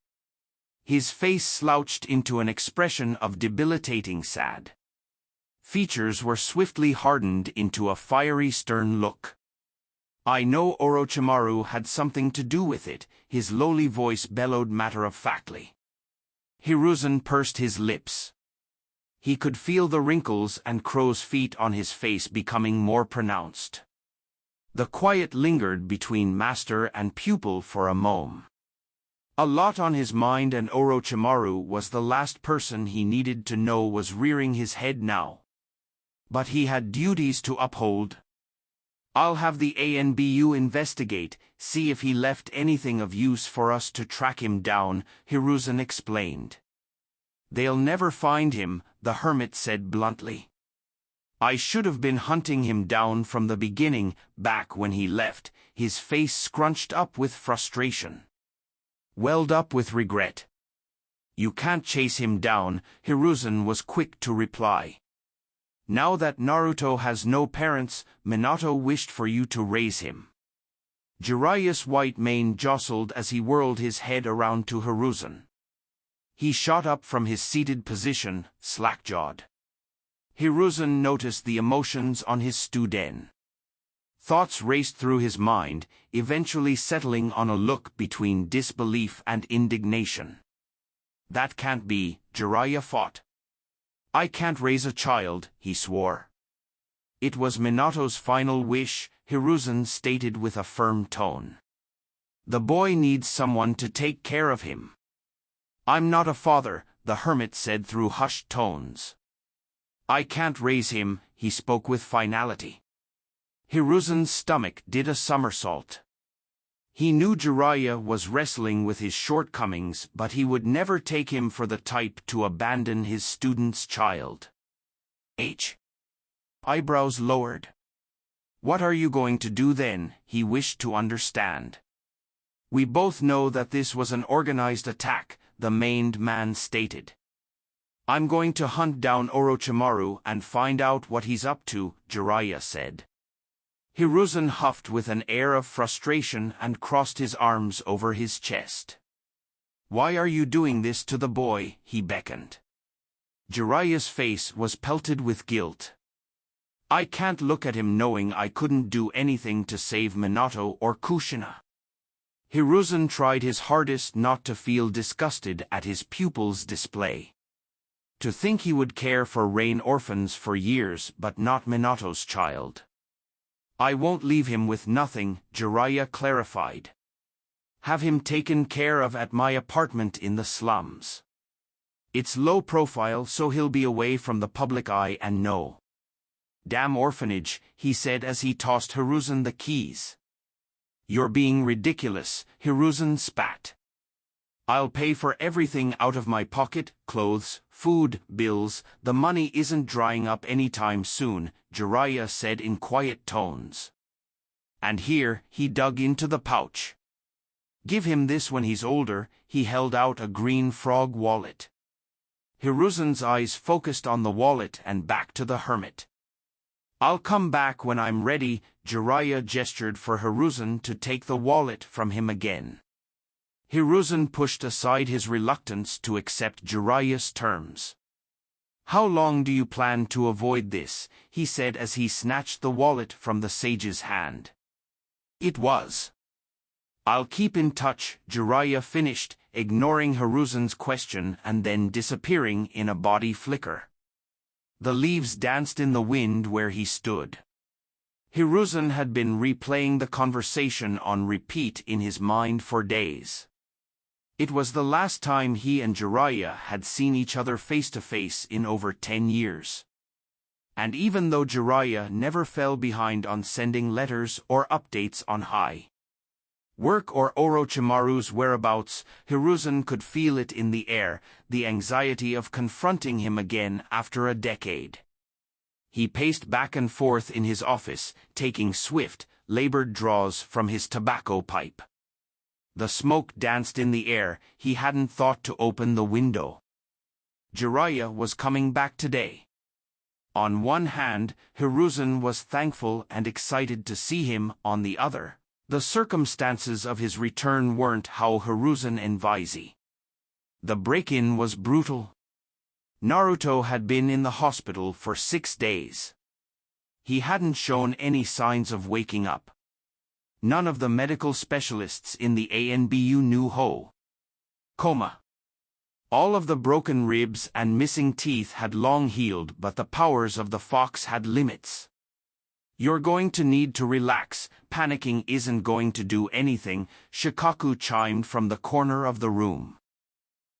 His face slouched into an expression of debilitating sad. Features were swiftly hardened into a fiery stern look. "I know Orochimaru had something to do with it," his lowly voice bellowed matter-of-factly. Hiruzen pursed his lips. He could feel the wrinkles and crow's feet on his face becoming more pronounced. The quiet lingered between master and pupil for a moment. A lot on his mind, and Orochimaru was the last person he needed to know was rearing his head now. But he had duties to uphold. "I'll have the ANBU investigate, see if he left anything of use for us to track him down," Hiruzen explained. "They'll never find him," the hermit said bluntly. "I should have been hunting him down from the beginning, back when he left," his face scrunched up with frustration. Welled up with regret. "You can't chase him down," Hiruzen was quick to reply. "Now that Naruto has no parents, Minato wished for you to raise him." Jiraiya's white mane jostled as he whirled his head around to Hiruzen. He shot up from his seated position, slack-jawed. Hiruzen noticed the emotions on his student. Thoughts raced through his mind, eventually settling on a look between disbelief and indignation. "That can't be," Jiraiya fought. "I can't raise a child," he swore. It was Minato's final wish, Hiruzen stated with a firm tone. "The boy needs someone to take care of him." "I'm not a father," the hermit said through hushed tones. "I can't raise him," he spoke with finality. Hiruzen's stomach did a somersault. He knew Jiraiya was wrestling with his shortcomings, but he would never take him for the type to abandon his student's child. Eyebrows lowered. "What are you going to do then?" he wished to understand. "We both know that this was an organized attack," the maned man stated. "I'm going to hunt down Orochimaru and find out what he's up to," Jiraiya said. Hiruzen huffed with an air of frustration and crossed his arms over his chest. "Why are you doing this to the boy?" he beckoned. Jiraiya's face was pelted with guilt. "I can't look at him knowing I couldn't do anything to save Minato or Kushina." Hiruzen tried his hardest not to feel disgusted at his pupil's display. To think he would care for Rain orphans for years but not Minato's child. "I won't leave him with nothing," Jiraiya clarified. "Have him taken care of at my apartment in the slums. It's low profile, so he'll be away from the public eye and no damn orphanage," he said as he tossed Hiruzen the keys. "You're being ridiculous," Hiruzen spat. "I'll pay for everything out of my pocket, clothes, food, bills. The money isn't drying up anytime soon," Jiraiya said in quiet tones. "And here," he dug into the pouch. "Give him this when he's older." He held out a green frog wallet. Hiruzen's eyes focused on the wallet and back to the hermit. "I'll come back when I'm ready." Jiraiya gestured for Hiruzen to take the wallet from him again. Hiruzen pushed aside his reluctance to accept Jiraiya's terms. "How long do you plan to avoid this?" he said as he snatched the wallet from the sage's hand. It was. "I'll keep in touch," Jiraiya finished, ignoring Hiruzen's question and then disappearing in a body flicker. The leaves danced in the wind where he stood. Hiruzen had been replaying the conversation on repeat in his mind for days. It was the last time he and Jiraiya had seen each other face to face in over 10 years. And even though Jiraiya never fell behind on sending letters or updates on work or Orochimaru's whereabouts, Hiruzen could feel it in the air, the anxiety of confronting him again after a decade. He paced back and forth in his office, taking swift, labored draws from his tobacco pipe. The smoke danced in the air. He hadn't thought to open the window. Jiraiya was coming back today. On one hand, Hiruzen was thankful and excited to see him. On the other, the circumstances of his return weren't how Hiruzen envisaged. The break-in was brutal. Naruto had been in the hospital for 6 days. He hadn't shown any signs of waking up. None of the medical specialists in the ANBU knew coma. All of the broken ribs and missing teeth had long healed, but the powers of the fox had limits. You're going to need to relax, panicking isn't going to do anything, Shikaku chimed from the corner of the room.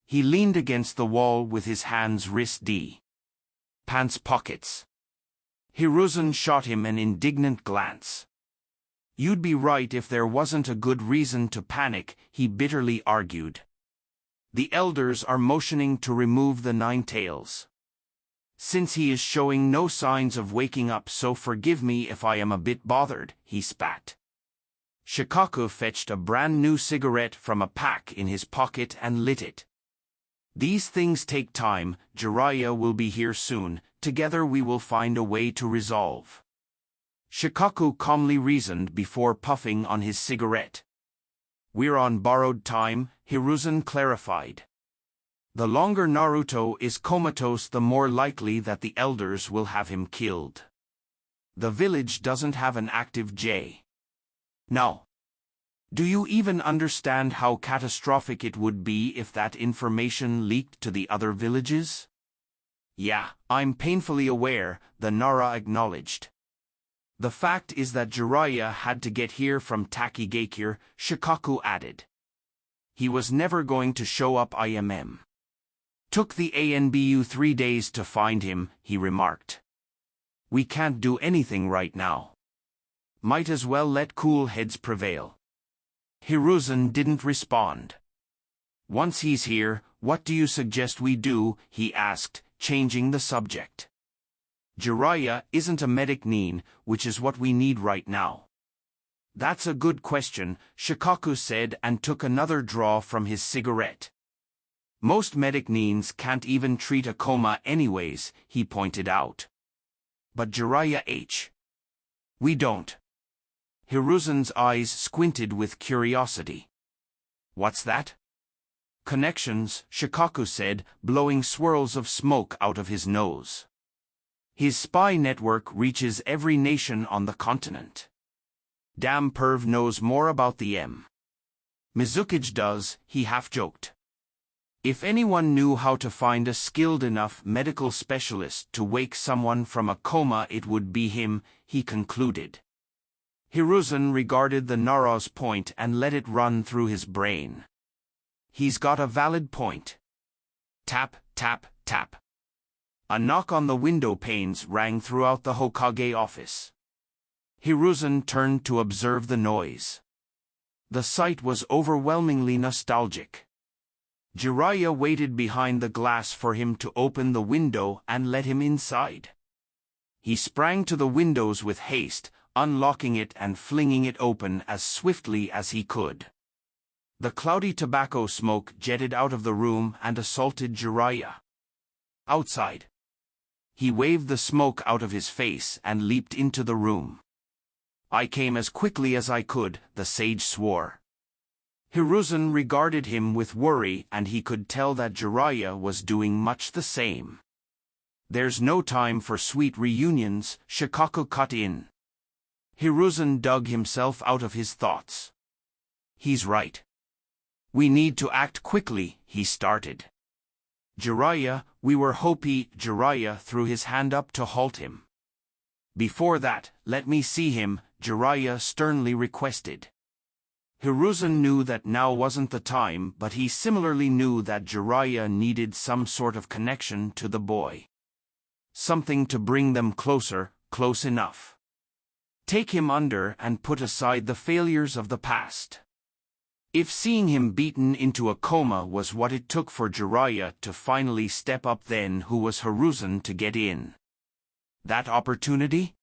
He leaned against the wall with his hands wrist-deep. Pants pockets. Hiruzen shot him an indignant glance. You'd be right if there wasn't a good reason to panic, he bitterly argued. The elders are motioning to remove the nine tails. Since he is showing no signs of waking up, so forgive me if I am a bit bothered, he spat. Shikaku fetched a brand new cigarette from a pack in his pocket and lit it. These things take time, Jiraiya will be here soon, together we will find a way to resolve. Shikaku calmly reasoned before puffing on his cigarette. We're on borrowed time, Hiruzen clarified. The longer Naruto is comatose, the more likely that the elders will have him killed. The village doesn't have an active J. Now, do you even understand how catastrophic it would be if that information leaked to the other villages? Yeah, I'm painfully aware, the Nara acknowledged. The fact is that Jiraiya had to get here from Takigakure, Shikaku added. He was never going to show up. Took the ANBU 3 days to find him, he remarked. We can't do anything right now. Might as well let cool heads prevail. Hiruzen didn't respond. Once he's here, what do you suggest we do, he asked, changing the subject. Jiraiya isn't a medic nin, which is what we need right now. That's a good question, Shikaku said and took another draw from his cigarette. Most medic nins can't even treat a coma anyways, he pointed out. But Jiraiya We don't. Hiruzen's eyes squinted with curiosity. What's that? Connections, Shikaku said, blowing swirls of smoke out of his nose. His spy network reaches every nation on the continent. Damn perv knows more about the Mizukage does, he half-joked. If anyone knew how to find a skilled enough medical specialist to wake someone from a coma, it would be him, he concluded. Hiruzen regarded the Nara's point and let it run through his brain. He's got a valid point. Tap, tap, tap. A knock on the window panes rang throughout the Hokage office. Hiruzen turned to observe the noise. The sight was overwhelmingly nostalgic. Jiraiya waited behind the glass for him to open the window and let him inside. He sprang to the windows with haste, unlocking it and flinging it open as swiftly as he could. The cloudy tobacco smoke jetted out of the room and assaulted Jiraiya. Outside. He waved the smoke out of his face and leaped into the room. I came as quickly as I could, the sage swore. Hiruzen regarded him with worry, and he could tell that Jiraiya was doing much the same. There's no time for sweet reunions, Shikaku cut in. Hiruzen dug himself out of his thoughts. He's right. We need to act quickly, he started. Jiraiya, we were hoping. Jiraiya threw his hand up to halt him. Before that, let me see him, Jiraiya sternly requested. Hiruzen knew that now wasn't the time, but he similarly knew that Jiraiya needed some sort of connection to the boy. Something to bring them closer, close enough. Take him under and put aside the failures of the past. If seeing him beaten into a coma was what it took for Jiraiya to finally step up, then who was Hiruzen to get in? That opportunity?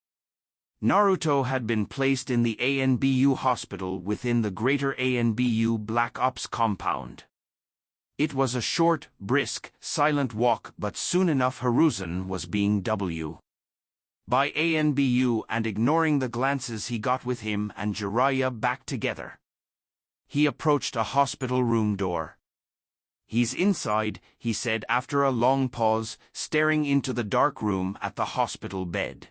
Naruto had been placed in the ANBU hospital within the greater ANBU Black Ops compound. It was a short, brisk, silent walk, but soon enough Hiruzen was being by ANBU and ignoring the glances he got with him and Jiraiya back together. He approached a hospital room door. He's inside, he said after a long pause, staring into the dark room at the hospital bed.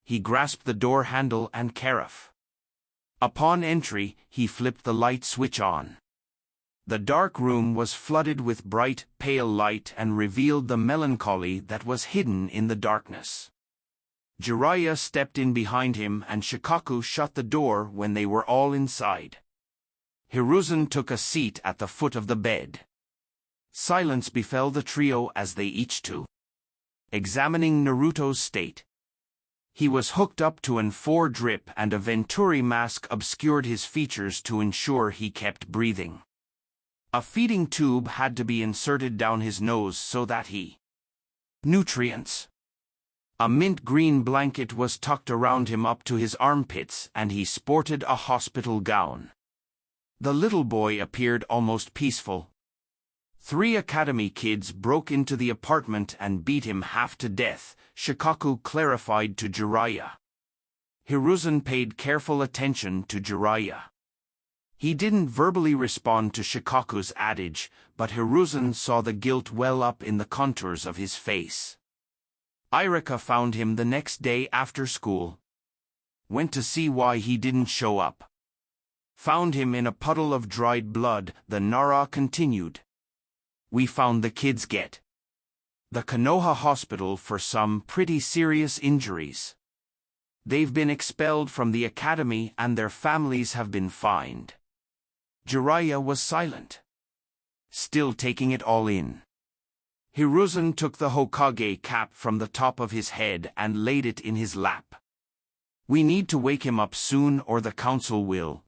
He grasped the door handle and carafe. Upon entry, he flipped the light switch on. The dark room was flooded with bright, pale light and revealed the melancholy that was hidden in the darkness. Jiraiya stepped in behind him and Shikaku shut the door when they were all inside. Hiruzen took a seat at the foot of the bed. Silence befell the trio as they each too examining Naruto's state. He was hooked up to an 4-drip and a Venturi mask obscured his features to ensure he kept breathing. A feeding tube had to be inserted down his nose so that he nutrients. A mint green blanket was tucked around him up to his armpits and he sported a hospital gown. The little boy appeared almost peaceful. 3 academy kids broke into the apartment and beat him half to death, Shikaku clarified to Jiraiya. Hiruzen paid careful attention to Jiraiya. He didn't verbally respond to Shikaku's adage, but Hiruzen saw the guilt well up in the contours of his face. Irika found him the next day after school. Went to see why he didn't show up. Found him in a puddle of dried blood, the Nara continued. We found the kids get the Konoha hospital for some pretty serious injuries. They've been expelled from the academy and their families have been fined. Jiraiya was silent, still taking it all in. Hiruzen took the Hokage cap from the top of his head and laid it in his lap. We need to wake him up soon or the council will.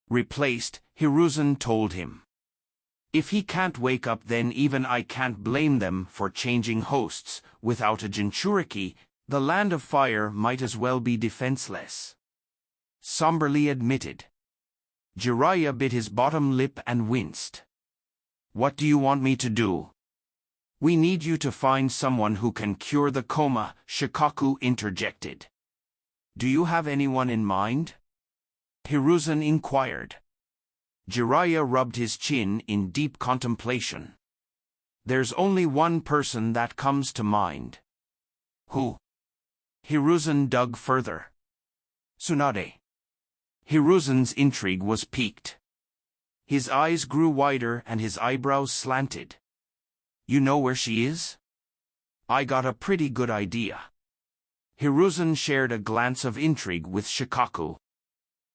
Replaced, Hiruzen told him. If he can't wake up then even I can't blame them for changing hosts. Without a Jinchuriki, the land of fire might as well be defenseless. Somberly admitted. Jiraiya bit his bottom lip and winced. What do you want me to do? We need you to find someone who can cure the coma, Shikaku interjected. Do you have anyone in mind? Hiruzen inquired. Jiraiya rubbed his chin in deep contemplation. There's only one person that comes to mind. Who? Hiruzen dug further. Tsunade. Hiruzen's intrigue was piqued. His eyes grew wider and his eyebrows slanted. You know where she is? I got a pretty good idea. Hiruzen shared a glance of intrigue with Shikaku.